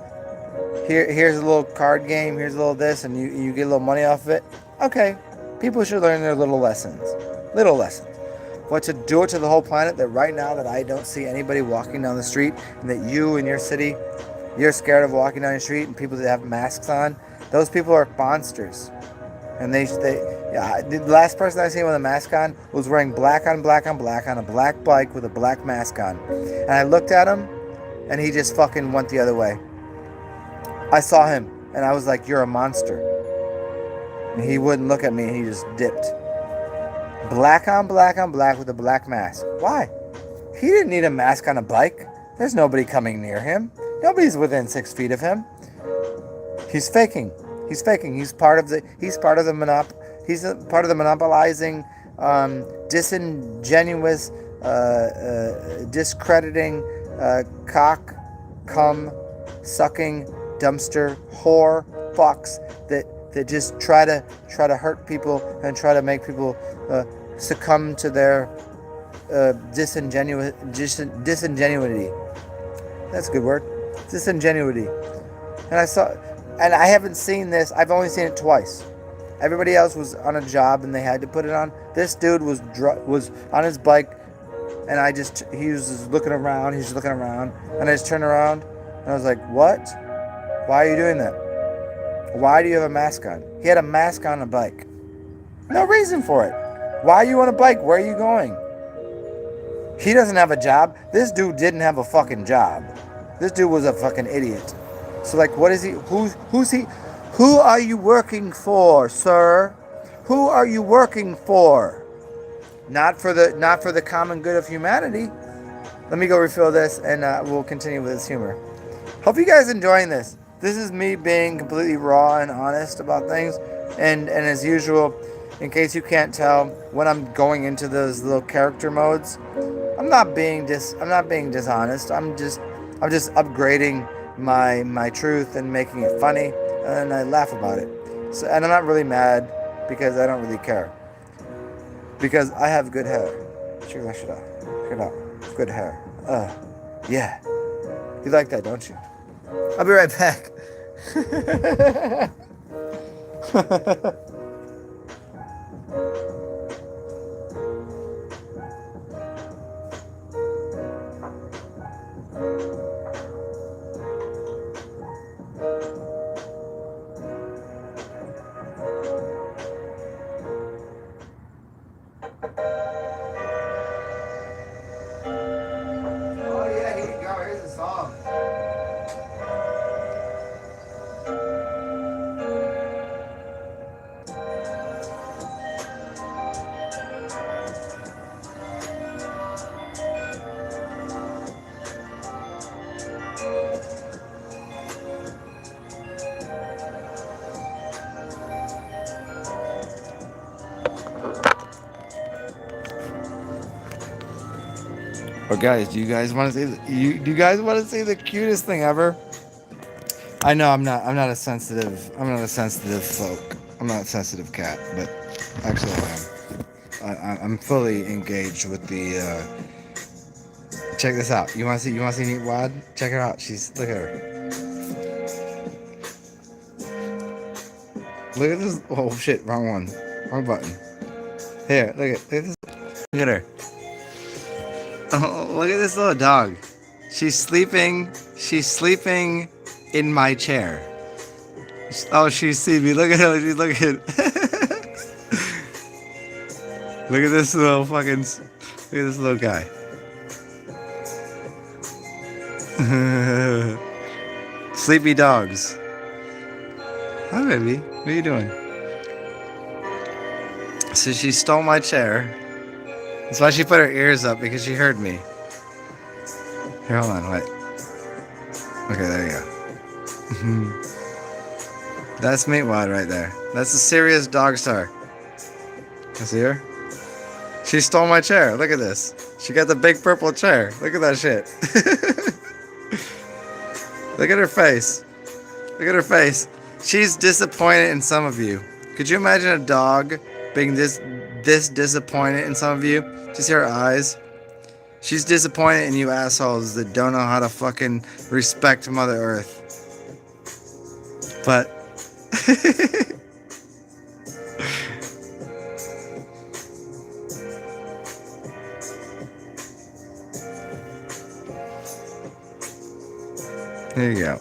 here's a little card game, here's a little this, and you get a little money off of it. Okay, people should learn their little lessons. But to do it to the whole planet, that right now that I don't see anybody walking down the street, and that you in your city, you're scared of walking down the street, and people that have masks on, those people are monsters. And the last person I seen with a mask on was wearing black on black on black on a black bike with a black mask on. And I looked at him, and he just fucking went the other way. I saw him, and I was like, you're a monster. And he wouldn't look at me, and he just dipped. Black on black with a black mask. Why? He didn't need a mask on a bike. There's nobody coming near him. Nobody's within 6 feet of him. He's faking. He's part of the monopolizing, disingenuous, discrediting, cock, cum, sucking, dumpster, whore, fucks that just try to hurt people and try to make people succumb to their disingenuity. That's a good word. Disingenuity. And I haven't seen this. I've only seen it twice. Everybody else was on a job and they had to put it on. This dude was on his bike, and he was just looking around. He's looking around, and I just turned around and I was like, "What? Why are you doing that? Why do you have a mask on?" He had a mask on a bike. No reason for it. Why are you on a bike? Where are you going? He doesn't have a job. This dude didn't have a fucking job. This dude was a fucking idiot. So like, what is he? Who's he? Who are you working for, sir? Who are you working for? Not for the common good of humanity. Let me go refill this, and we'll continue with this humor. Hope you guys enjoying this. This is me being completely raw and honest about things, and as usual, in case you can't tell, when I'm going into those little character modes, I'm not being dishonest. I'm just upgrading my truth and making it funny, and I laugh about it. So, and I'm not really mad because I don't really care. Because I have good hair. Check that shit out. Check it out. Good hair. Yeah. You like that, don't you? I'll be right back. Oh yeah, here you go. Here's the song. Oh guys, do you guys want to see the cutest thing ever? I know I'm not a sensitive folk. I'm not a sensitive cat, but actually I am. I'm fully engaged with the check this out. You want to see Neat Wad? Check her out. Look at her. Look at this. Oh shit, wrong one. Wrong button. Here, look at this. Look at her. Oh, look at this little dog. She's sleeping in my chair. Oh, she sees me. Look at her. She's looking. Look at this little guy. Sleepy dogs. Hi, baby. What are you doing? So she stole my chair. That's why she put her ears up, because she heard me. Here, hold on, wait. Okay, there you go. That's Meatwad right there. That's a serious dog star. You see her? She stole my chair. Look at this. She got the big purple chair. Look at that shit. Look at her face. Look at her face. She's disappointed in some of you. Could you imagine a dog being this disappointed in some of you? Just see her eyes. She's disappointed in you assholes that don't know how to fucking respect Mother Earth. But there you go.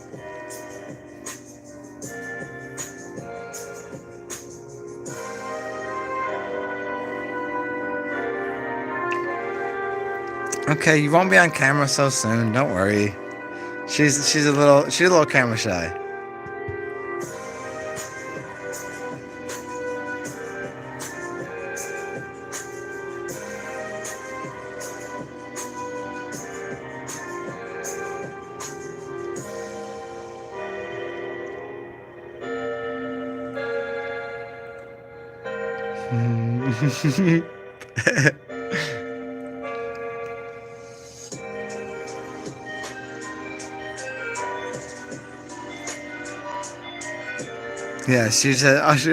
Okay, you won't be on camera so soon. Don't worry. She's a little camera shy. Yeah, she said, oh, she,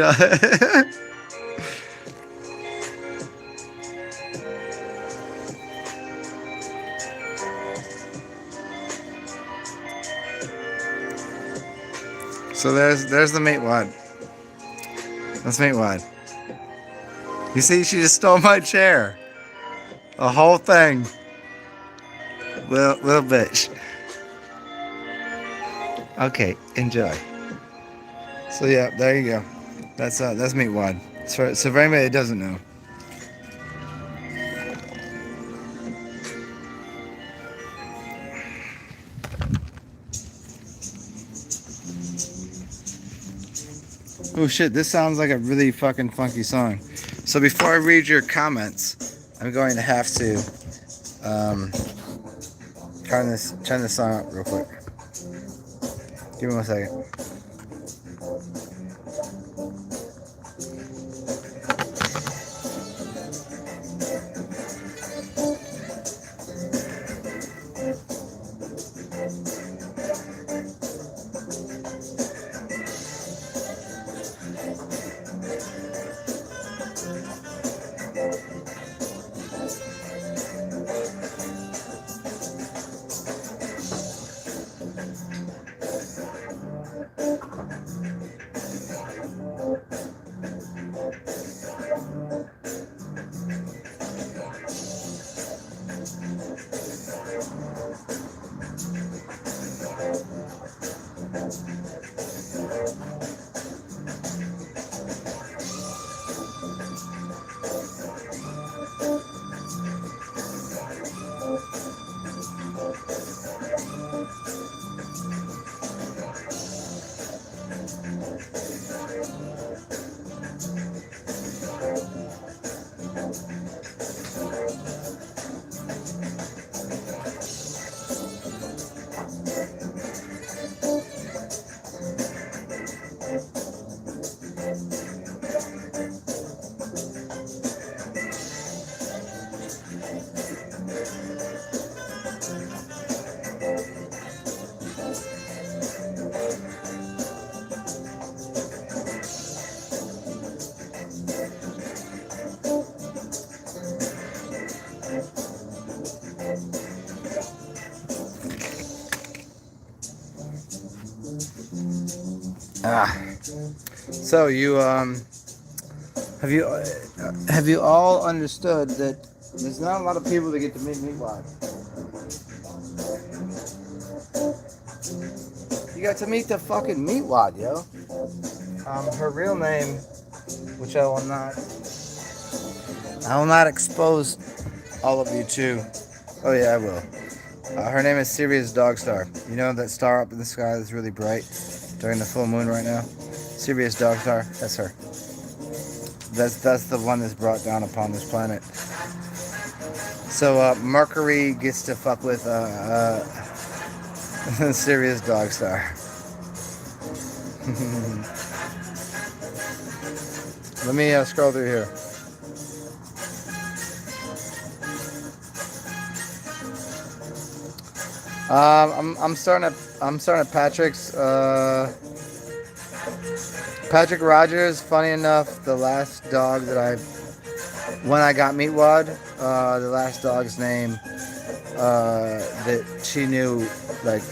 So there's the meat wad. That's meat wad. You see, she just stole my chair. The whole thing. Little bitch. Okay, enjoy. So yeah, there you go. That's meat wad. So for anybody that doesn't know. Oh shit, this sounds like a really fucking funky song. So before I read your comments, I'm going to have to turn this song up real quick. Give me 1 second. So you have you all understood that there's not a lot of people that get to meet Meatwad? You got to meet the fucking Meatwad, yo. Her real name, which I will not expose all of you to. Oh yeah, I will. Her name is Sirius Dogstar. You know that star up in the sky that's really bright during the full moon right now? Sirius Dogstar, that's her. That's the one that's brought down upon this planet. So Mercury gets to fuck with Sirius Dogstar. Let me scroll through here. I'm starting at Patrick's. Patrick Rogers. Funny enough, the last dog that when I got Meatwad, the last dog's name that she knew, like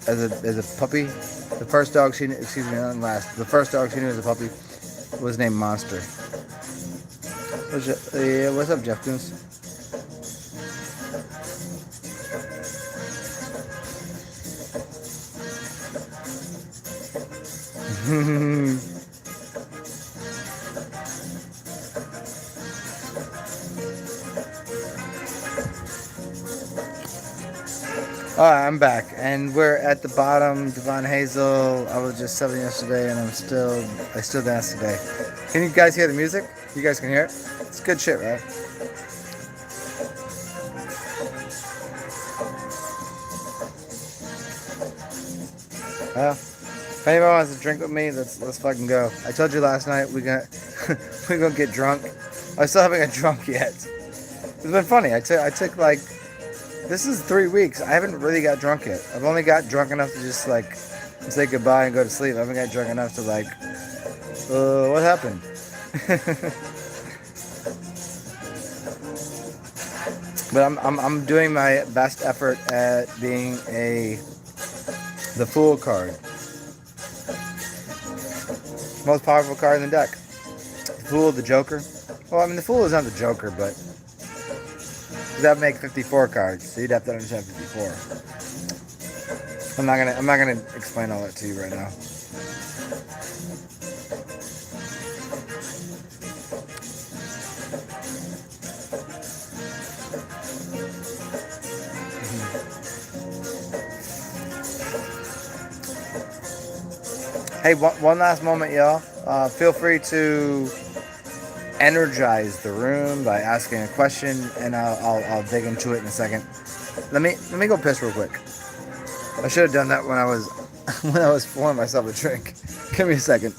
as a puppy, the first dog she knew, excuse me, not last. The first dog she knew as a puppy was named Monster. What's up, Jeff Goons? Alright, I'm back, and we're at the bottom. Devon Hazel. I was just subbing yesterday, and I still dance today. Can you guys hear the music? You guys can hear it? It's good shit, right? Well, if anybody wants to drink with me, let's fucking go. I told you last night we're gonna get drunk. I still haven't got drunk yet. It's been funny. I took like, this is 3 weeks. I haven't really got drunk yet. I've only got drunk enough to just like say goodbye and go to sleep. I haven't got drunk enough to like, what happened? But I'm doing my best effort at being the fool card. Most powerful card in the deck. The Fool, the Joker. Well, I mean, the Fool is not the Joker, but that would make 54 cards, so you'd have to understand 54. I'm not gonna explain all that to you right now. Hey, one last moment, y'all. Feel free to energize the room by asking a question, and I'll dig into it in a second. Let me go piss real quick. I should have done that when I was when I was pouring myself a drink. Give me a second.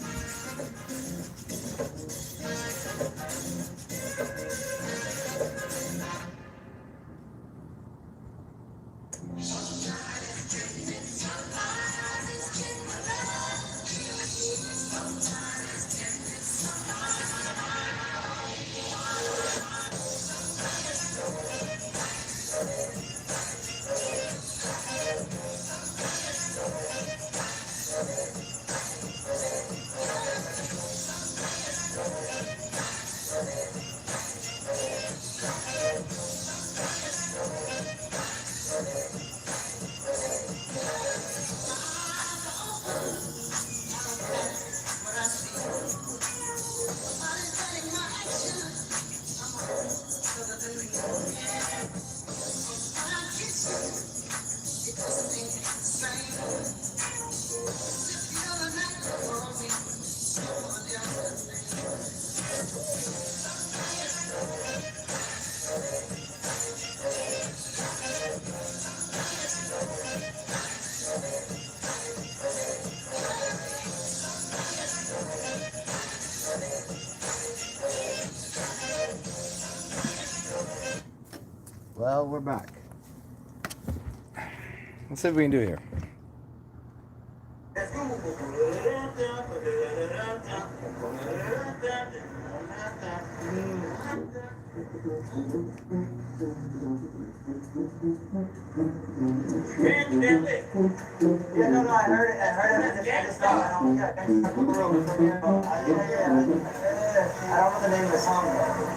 Well, we're back. Let's see what we can do here. Yeah, no, I heard it. I just thought, I don't know the name of the song though.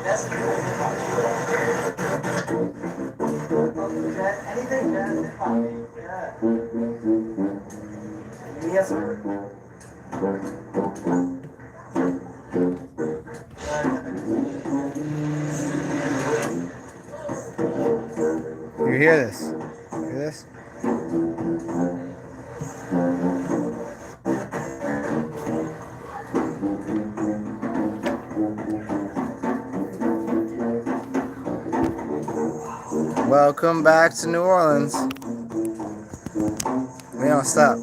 That's anything jazz hip hop, yeah. Yes, sir. You hear this? Hear this? Welcome back to New Orleans. We don't stop.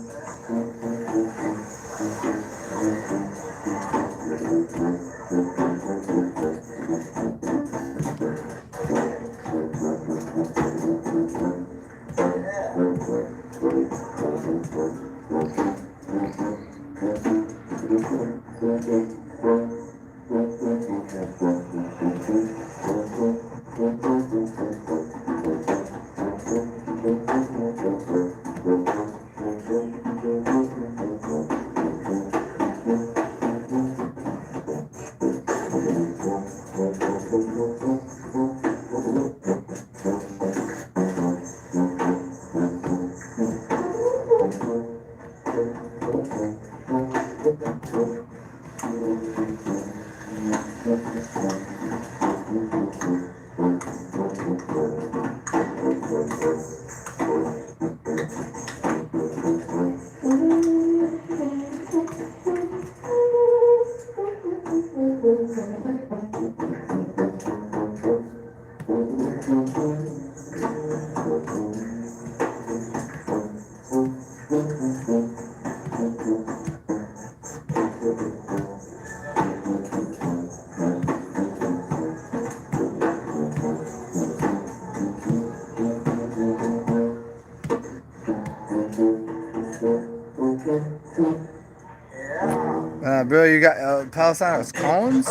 Bro, you got Palestine was Collins.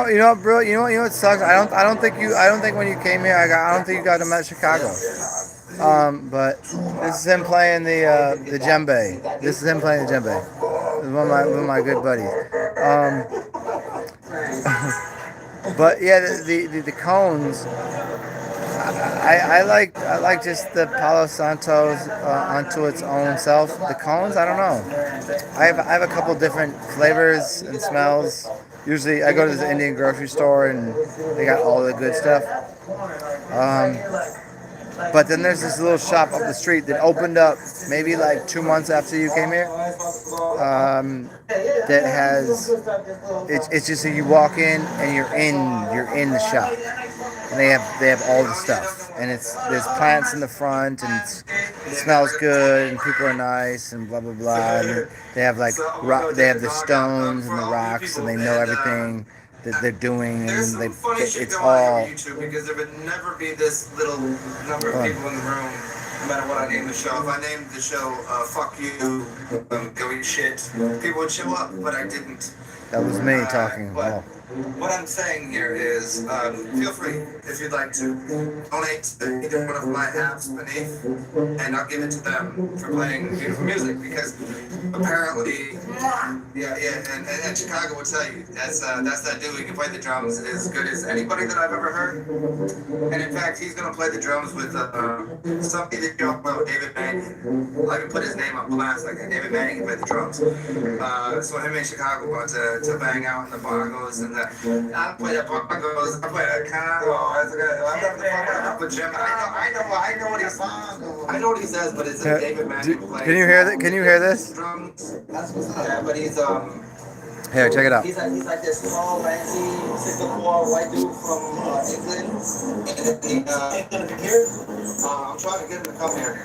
You know, bro. You know what sucks? I don't think when you came here, I don't think you got to met Chicago. But this is him playing the djembe. This is him playing the djembe. This is one of my good buddies. But yeah, the cones. I like just the Palo Santos onto its own self. The cones, I don't know. I have a couple different flavors and smells. Usually, I go to the Indian grocery store and they got all the good stuff. Um, but then there's this little shop up the street that opened up maybe like 2 months after you came here. That has it's just that you walk in and you're in the shop, and they have all the stuff, and there's plants in the front, and it smells good, and people are nice, and blah blah blah. And they have like they have the stones and the rocks, and they know everything that they're doing, and it's all. YouTube, because there would never be this little number of people in the room. No matter what I named the show. If I named the show "Fuck You," "Go Eat Shit," people would show up, but I didn't. That was me talking. But what I'm saying here is, feel free if you'd like to donate to either one of my apps beneath, and I'll give it to them for playing beautiful music. Because apparently, and Chicago will tell you that's that dude who can play the drums as good as anybody that I've ever heard. And in fact, he's gonna play the drums with somebody that you don't know, David Manning. I can put his name on blast like that. David Manning can play the drums. So him in Chicago going to bang out in the bongos and I play the bongos. I play the congo. I know what he's. I know what he says, but it's a David Manning play. Can you hear that? Can you hear this? Drums. That's what's up. Yeah, but he's Here, check it out. He's like this tall, lanky, 6'4" white dude from England. And I'm trying to get him to come here.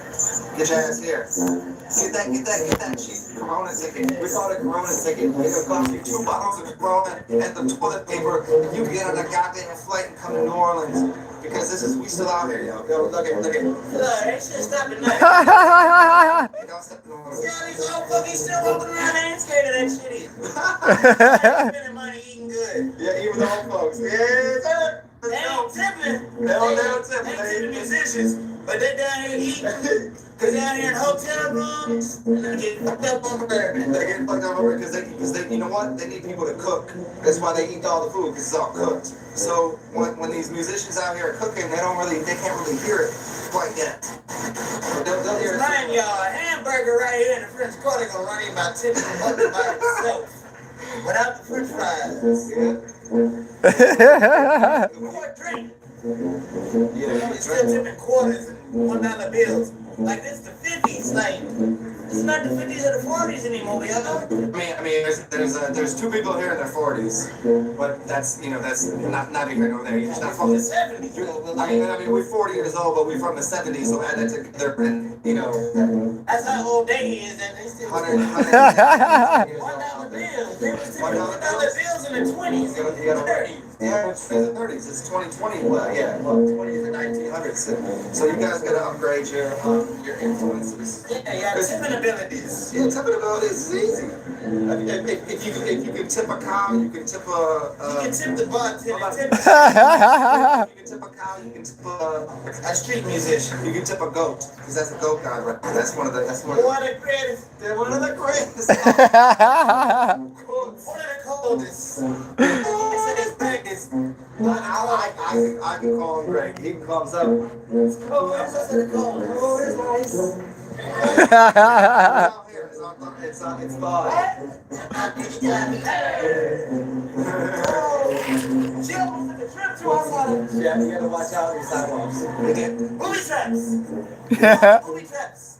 Get your ass here. Get that cheap Corona ticket. We call it Corona ticket. It'll cost you 2 bottles of Corona and the toilet paper. And you can get on a goddamn flight and come to New Orleans. Because we still out here, yo. Go, look at. Look, ain't shit stopping nothing. See all these old fucking still walking around and ain't scared of that shit either. Spending money, eating good. Yeah, even the old folks. Yeah, they ain't tipping. They don't tip. They tipping musicians. But they down here eating. Because down here in hotel rooms, and they get fucked up on bourbon. They get fucked up over because they, you know what? They need people to cook. That's why they eat all the food, because it's all cooked. So when these musicians out here are cooking, they can't really hear it quite yet. They'll hear it. Mind y'all, a hamburger right here in the French Quarter gonna run you about $10 by itself. Without the French fries. Yeah. What drink? Yeah, you're still tipping quarters and $1 bills. Like this the 50s, like it's not the 50s or the 40s anymore, y'all. I mean, there's 2 people here in their 40s, but that's not even over there. You're not from the 70s. I mean, we're 40 years old, but we're from the 70s, so add that together, and that's how old they is, and they still $1 bills. They was $1 bills in the 20s, and the 30s. Yeah, it's in the 30s. It's 2020. Well, yeah, 20s and 1900s. So you guys gotta upgrade your influences. Yeah, tipping abilities. Yeah, tipping abilities is easy. If you can tip a cow, you can tip a. You can tip the bartender. You can tip a cow. You can tip a street musician. You can tip a goat, because that's a goat guy, right? That's one of the. One of the greatest. They're one of the greatest. One of the coldest. I can call him Greg. He can call himself. It's cold. It's nice. Out here, it's fine. Yeah, you gotta watch out on your sidewalks. Booby traps. Booby traps.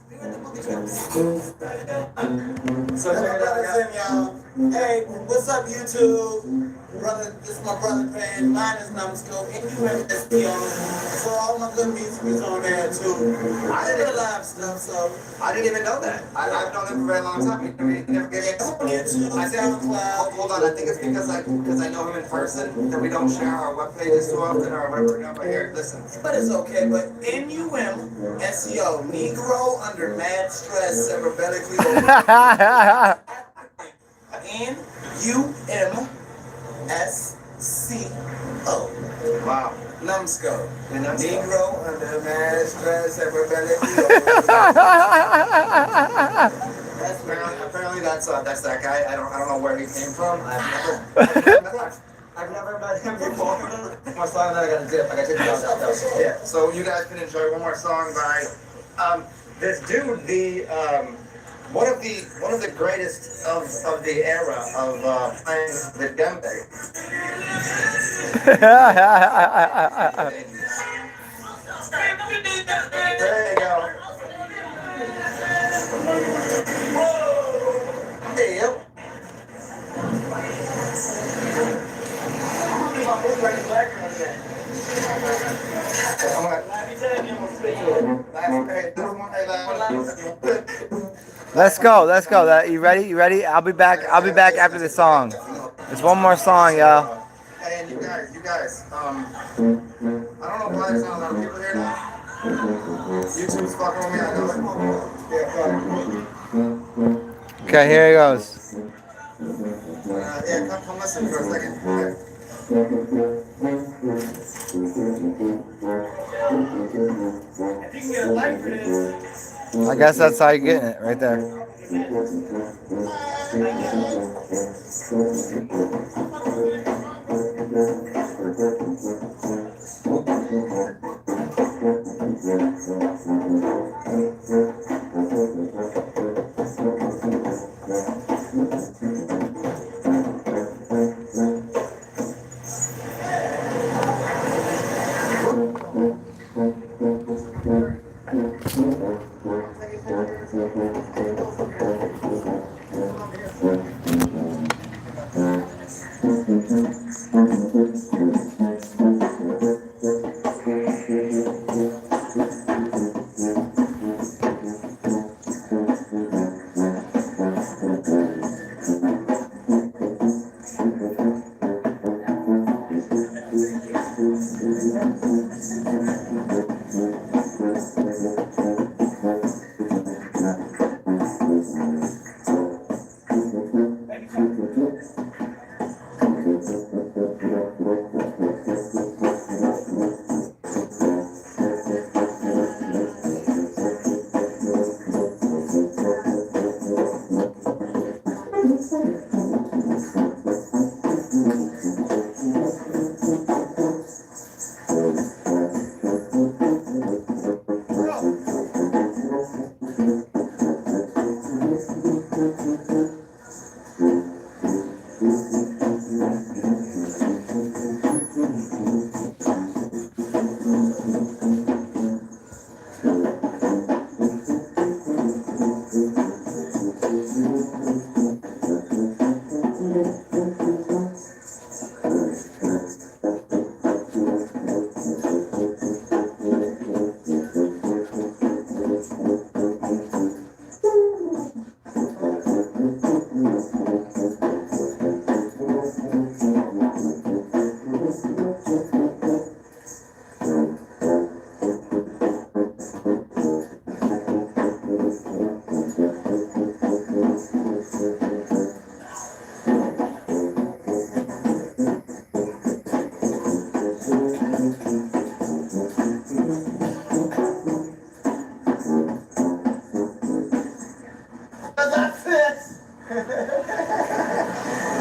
So check it out, y'all. Hey, what's up, YouTube? Brother, this is my brother page. Mine is Numbskull. So all my good music is on there too. I did the live stuff, so I didn't even know that. I've known him for a very long time. He never gave me a YouTube, SoundCloud. Hold on, I think it's because I know him in person that we don't share our web pages too often or whatever number here. Listen. But it's okay, but NUM-SEO, Negro under mad stress, cerebellically NUMSCO. Wow. Numbskull. Negro under man's dress, everybody. Apparently that's that guy. I don't know where he came from. I've never met him before. One more song, then I gotta dip. I gotta take it out. Yeah. So you guys can enjoy one more song by this dude. One of the greatest of the era of playing the djembe. There you go. Hey, yep. Let's go. Let's go. You ready? You ready? I'll be back. I'll be back after the song. There's one more song, y'all. And you guys. I don't know why there's not a lot of people here now. YouTube's fucking with me. I know. Yeah, okay, here it goes. Yeah, come listen for a second. I guess that's how you're getting it, right there.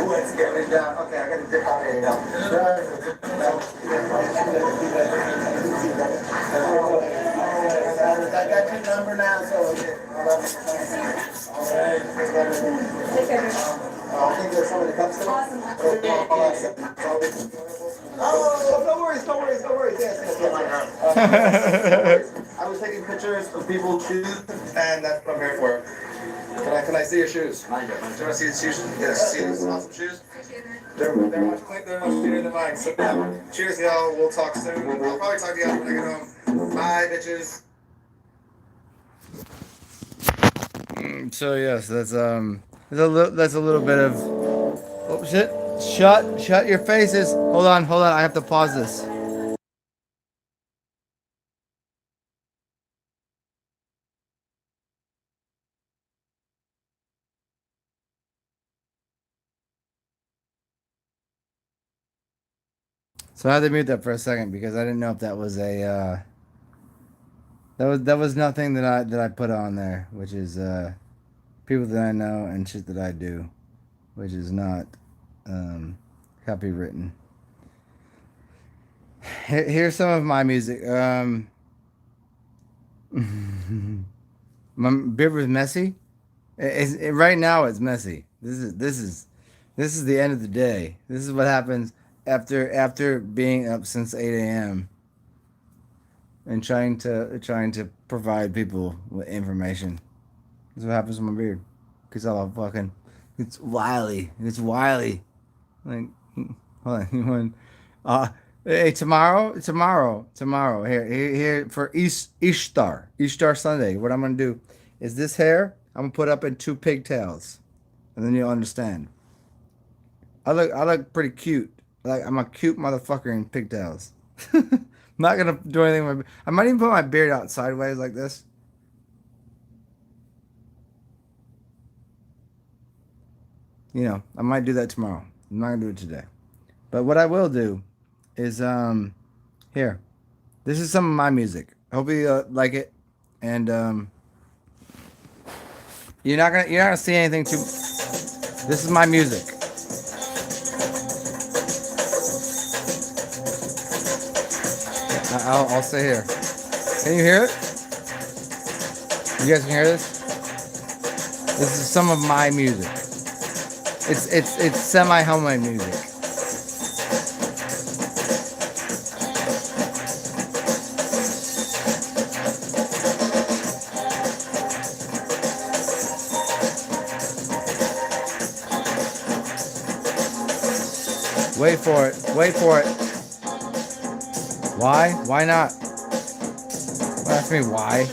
What's going down? Okay, I gotta dip out of here now. I got your number now, so okay. I think there's somebody that comes to me. Oh, no worries, no worries, no worries. Yes, I was taking pictures of people's shoes, and that's what I'm here for. Can I see your shoes? Do you want to see the shoes? Yes, see these awesome shoes? They're much cleaner than mine. So, cheers, y'all. We'll talk soon. I'll probably talk to you guys when I get home. Bye, bitches. So yes, that's a little bit of. Oh shit! Shut your faces. Hold on. I have to pause this. So I had to mute that for a second because I didn't know if that was a that was nothing that I put on there, which is people that I know and shit that I do, which is not copywritten. Here's some of my music. My beard was messy. Right now it's messy. This is the end of the day. This is what happens after being up since 8 a.m. and trying to provide people with information. This is what happens with my beard. Cause all fucking it's wily. It's wily. Like hold on, you want hey, tomorrow. Here for Ishtar Sunday. What I'm gonna do is this hair I'm gonna put up in two pigtails, and then you'll understand. I look pretty cute. Like I'm a cute motherfucker in pigtails. I'm not gonna do anything with I might even put my beard out sideways like this. I might do that tomorrow. I'm not gonna do it today. But what I will do is here. This is some of my music. Hope you like it, and you're not gonna see anything too. This is my music. I'll stay here. Can you hear it? You guys can hear this? This is some of my music. It's semi homemade music. Wait for it. Wait for it. Why? Why not? Ask me why.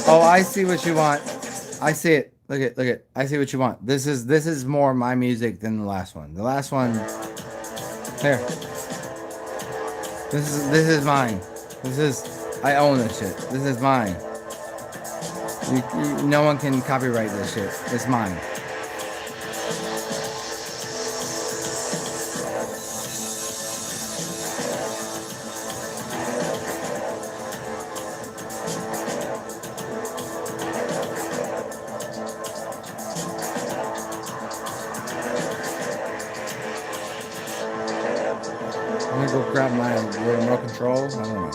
Oh, I see what you want. I see it. Look at, look at. I see what you want. This is more my music than the last one. The last one. Here. This is mine. I own this shit. This is mine. No one can copyright this shit. It's mine. I'm gonna go grab my remote control. I don't know.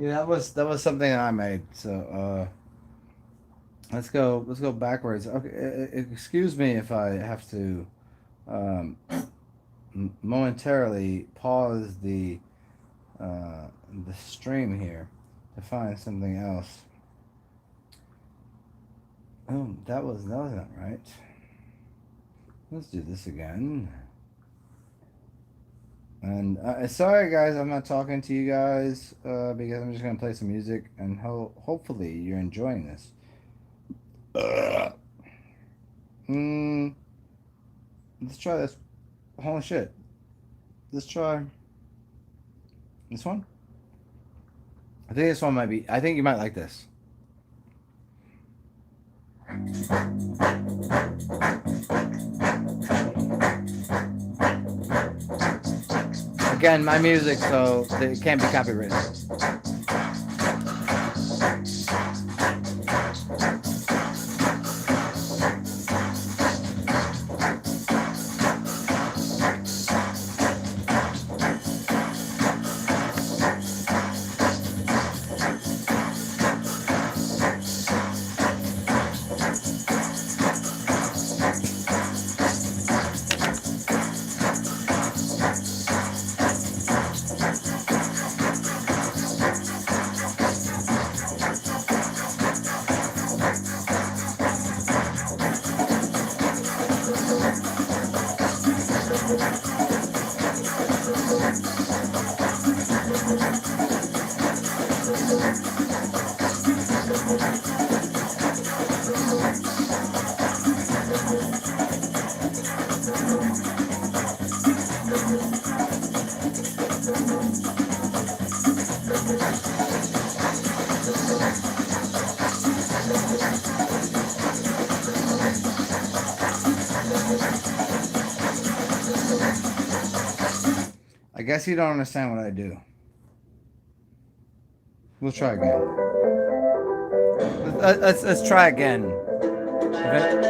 Yeah, that was something I made. So let's go backwards. Okay, excuse me if I have to um, momentarily pause the stream here to find something else. Oh, that was not right. Let's do this again. And sorry, guys, I'm not talking to you guys because I'm just gonna play some music, and hopefully you're enjoying this. Mm, let's try this. Holy shit! Let's try this one. I think this one might be. I think you might like this. Again, my music, so it can't be copyrighted. I guess you don't understand what I do. We'll try again. Let's try again. Okay?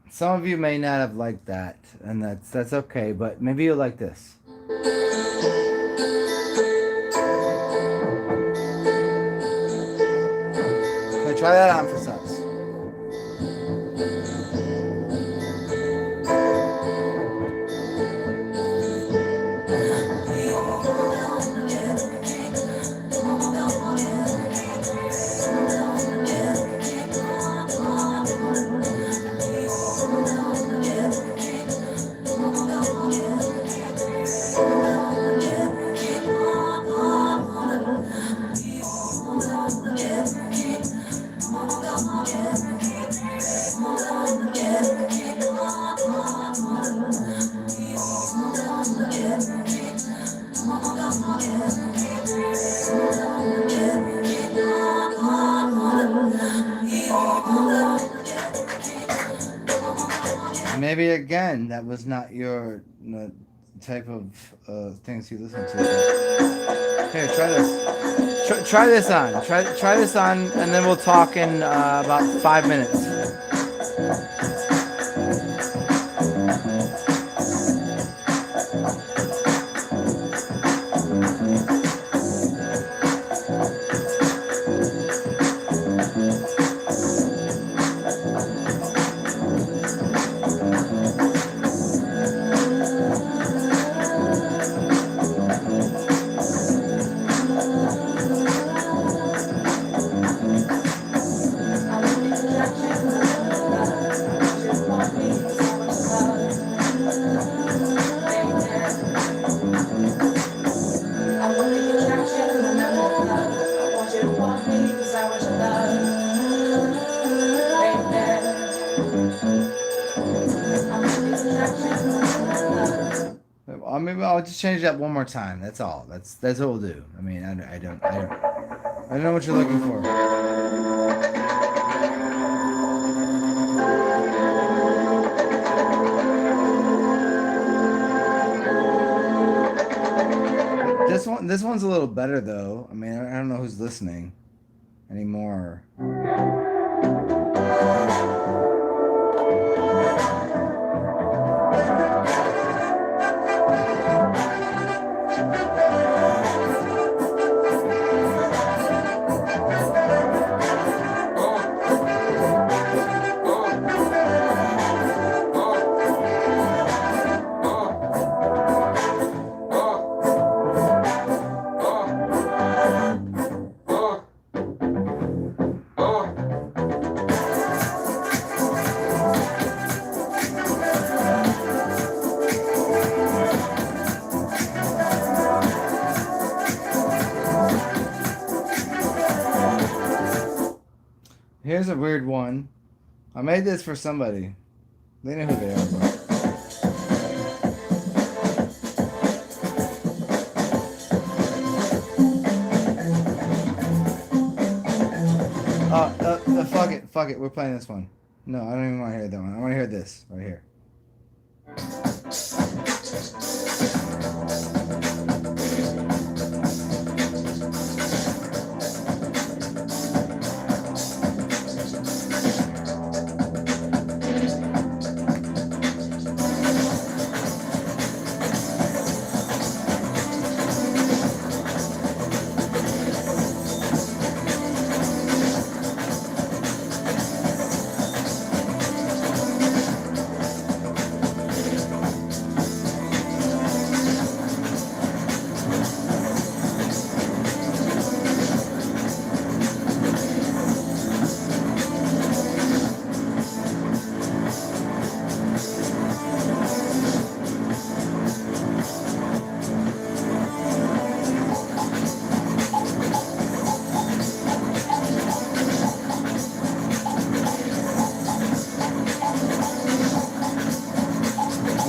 Some of you may not have liked that, and that's okay, but maybe you'll like this. Try that on for size. Maybe again, that was not your type of things you listen to. Here, try this. Try this on. Try this on, and then we'll talk in about 5 minutes. Maybe I'll just change that one more time. That's all. That's what we'll do. I mean, I don't know what you're looking for. This one's a little better though. I mean, I don't know who's listening anymore. Here's a weird one. I made this for somebody. They know who they are, but... Fuck it. We're playing this one. No, I don't even want to hear that one. I want to hear this right here.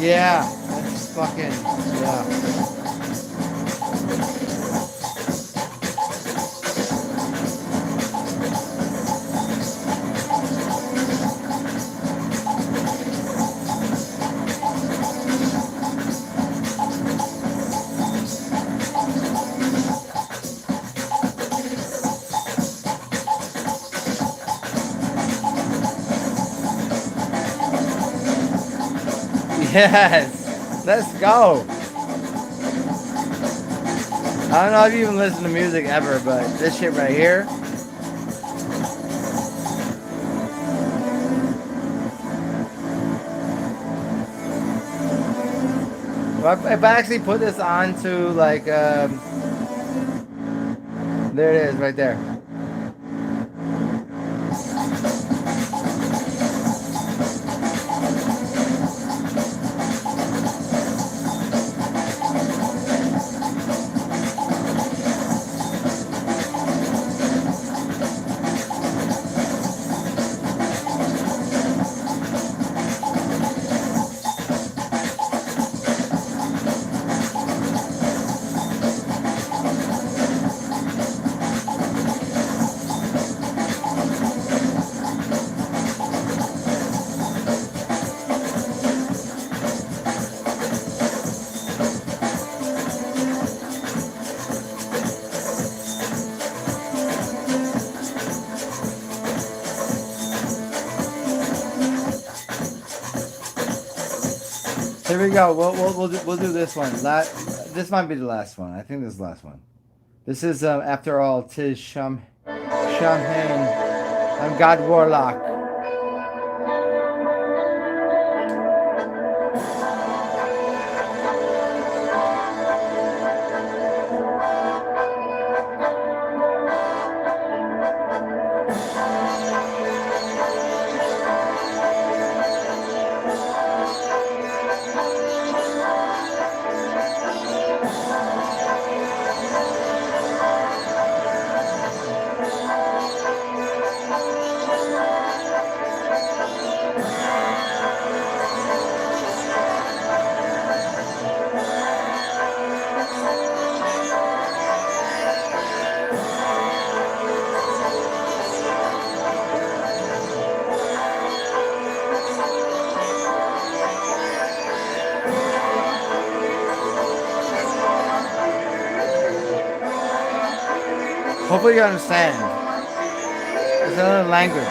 Yeah, that's fucking, yeah. Yes, let's go. I don't know if you even listen to music ever, but this shit right here, If I actually put this onto like, there it is right there. Here we go. We'll do this one. This might be the last one. I think this is the last one. This is after all, 'tis Champagne. I'm God Warlock. Hopefully you understand. It's another language.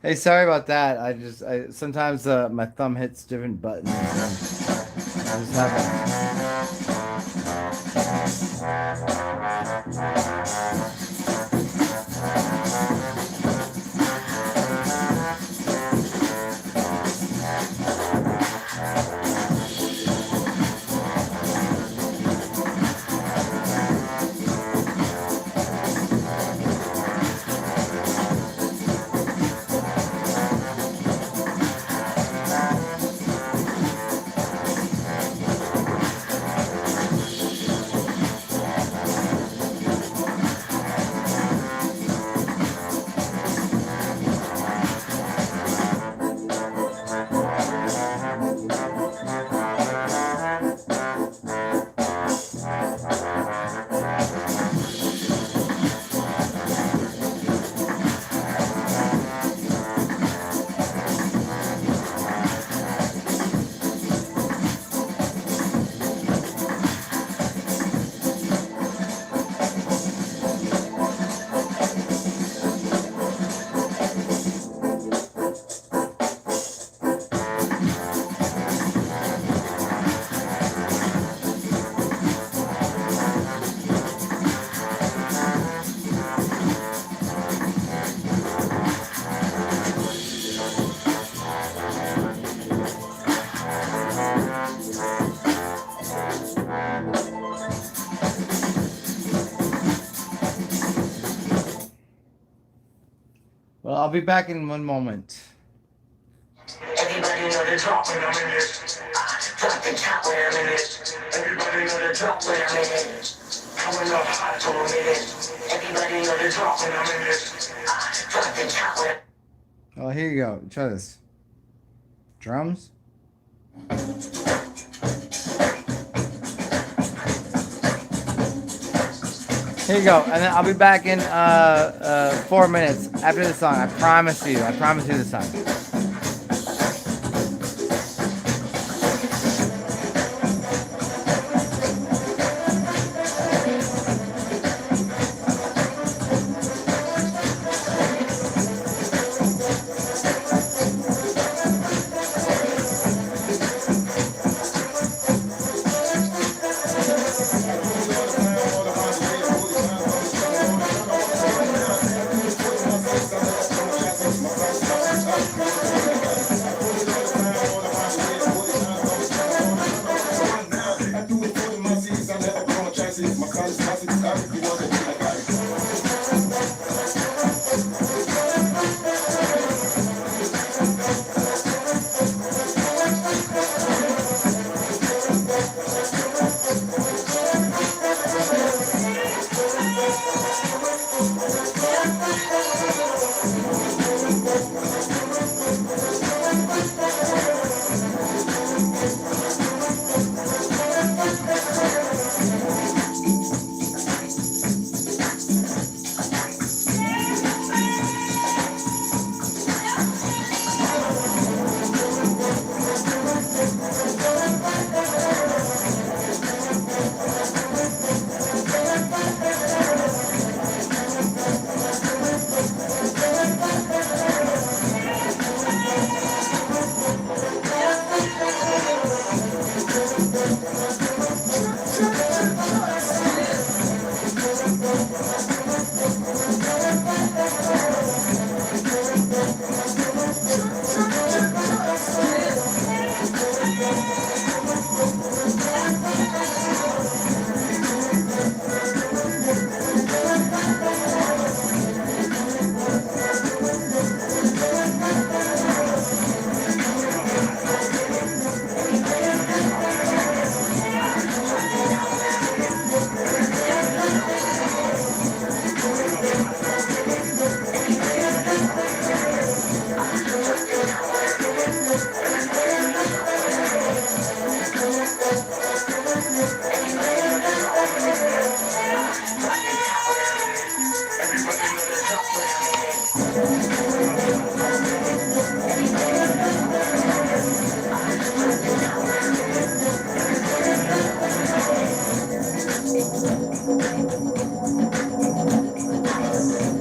Hey, sorry about that. I sometimes my thumb hits different buttons. I just haven't. Well, I'll be back in one moment. Everybody know the drop when I'm in it. Drop the top when I'm in it. Everybody know the drop when I'm in it. Coming up hot for a minute. Everybody know the drop when I'm in this. I'm fucking coward. Oh, here you go. Try this. Drums. Here you go, and then I'll be back in 4 minutes after the song. I promise you. I promise you this time.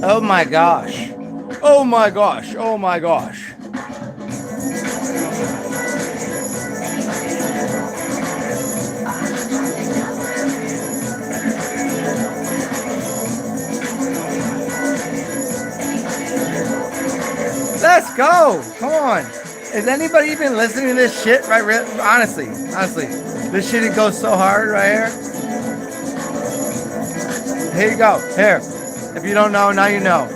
Oh my gosh. Oh my gosh. Oh my gosh. Let's go. Come on. Is anybody even listening to this shit? Right? Honestly. This shit, it goes so hard right here. Here you go. Here. If you don't know, now you know.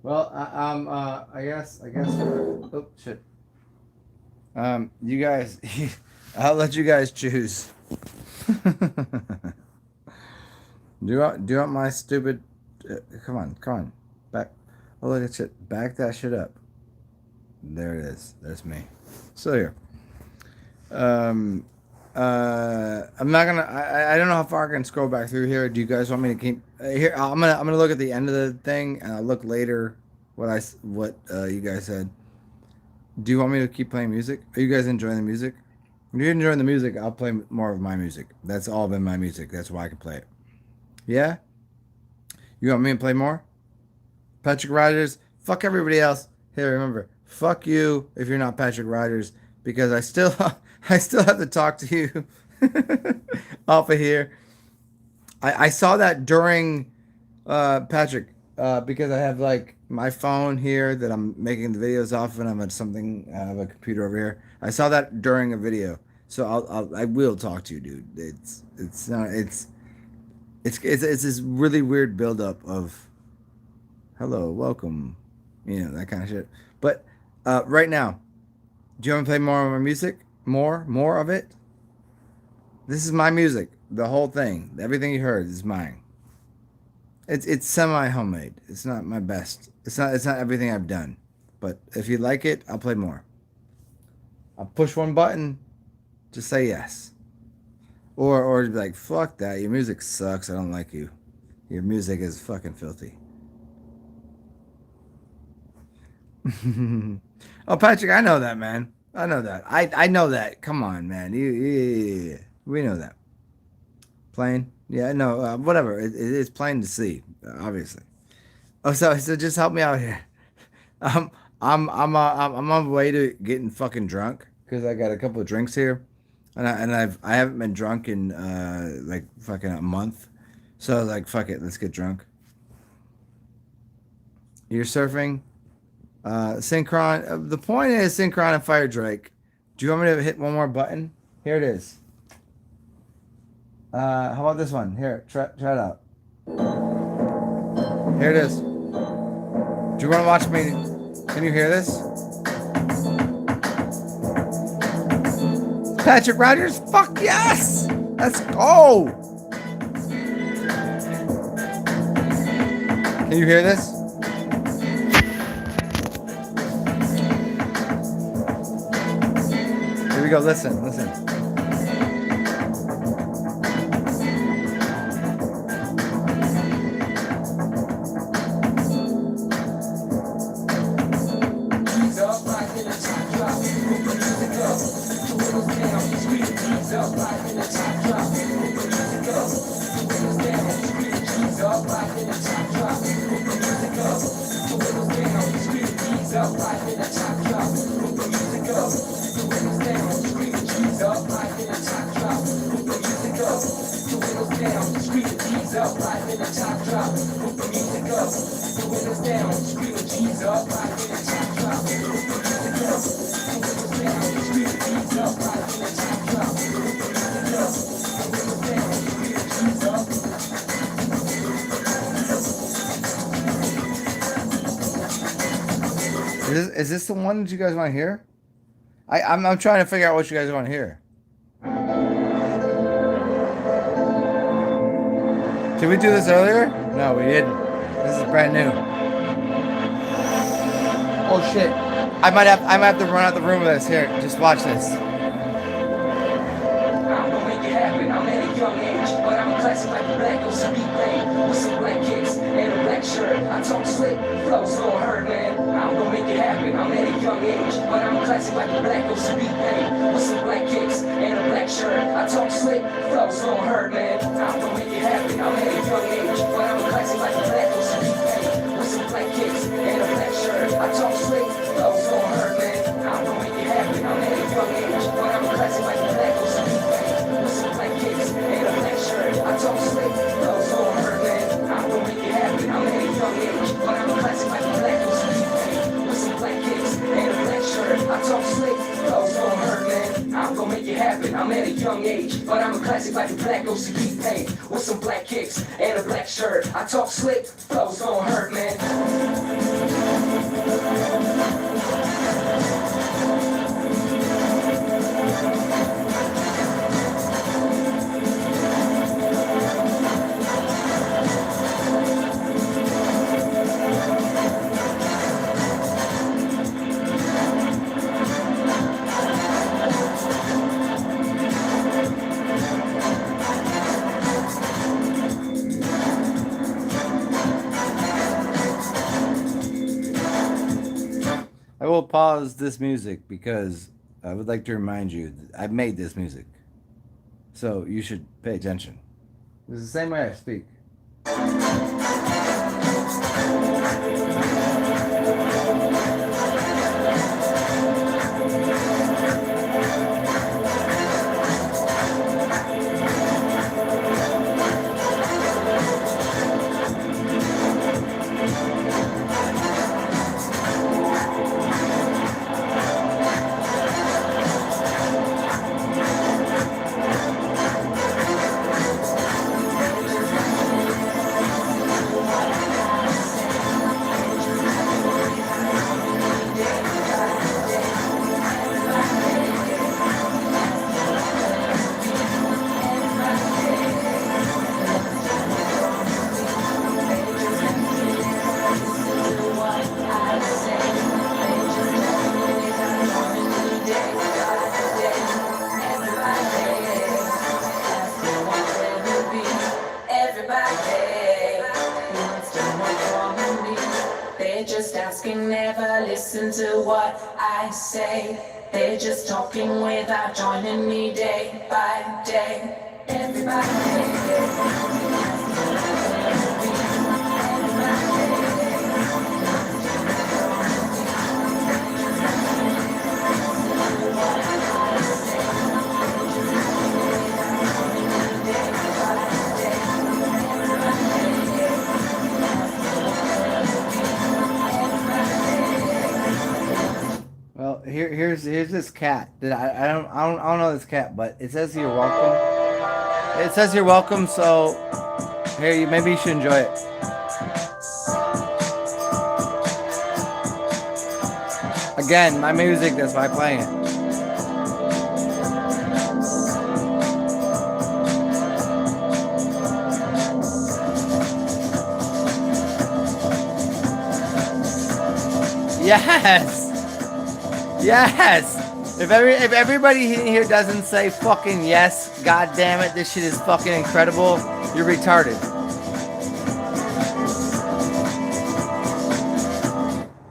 Well, I guess. Oh shit. You guys, I'll let you guys choose. Do you want my stupid? Come on, back. Oh look at shit. Back that shit up. There it is. There's me. So here. I'm not gonna. I don't know how far I can scroll back through here. Do you guys want me to keep here? I'm gonna look at the end of the thing, and I'll look later what you guys said. Do you want me to keep playing music? Are you guys enjoying the music? If you're enjoying the music, I'll play more of my music. That's all been my music. That's why I can play it. Yeah. You want me to play more? Patrick Rogers, fuck everybody else. Here, remember, fuck you if you're not Patrick Rogers, because I still I still have to talk to you off of here. I saw that during Patrick, because I have like my phone here that I'm making the videos off, and I'm at something. I have a computer over here. I saw that during a video, so I will talk to you, dude. It's not it's this really weird buildup of hello, welcome, that kind of shit. But right now, do you want to play more of my music? More of it. This is my music. The whole thing, everything you heard is mine. It's semi homemade. It's not my best. It's not everything I've done. But if you like it, I'll play more. I'll push one button, just say yes. Or be like, fuck that. Your music sucks. I don't like you. Your music is fucking filthy. Oh, Patrick, I know that, man. I know that. I know that. Come on, man. Yeah. We know that. Plain? Yeah, no, whatever. It's plain to see, obviously. Oh, so just help me out here. Um, I'm on the way to getting fucking drunk because I got a couple of drinks here, and I haven't been drunk in like fucking a month. So I was like, fuck it, let's get drunk. You're surfing, Synchron. The point is Synchron and Fire Drake. Do you want me to hit one more button? Here it is. How about this one? Here, try it out. Here it is. Do you want to watch me? Can you hear this? Patrick Rogers? Fuck yes! Let's go! Can you hear this? Here we go. Listen. Is this the one that you guys want to hear? I'm trying to figure out what you guys want to hear. Did we do this earlier? No, we didn't. This is brand new. Oh shit! I might have to run out the room with this. Here, just watch this. I'm gonna make it happen. I'm at a young age, but I'm a classic like the black OCB pain with some black kicks and a black shirt. I talk slick, flows gon' hurt, man. I'm gonna make it happen. I'm at a young age, but I'm a classic like the black OCB pain with some black kicks and a black shirt. I talk slick, flows gon' hurt, man. I'm gonna make it happen. I'm at a young age, but I'm a classic like the black OCB pain with some black kicks and a black shirt. I talk slick, flows gon' hurt, man. I'm gonna make it happen. I'm at a young age, but I'm a classic like the black OCB pain with some black kicks and a black shirt. I talk slick, flows gon' hurt, man. I'm gonna make it happen. I'm at a young age, but I'm a classic like the black OCB pain with some black kicks and a black shirt. I talk slick, flows gon' hurt, man. I'm gonna make it happen. I'm at a young age, but I'm a classic like the black OCB paint with some black kicks and a black shirt. I talk slick, flows gon' hurt, man. I will pause this music because I would like to remind you that I made this music. So you should pay attention. It's the same way I speak. asking never listen to what I say. They're just talking without joining me day by day. Well, here's this cat that I don't know this cat, but it says you're welcome. It says you're welcome, so here maybe you should enjoy it. Again, my music, that's why I'm playing it. Yes! Yes! If everybody here doesn't say fucking yes, god damn it, this shit is fucking incredible, you're retarded.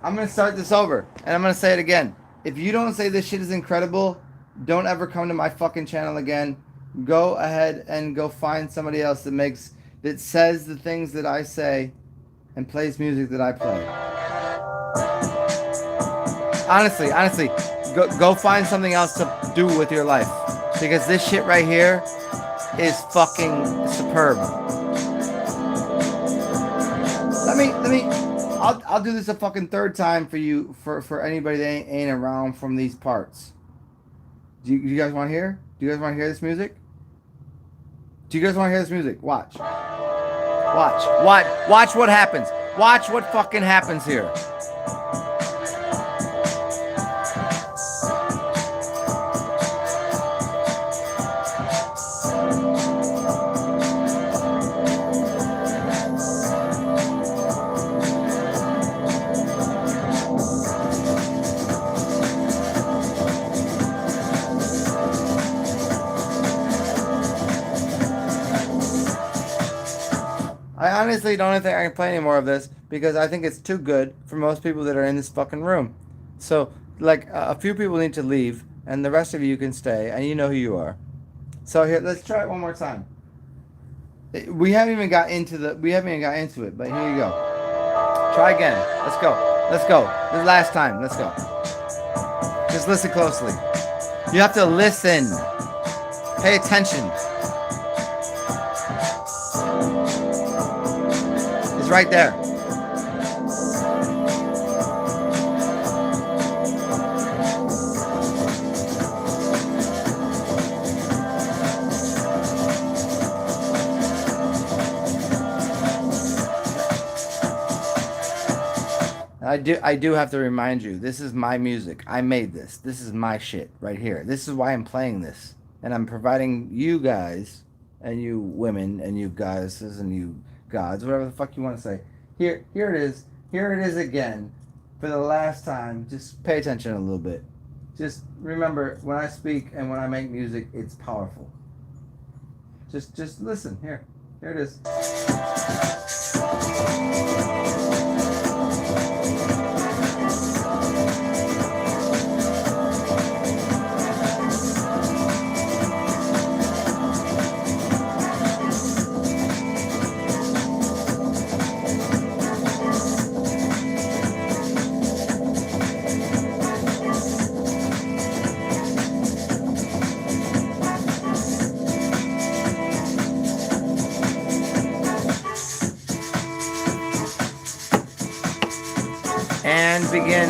I'm gonna start this over, and I'm gonna say it again. If you don't say this shit is incredible, don't ever come to my fucking channel again. Go ahead and go find somebody else that says the things that I say and plays music that I play. Honestly, go find something else to do with your life, because this shit right here is fucking superb. I'll do this a fucking third time for you, for anybody that ain't around from these parts. Do you guys want to hear? Do you guys want to hear this music? Do you guys want to hear this music? Watch what happens. Watch what fucking happens here. I honestly don't think I can play any more of this, because I think it's too good for most people that are in this fucking room. So, like, a few people need to leave, and the rest of you can stay, and you know who you are. So here, let's try it one more time. We haven't even got into it, but here you go. Try again. Let's go. This is last time. Let's go. Just listen closely. You have to listen. Pay attention. Right there. I do have to remind you, this is my music. I made this. This is my shit right here. This is why I'm playing this. And I'm providing you guys, and you women, and you guys, and you gods, whatever the fuck you want to say. Here it is. Here it is again. For the last time. Just pay attention a little bit. Just remember, when I speak and when I make music, it's powerful. Just listen. Here it is. And begin.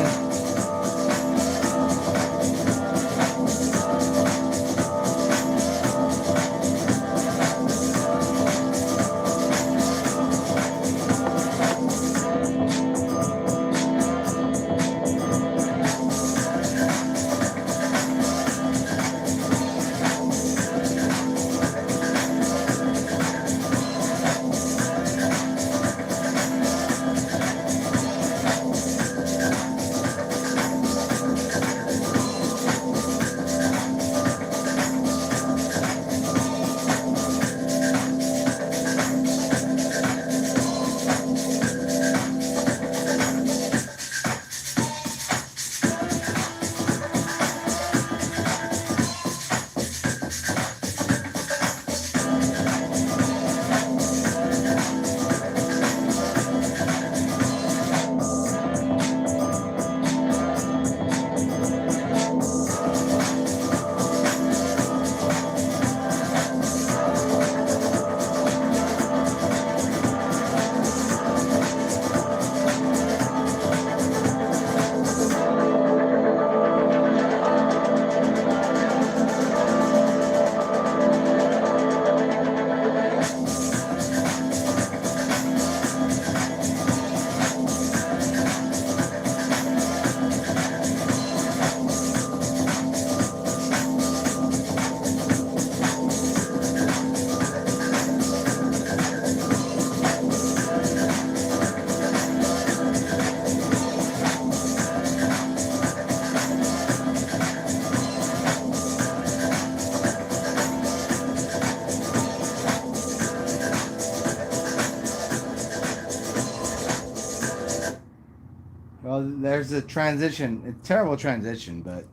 there's a transition, a terrible transition, but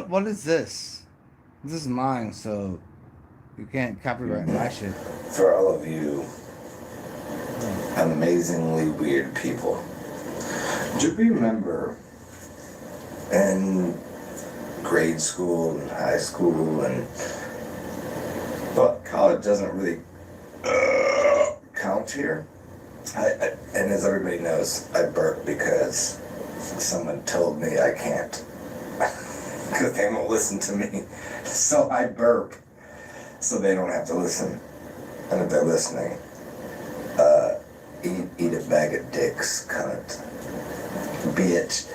what is this? This is mine, so you can't copyright my shit. For all of you amazingly weird people, do you remember in grade school and high school and but college doesn't really count here? And as everybody knows, I burp because someone told me I can't. Because they won't listen to me. So I burp so they don't have to listen. And if they're listening, eat a bag of dicks, cunt. Bitch.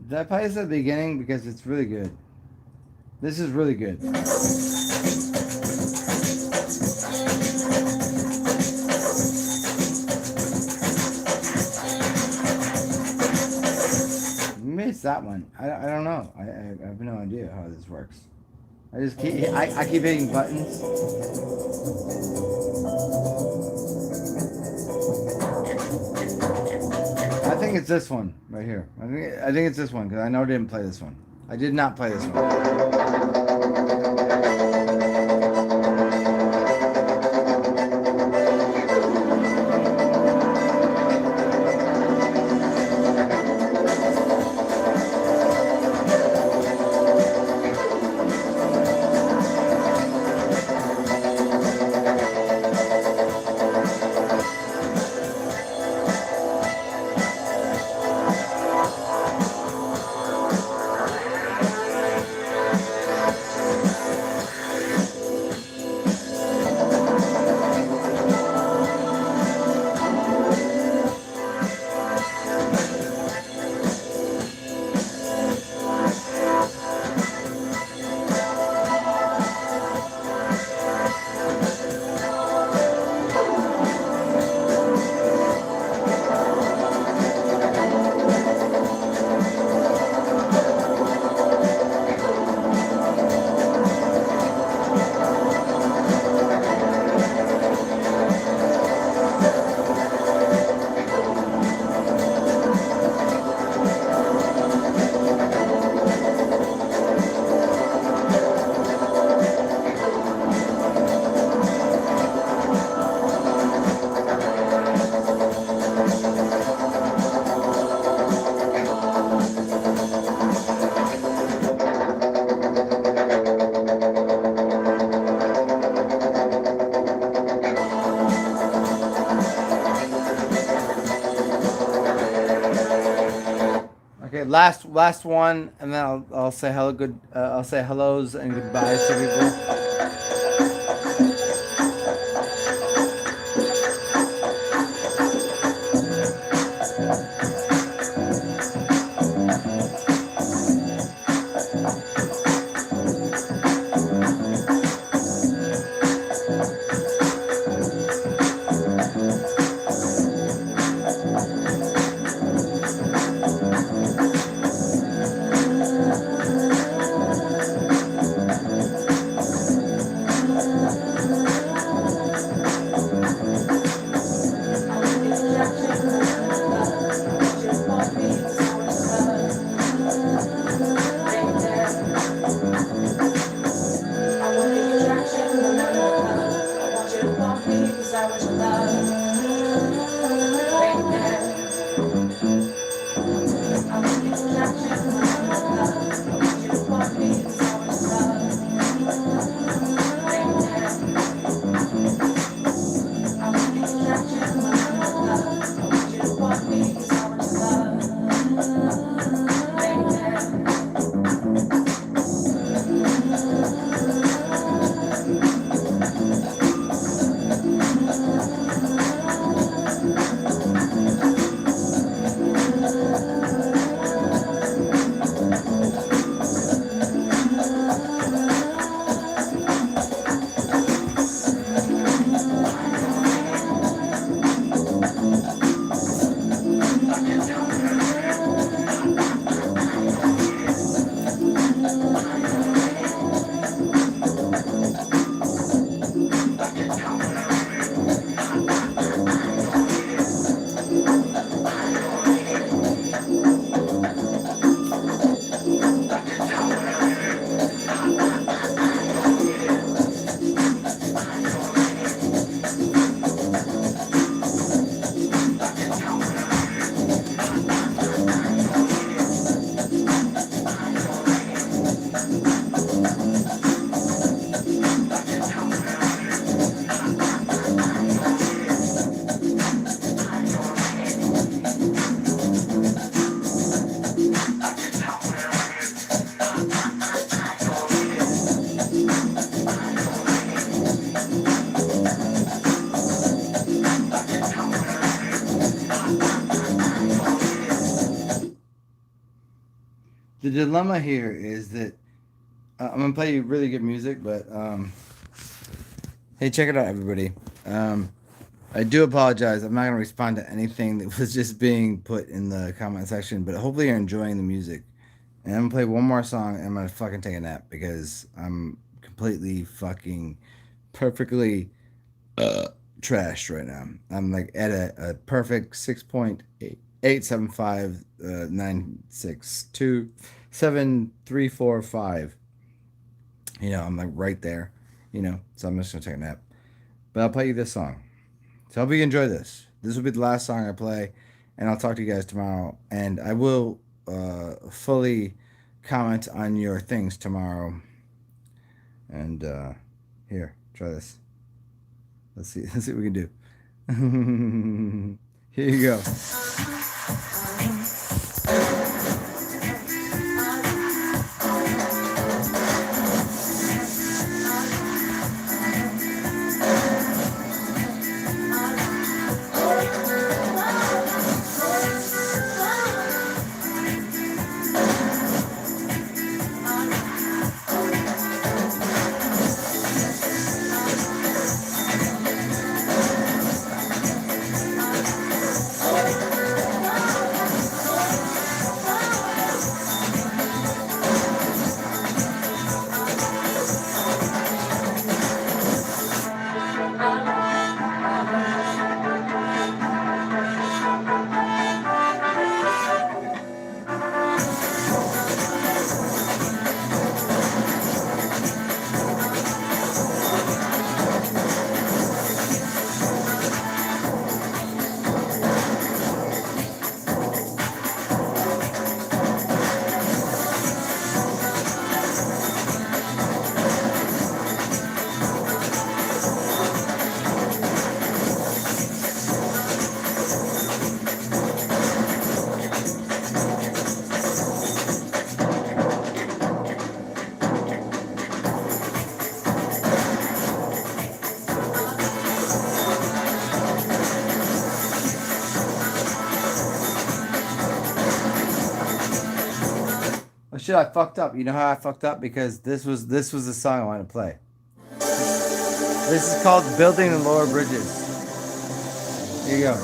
Did I play this at the beginning? Because it's really good. This is really good. Missed that one. I don't know. I have no idea how this works. I just keep I keep hitting buttons. I think it's this one right here. I think it's this one because I know I didn't play this one. I did not play this one. Last one, and then I'll say hello I'll say hellos and goodbyes to people. The dilemma here is that I'm gonna play you really good music, but hey, check it out, everybody. I do apologize. I'm not gonna respond to anything that was just being put in the comment section, but hopefully you're enjoying the music. And I'm gonna play one more song, and I'm gonna fucking take a nap because I'm completely fucking perfectly trashed right now. I'm like at a perfect 6.875 962 7345. You know, I'm like right there. You know, so I'm just gonna take a nap. But I'll play you this song. So I hope you enjoy this. This will be the last song I play, and I'll talk to you guys tomorrow. And I will fully comment on your things tomorrow. And here, try this. Let's see. Let's see what we can do. Here you go. Oh shit! I fucked up. You know how I fucked up? Because this was the song I wanted to play. This is called "Building the Lower Bridges." Here you go.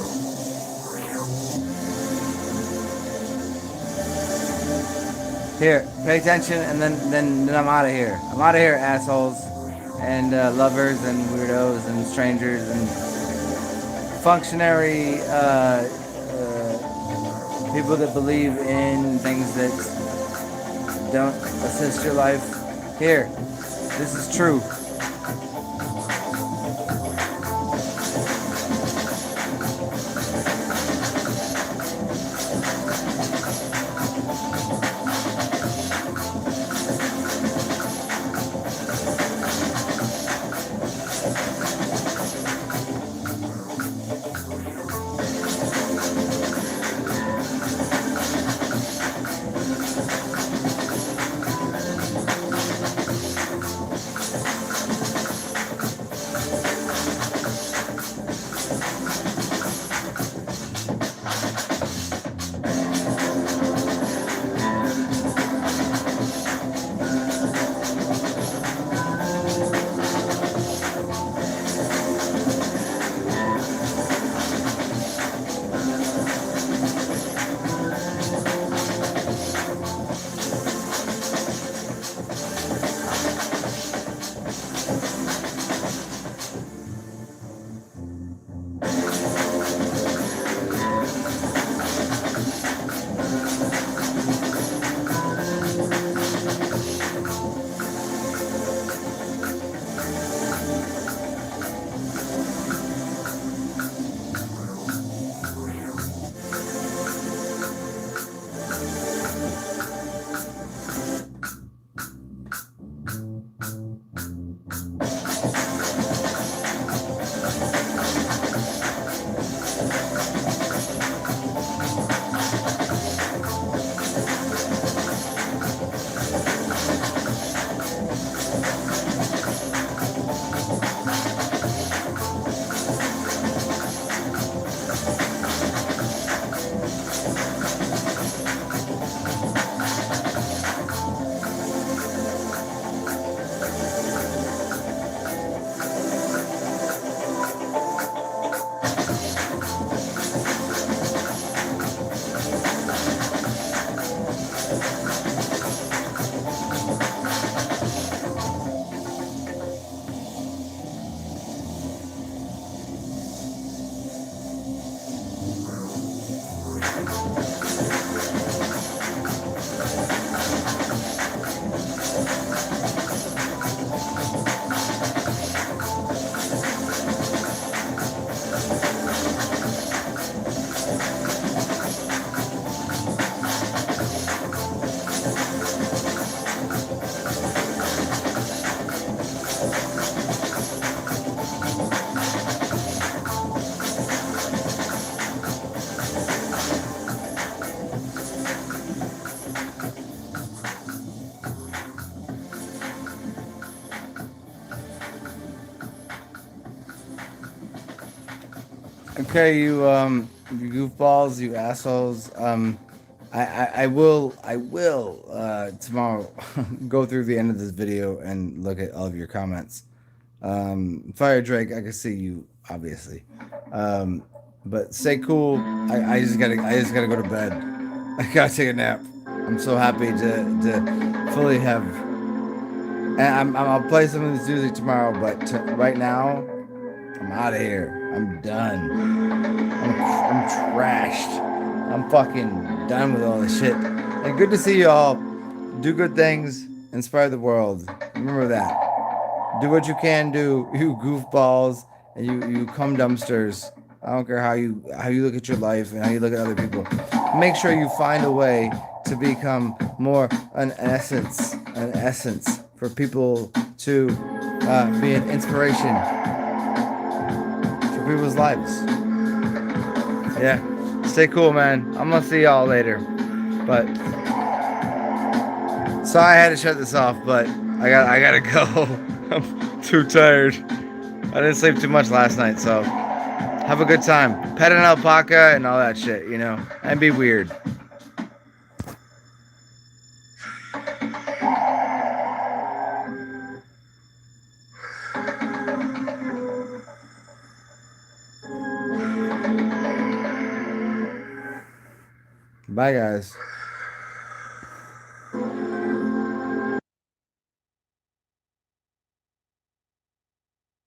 Here, pay attention, and then I'm out of here. I'm out of here, assholes. and lovers and weirdos and strangers and functionary people that believe in things that don't assist your life. Here, this is true. Okay, you goofballs, you assholes. I will tomorrow go through the end of this video and look at all of your comments. Fire Drake, I can see you obviously, but stay cool. I just gotta go to bed. I gotta take a nap. I'm so happy to fully have. And I'll play some of this music tomorrow, but right now I'm out of here. I'm done. I'm trashed. I'm fucking done with all this shit. And good to see you all. Do good things. Inspire the world. Remember that. Do what you can do, you goofballs, and you cum dumpsters. I don't care how you look at your life and how you look at other people. Make sure you find a way to become more an essence for people to be an inspiration for people's lives. Yeah, stay cool, man. I'm gonna see y'all later. But sorry I had to shut this off, but I gotta go. I'm too tired. I didn't sleep too much last night, so have a good time. Pet an alpaca and all that shit, you know, and be weird. Bye, guys.